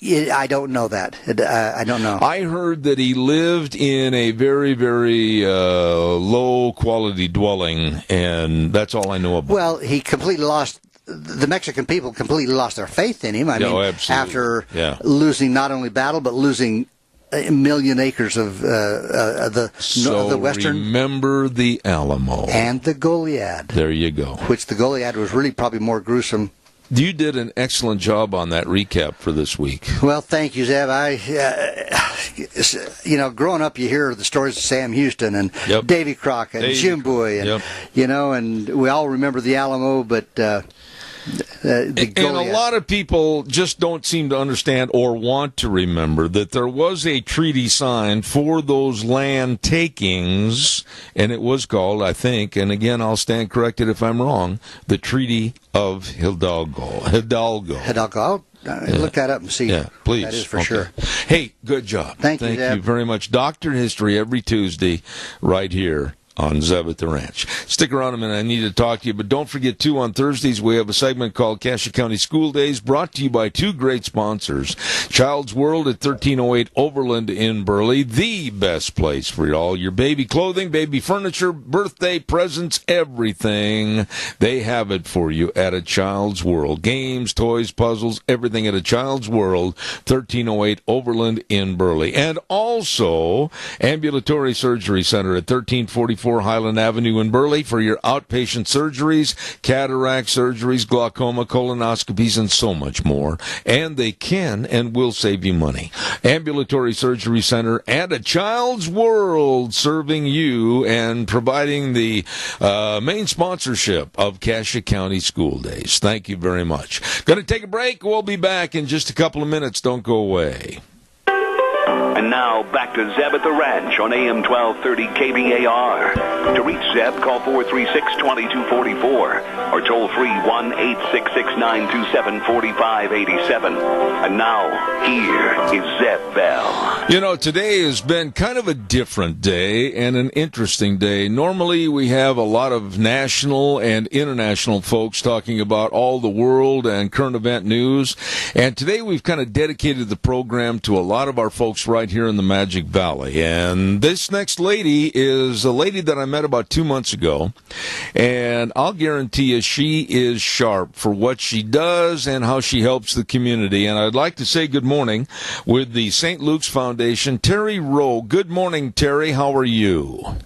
I don't know that. I don't know. I heard that he lived in a very, very low-quality dwelling, and that's all I know about. Well, he completely lost... The Mexican people completely lost their faith in him. I mean, after losing not only battle, but losing a million acres of the western. Remember the Alamo. And the Goliad. There you go. Which the Goliad was really probably more gruesome. You did an excellent job on that recap for this week. Well, thank you, Zeb. Growing up, you hear the stories of Sam Houston and Davy Crockett and Jim Boy, and and we all remember the Alamo, but and a lot of people just don't seem to understand or want to remember that there was a treaty signed for those land takings, and it was called, I think, and again, I'll stand corrected if I'm wrong, the Treaty of Hidalgo. I'll look that up and see. Yeah, please. That is for sure. Hey, good job. Thank you, Zeb. You very much. Dr. History every Tuesday right here on Zeb at the Ranch. Stick around a minute. I need to talk to you, but don't forget, too, on Thursdays we have a segment called Cassia County School Days, brought to you by two great sponsors. Child's World at 1308 Overland in Burley, the best place for all your baby clothing, baby furniture, birthday presents, everything. They have it for you at a Child's World. Games, toys, puzzles, everything at a Child's World, 1308 Overland in Burley. And also, Ambulatory Surgery Center at 1344 Highland Avenue in Burley for your outpatient surgeries, cataract surgeries, glaucoma, colonoscopies, and so much more. And they can and will save you money. Ambulatory Surgery Center and a Child's World serving you and providing the main sponsorship of Cassia County School Days. Thank you very much. Going to take a break. We'll be back in just a couple of minutes. Don't go away. And now, back to Zeb at the Ranch on AM 1230 KBAR. To reach Zeb, call 436-2244 or toll free 1-866-927-4587. And now, here is Zeb Bell. Today has been kind of a different day and an interesting day. Normally, we have a lot of national and international folks talking about all the world and current event news. And today, we've kind of dedicated the program to a lot of our folks right here in the Magic Valley. And this next lady is a lady that I met about 2 months ago, and I'll guarantee you she is sharp for what she does and how she helps the community. And I'd like to say good morning with the St. Luke's Foundation, Terry Rowe. Good morning, Terry. How are you?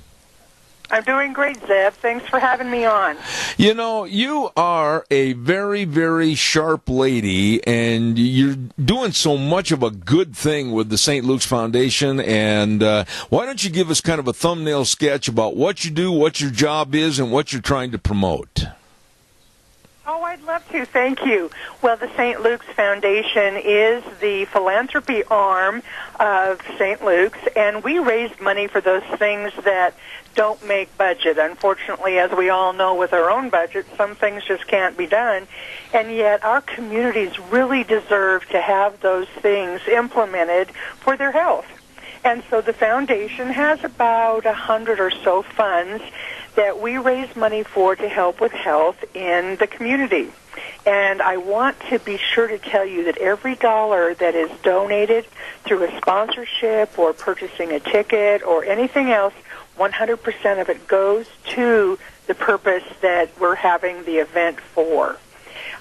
I'm doing great, Zeb. Thanks for having me on. You are a very, very sharp lady, and you're doing so much of a good thing with the St. Luke's Foundation. And why don't you give us kind of a thumbnail sketch about what you do, what your job is, and what you're trying to promote? Oh, I'd love to. Thank you. Well, the St. Luke's Foundation is the philanthropy arm of St. Luke's, and we raise money for those things that don't make budget. Unfortunately, as we all know with our own budget, some things just can't be done, and yet our communities really deserve to have those things implemented for their health. And so the foundation has about 100 or so funds that we raise money for to help with health in the community. And I want to be sure to tell you that every dollar that is donated through a sponsorship or purchasing a ticket or anything else, 100% of it goes to the purpose that we're having the event for.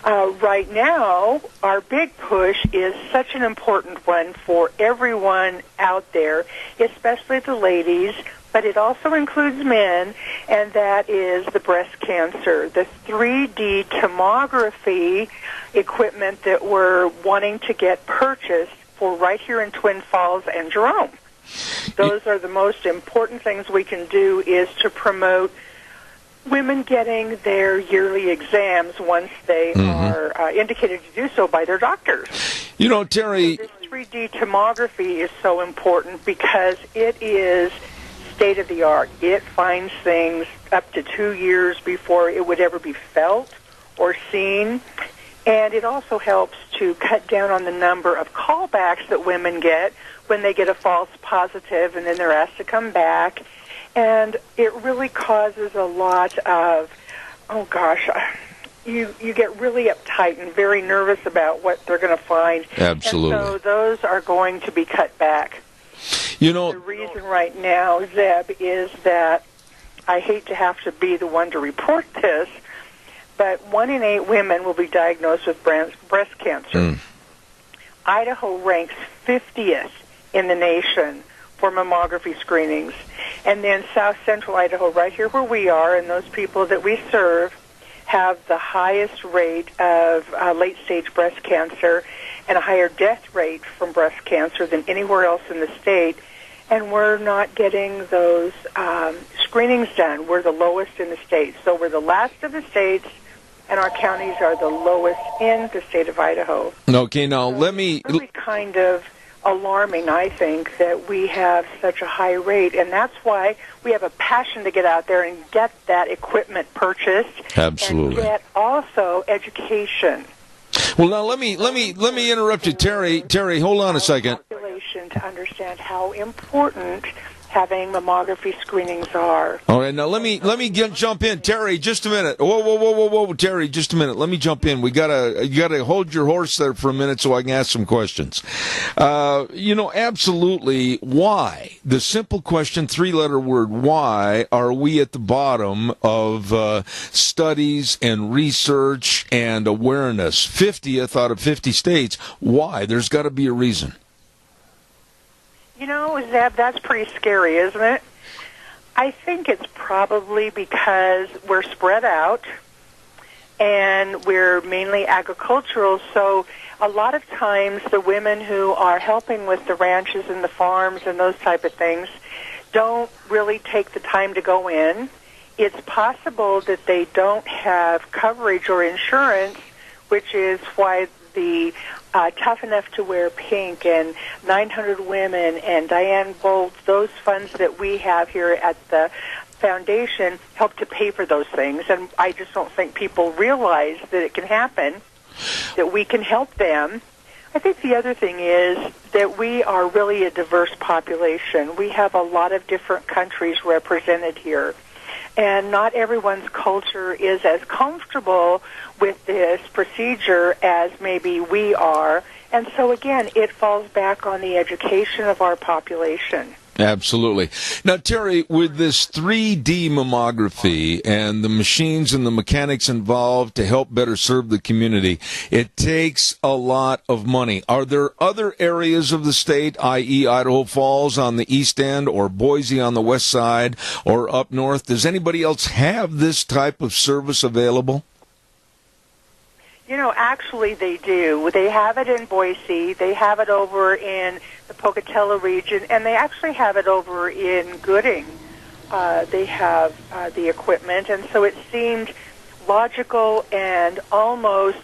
Right now, our big push is such an important one for everyone out there, especially the ladies, but it also includes men, and that is the breast cancer. The 3D tomography equipment that we're wanting to get purchased for right here in Twin Falls and Jerome. Those are the most important things we can do, is to promote women getting their yearly exams once they are indicated to do so by their doctors. You know, Terry, this 3D tomography is so important because it is state of the art. It finds things up to 2 years before it would ever be felt or seen. And it also helps to cut down on the number of callbacks that women get when they get a false positive and then they're asked to come back. And it really causes a lot of, you get really uptight and very nervous about what they're going to find. Absolutely. And so those are going to be cut back. You know, the reason right now, Zeb, is that I hate to have to be the one to report this, but 1 in 8 women will be diagnosed with breast cancer. Idaho ranks 50th in the nation for mammography screenings. And then South Central Idaho, right here where we are, and those people that we serve, have the highest rate of late-stage breast cancer and a higher death rate from breast cancer than anywhere else in the state. And we're not getting those screenings done. We're the lowest in the state. So we're the last of the states, and our counties are the lowest in the state of Idaho. Okay, now let me... It's really kind of alarming, I think, that we have such a high rate, and that's why we have a passion to get out there and get that equipment purchased. Absolutely. And get also education. Well, now let me interrupt you, Terry. Terry, hold on a second. Population to understand how important having mammography screenings are. All right, now let me jump in, Terry. Just a minute. Whoa, Terry, just a minute. Let me jump in. You gotta hold your horse there for a minute so I can ask some questions. Absolutely. Why? The simple question, 3-letter word. Why are we at the bottom of studies and research and awareness? 50th out of 50 states. Why? There's got to be a reason. You know, Zeb, that's pretty scary, isn't it? I think it's probably because we're spread out and we're mainly agricultural, so a lot of times the women who are helping with the ranches and the farms and those type of things don't really take the time to go in. It's possible that they don't have coverage or insurance, which is why the Tough Enough to Wear Pink and 900 Women and Diane Bolt's, those funds that we have here at the foundation help to pay for those things. And I just don't think people realize that it can happen, that we can help them. I think the other thing is that we are really a diverse population. We have a lot of different countries represented here. And not everyone's culture is as comfortable with this procedure as maybe we are. And so, again, it falls back on the education of our population. Absolutely. Now, Terry, with this 3D mammography and the machines and the mechanics involved to help better serve the community, it takes a lot of money. Are there other areas of the state, i.e. Idaho Falls on the east end or Boise on the west side or up north? Does anybody else have this type of service available? You know, actually they do. They have it in Boise. They have it over in the Pocatello region, and they actually have it over in Gooding. They have the equipment, and so it seemed logical and almost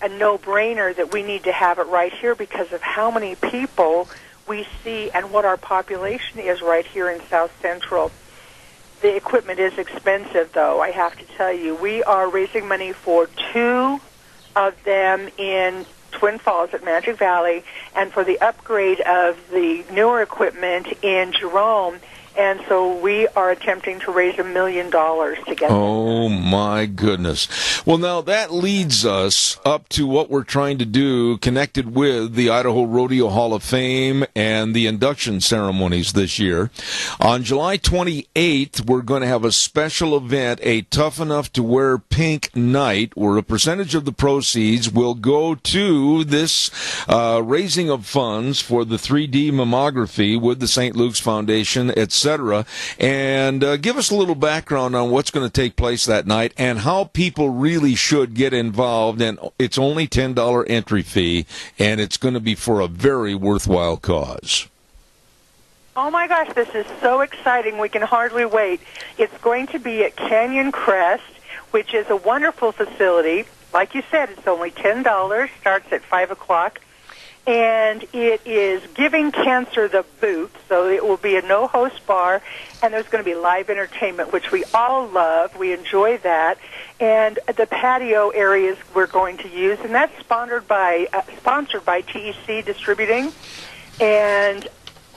a no-brainer that we need to have it right here because of how many people we see and what our population is right here in South Central. The equipment is expensive, though, I have to tell you. We are raising money for 2 of them in Twin Falls at Magic Valley and for the upgrade of the newer equipment in Jerome. And so we are attempting to raise $1 million to get Oh, my goodness. Well, now that leads us up to what we're trying to do connected with the Idaho Rodeo Hall of Fame and the induction ceremonies this year. On July 28th, we're going to have a special event, a Tough Enough to Wear Pink night, where a percentage of the proceeds will go to this raising of funds for the 3D mammography with the St. Luke's Foundation, etc. And give us a little background on what's going to take place that night and how people really should get involved. And it's only $10 entry fee, and it's going to be for a very worthwhile cause. Oh, my gosh, this is so exciting. We can hardly wait. It's going to be at Canyon Crest, which is a wonderful facility. Like you said, it's only $10, starts at 5 o'clock. And it is giving cancer the boot, so it will be a no-host bar, and there's going to be live entertainment, which we all love. We enjoy that. And the patio areas we're going to use, and that's sponsored by TEC Distributing. And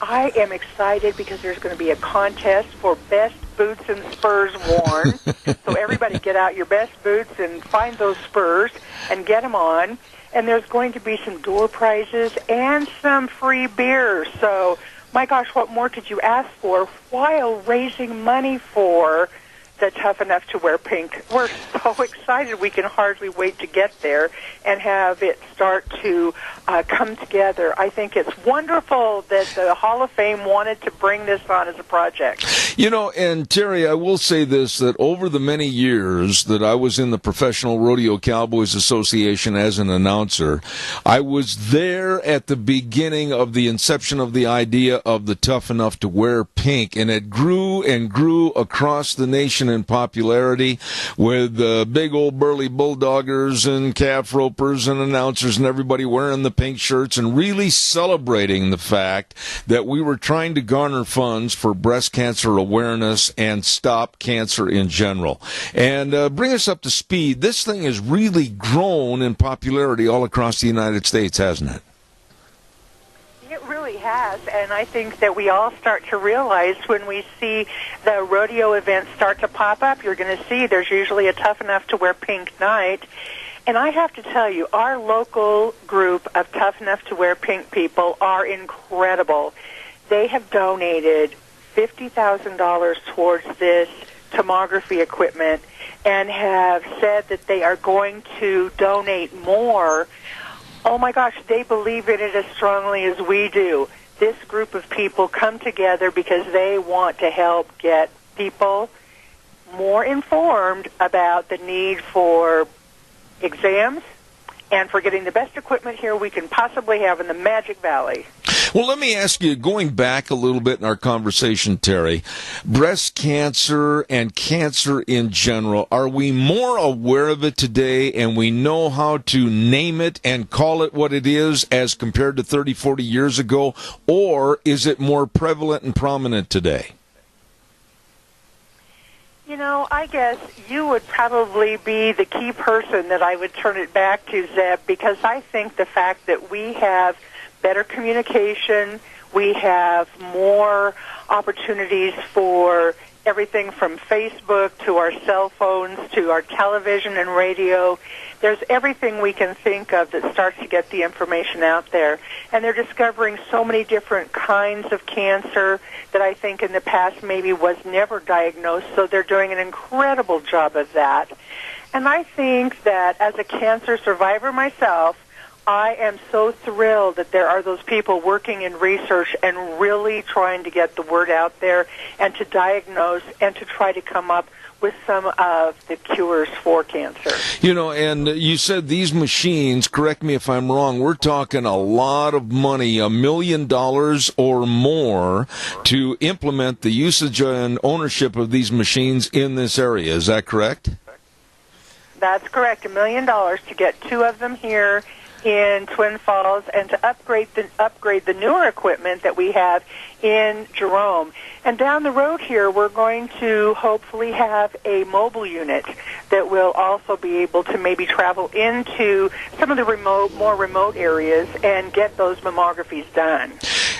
I am excited because there's going to be a contest for best boots and spurs worn. So everybody get out your best boots and find those spurs and get them on. And there's going to be some door prizes and some free beer. So, my gosh, what more could you ask for while raising money for the Tough Enough to Wear Pink? We're so excited. We can hardly wait to get there and have it start to come together. I think it's wonderful that the Hall of Fame wanted to bring this on as a project. You know, and Terry, I will say this, that over the many years that I was in the Professional Rodeo Cowboys Association as an announcer, I was there at the beginning of the inception of the idea of the Tough Enough to Wear Pink, and it grew and grew across the nation in popularity with big old burly bulldoggers and calf ropers and announcers and everybody wearing the pink shirts and really celebrating the fact that we were trying to garner funds for breast cancer awareness and stop cancer in general. And bring us up to speed. This thing has really grown in popularity all across the United States, hasn't it? It really has, and I think that we all start to realize when we see the rodeo events start to pop up, you're going to see there's usually a Tough Enough to Wear Pink night. And I have to tell you, our local group of Tough Enough to Wear Pink people are incredible. They have donated $50,000 towards this tomography equipment and have said that they are going to donate more. Oh, my gosh, they believe in it as strongly as we do. This group of people come together because they want to help get people more informed about the need for exams and for getting the best equipment here we can possibly have in the Magic Valley. Well, let me ask you, going back a little bit in our conversation, Terry, breast cancer and cancer in general, are we more aware of it today and we know how to name it and call it what it is as compared to 30, 40 years ago, or is it more prevalent and prominent today? You know, I guess you would probably be the key person that I would turn it back to, Zeb, because I think the fact that we have better communication, we have more opportunities for everything from Facebook to our cell phones to our television and radio. There's everything we can think of that starts to get the information out there. And they're discovering so many different kinds of cancer that I think in the past maybe was never diagnosed. So they're doing an incredible job of that. And I think that as a cancer survivor myself, I am so thrilled that there are those people working in research and really trying to get the word out there and to diagnose and to try to come up with some of the cures for cancer. You know, and you said these machines, correct me if I'm wrong, we're talking a lot of money, $1 million or more to implement the usage and ownership of these machines in this area. Is that correct? That's correct. $1 million to get 2 of them here in Twin Falls and to upgrade the newer equipment that we have in Jerome. And down the road here, we're going to hopefully have a mobile unit that will also be able to maybe travel into some of the more remote areas and get those mammographies done.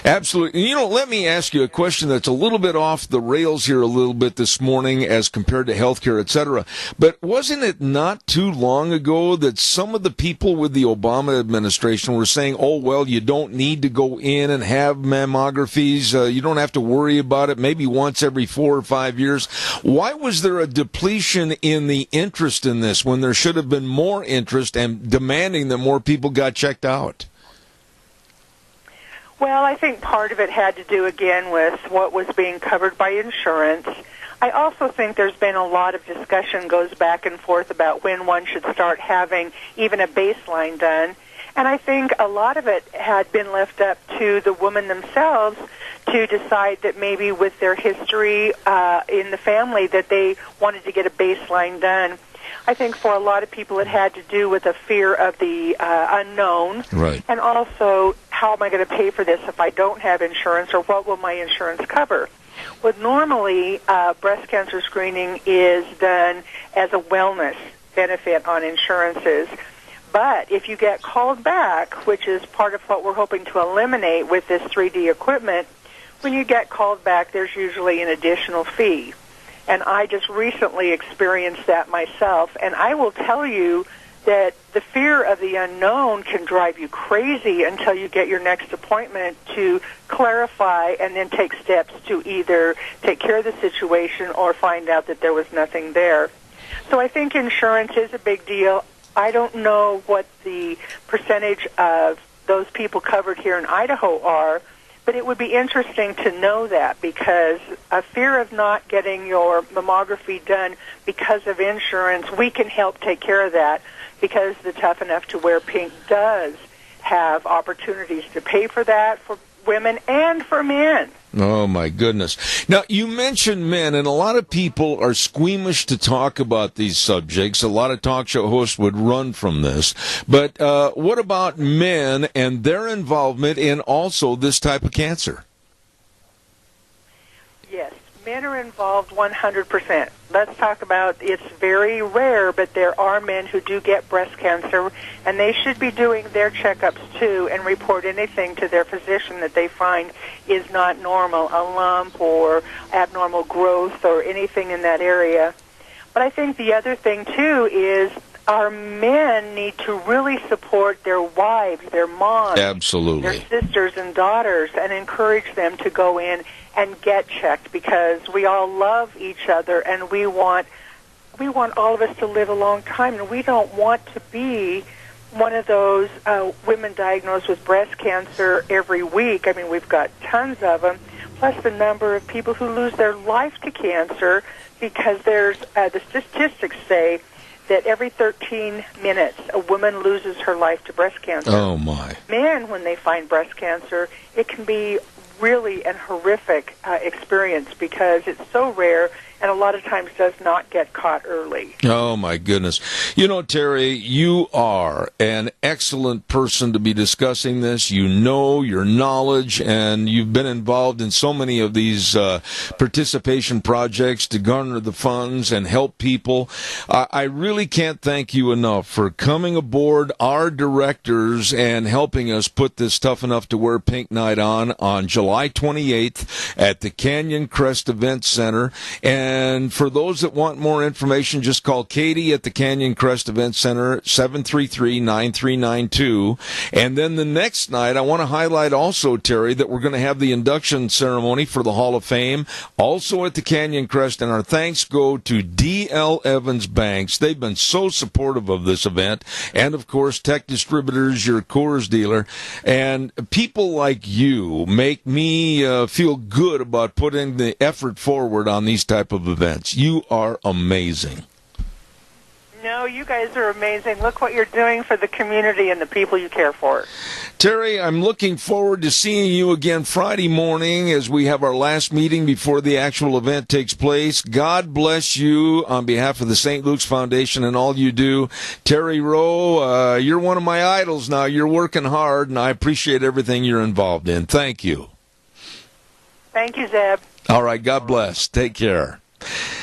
Absolutely. You know, let me ask you a question that's a little bit off the rails here a little bit this morning as compared to healthcare, et cetera. But wasn't it not too long ago that some of the people with the Obama administration were saying, oh, well, you don't need to go in and have mammographies. You don't have to worry about it maybe once every 4 or 5 years. Why was there a depletion in the interest in this when there should have been more interest and demanding that more people got checked out? Well, I think part of it had to do, again, with what was being covered by insurance. I also think there's been a lot of discussion goes back and forth about when one should start having even a baseline done. And I think a lot of it had been left up to the women themselves to decide that maybe with their history in the family that they wanted to get a baseline done. I think for a lot of people it had to do with a fear of the unknown. Right. And also, how am I going to pay for this if I don't have insurance, or what will my insurance cover? Well, normally, breast cancer screening is done as a wellness benefit on insurances. But if you get called back, which is part of what we're hoping to eliminate with this 3D equipment, when you get called back, there's usually an additional fee. And I just recently experienced that myself. And I will tell you that the fear of the unknown can drive you crazy until you get your next appointment to clarify and then take steps to either take care of the situation or find out that there was nothing there. So I think insurance is a big deal. I don't know what the percentage of those people covered here in Idaho are, but it would be interesting to know that, because a fear of not getting your mammography done because of insurance, we can help take care of that, because the Tough Enough to Wear Pink does have opportunities to pay for that for women and for men. Oh, my goodness. Now, you mentioned men, and a lot of people are squeamish to talk about these subjects. A lot of talk show hosts would run from this. But what about men and their involvement in also this type of cancer? Yes, men are involved 100%. Let's talk about, it's very rare, but there are men who do get breast cancer, and they should be doing their checkups too and report anything to their physician that they find is not normal, a lump or abnormal growth or anything in that area. But I think the other thing too is our men need to really support their wives, their moms, Absolutely. their sisters and daughters, and encourage them to go in and get checked, because we all love each other and we want all of us to live a long time, and we don't want to be one of those women diagnosed with breast cancer every week. I mean, we've got tons of them, plus the number of people who lose their life to cancer, because there's the statistics say that every 13 minutes a woman loses her life to breast cancer. Oh, my. Men, when they find breast cancer, it can be really an horrific experience, because it's so rare and a lot of times does not get caught early. Oh, my goodness. You know, Terry, you are an excellent person to be discussing this. You know your knowledge, and you've been involved in so many of these participation projects to garner the funds and help people. I really can't thank you enough for coming aboard our directors and helping us put this Tough Enough to Wear Pink night on July 28th at the Canyon Crest Event Center. And for those that want more information, just call Katie at the Canyon Crest Event Center, 733-9392. And then the next night, I want to highlight also, Terry, that we're going to have the induction ceremony for the Hall of Fame, also at the Canyon Crest. And our thanks go to D.L. Evans Banks. They've been so supportive of this event. And, of course, Tech Distributors, your Coors dealer. And people like you make me feel good about putting the effort forward on these type of events. You are amazing. No, you guys are amazing. Look what you're doing for the community and the people you care for. Terry, I'm looking forward to seeing you again Friday morning as we have our last meeting before the actual event takes place. God bless you on behalf of the St. Luke's Foundation and all you do. Terry Rowe, you're one of my idols now. You're working hard, and I appreciate everything you're involved in. Thank you. Thank you, Zeb. All right, God bless. Take care.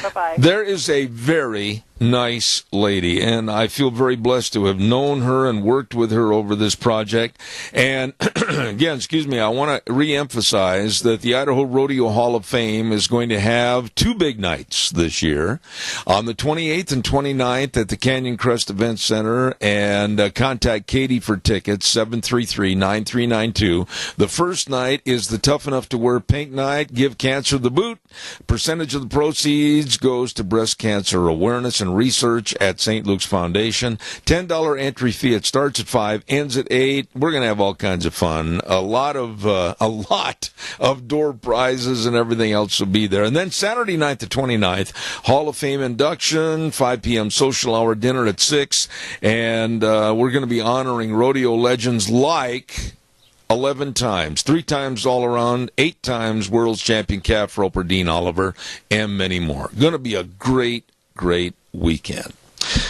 Bye-bye. There is a very nice lady, and I feel very blessed to have known her and worked with her over this project. And again, I want to reemphasize that the Idaho Rodeo Hall of Fame is going to have two big nights this year, on the 28th and 29th at the Canyon Crest Event Center, and contact Katie for tickets, 733-9392. The first night is the Tough Enough to Wear Pink night. Give cancer the boot. Percentage of the proceeds goes to breast cancer awareness and research at St. Luke's Foundation. $10 entry fee. It starts at 5, ends at 8. We're going to have all kinds of fun. A lot of door prizes and everything else will be there. And then Saturday night, the 29th, Hall of Fame induction, 5 p.m. social hour, dinner at 6. And we're going to be honoring rodeo legends like 11 times, 3 times all around, 8 times world's champion calf roper Dean Oliver, and many more. Going to be a great, great weekend.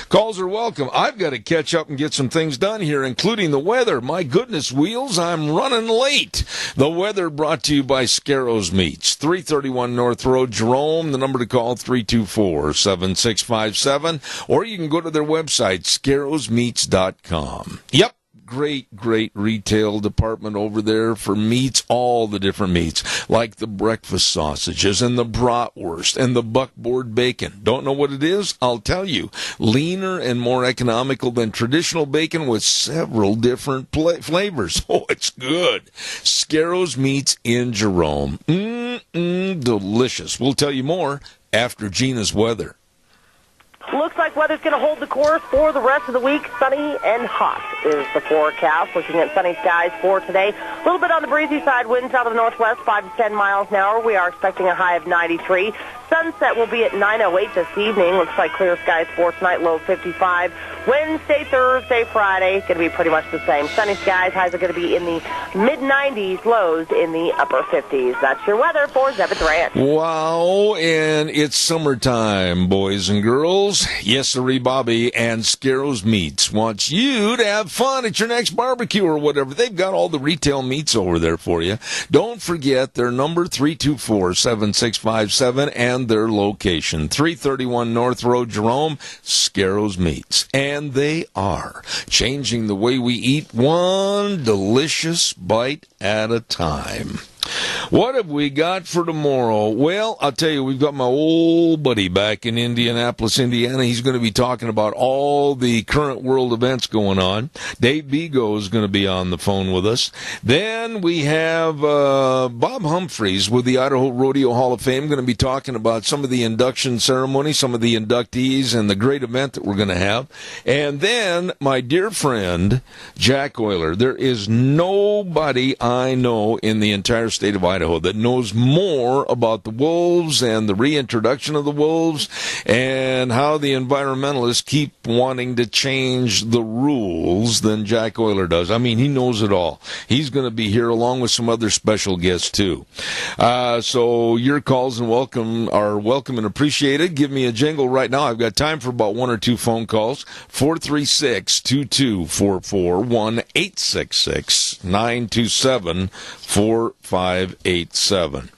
Calls are welcome. I've got to catch up and get some things done here, including the weather. My goodness, Wheels, I'm running late. The weather brought to you by Scarrows Meats, 331 North Road, Jerome. The number to call, 324-7657. Or you can go to their website, scarrowsmeats.com. Yep. Great, great retail department over there for meats, all the different meats, like the breakfast sausages and the bratwurst and the buckboard bacon. Don't know what it is? I'll tell you. Leaner and more economical than traditional bacon with several different flavors. Oh, it's good. Scarrows Meats in Jerome. Delicious. We'll tell you more after Gina's weather. Looks like weather's going to hold the course for the rest of the week. Sunny and hot is the forecast. Looking at sunny skies for today. A little bit on the breezy side, winds out of the northwest, 5 to 10 miles an hour. We are expecting a high of 93. Sunset will be at 9:08 this evening. Looks like clear skies for tonight, low 55. Wednesday, Thursday, Friday, going to be pretty much the same. Sunny skies, highs are going to be in the mid-90s, lows in the upper 50s. That's your weather for Zebedee Ranch. Wow, and it's summertime, boys and girls. Yes, sirree, Bobby, and Scarrows Meats wants you to have fun at your next barbecue or whatever. They've got all the retail meats over there for you. Don't forget their number, 324-7657, and their location, 331 North Road, Jerome, Scarrows Meats. And they are changing the way we eat, one delicious bite at a time. What have we got for tomorrow? Well, I'll tell you, we've got my old buddy back in Indianapolis, Indiana. He's going to be talking about all the current world events going on. Dave Bego is going to be on the phone with us. Then we have Bob Humphreys with the Idaho Rodeo Hall of Fame going to be talking about some of the induction ceremony, some of the inductees, and the great event that we're going to have. And then my dear friend, Jack Euler. There is nobody I know in the entire state of Idaho that knows more about the wolves and the reintroduction of the wolves and how the environmentalists keep wanting to change the rules than Jack Euler does. I mean, he knows it all. He's going to be here along with some other special guests too. So your calls and are welcome and appreciated. Give me a jingle right now. I've got time for about 1 or 2 phone calls. 436-2244, 1-866-927-4587.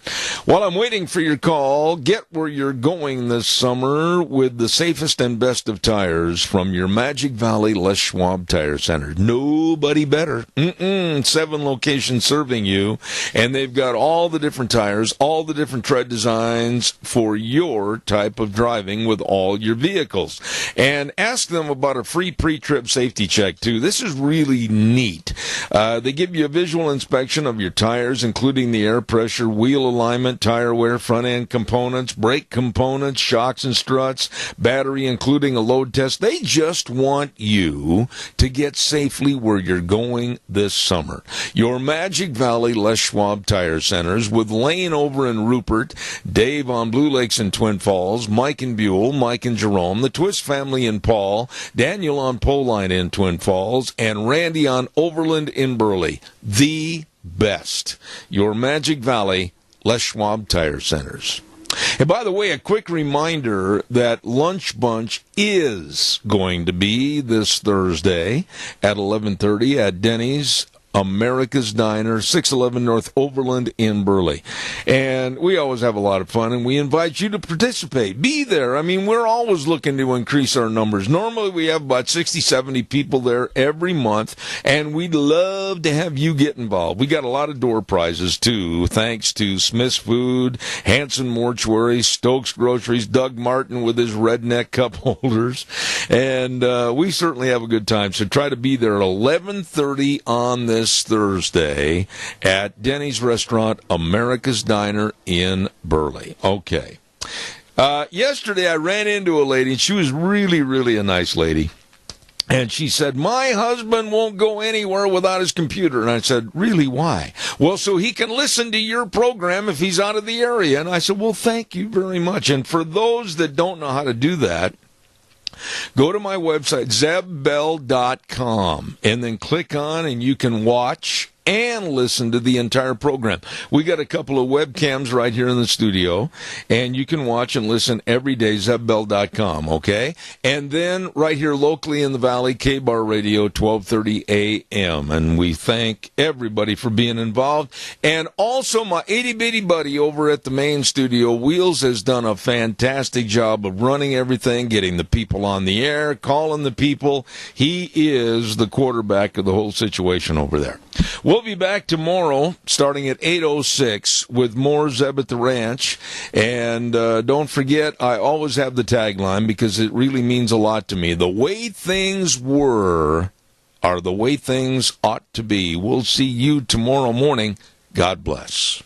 While I'm waiting for your call, get where you're going this summer with the safest and best of tires from your Magic Valley Les Schwab Tire Center. Nobody better. 7 locations serving you, and they've got all the different tires, all the different tread designs for your type of driving with all your vehicles. And ask them about a free pre-trip safety check, too. This is really neat. They give you a visual inspection of your tires, including the air pressure, wheel alignment, tire wear, front-end components, brake components, shocks and struts, battery, including a load test. They just want you to get safely where you're going this summer. Your Magic Valley Les Schwab Tire Centers with Lane over in Rupert, Dave on Blue Lakes and Twin Falls, Mike in Buell, Mike in Jerome, the Twist family in Paul, Daniel on Poline in Twin Falls, and Randy on Overland in Burley. The best. Your Magic Valley Les Schwab Tire Centers. And by the way, a quick reminder that Lunch Bunch is going to be this Thursday at 11:30 at Denny's America's Diner, 611 North Overland in Burley. And we always have a lot of fun, and we invite you to participate. Be there. I mean, we're always looking to increase our numbers. Normally, we have about 60, 70 people there every month, and we'd love to have you get involved. We got a lot of door prizes, too, thanks to Smith's Food, Hanson Mortuary, Stokes Groceries, Doug Martin with his redneck cup holders. And we certainly have a good time, so try to be there at 11:30 on this Thursday at Denny's Restaurant, America's Diner in Burley. Okay. Yesterday I ran into a lady, and she was really, really a nice lady. And she said, my husband won't go anywhere without his computer. And I said, really, why? Well, so he can listen to your program if he's out of the area. And I said, well, thank you very much. And for those that don't know how to do that, go to my website, zebbell.com, and then click on, and you can watch and listen to the entire program. We got a couple of webcams right here in the studio, and you can watch and listen every day, zebbell.com, okay? And then right here locally in the Valley, K-Bar Radio, 1230 a.m. And we thank everybody for being involved. And also my itty-bitty buddy over at the main studio, Wheels, has done a fantastic job of running everything, getting the people on the air, calling the people. He is the quarterback of the whole situation over there. We'll be back tomorrow starting at 8:06 with more Zeb at the Ranch. And don't forget, I always have the tagline because it really means a lot to me. The way things were are the way things ought to be. We'll see you tomorrow morning. God bless.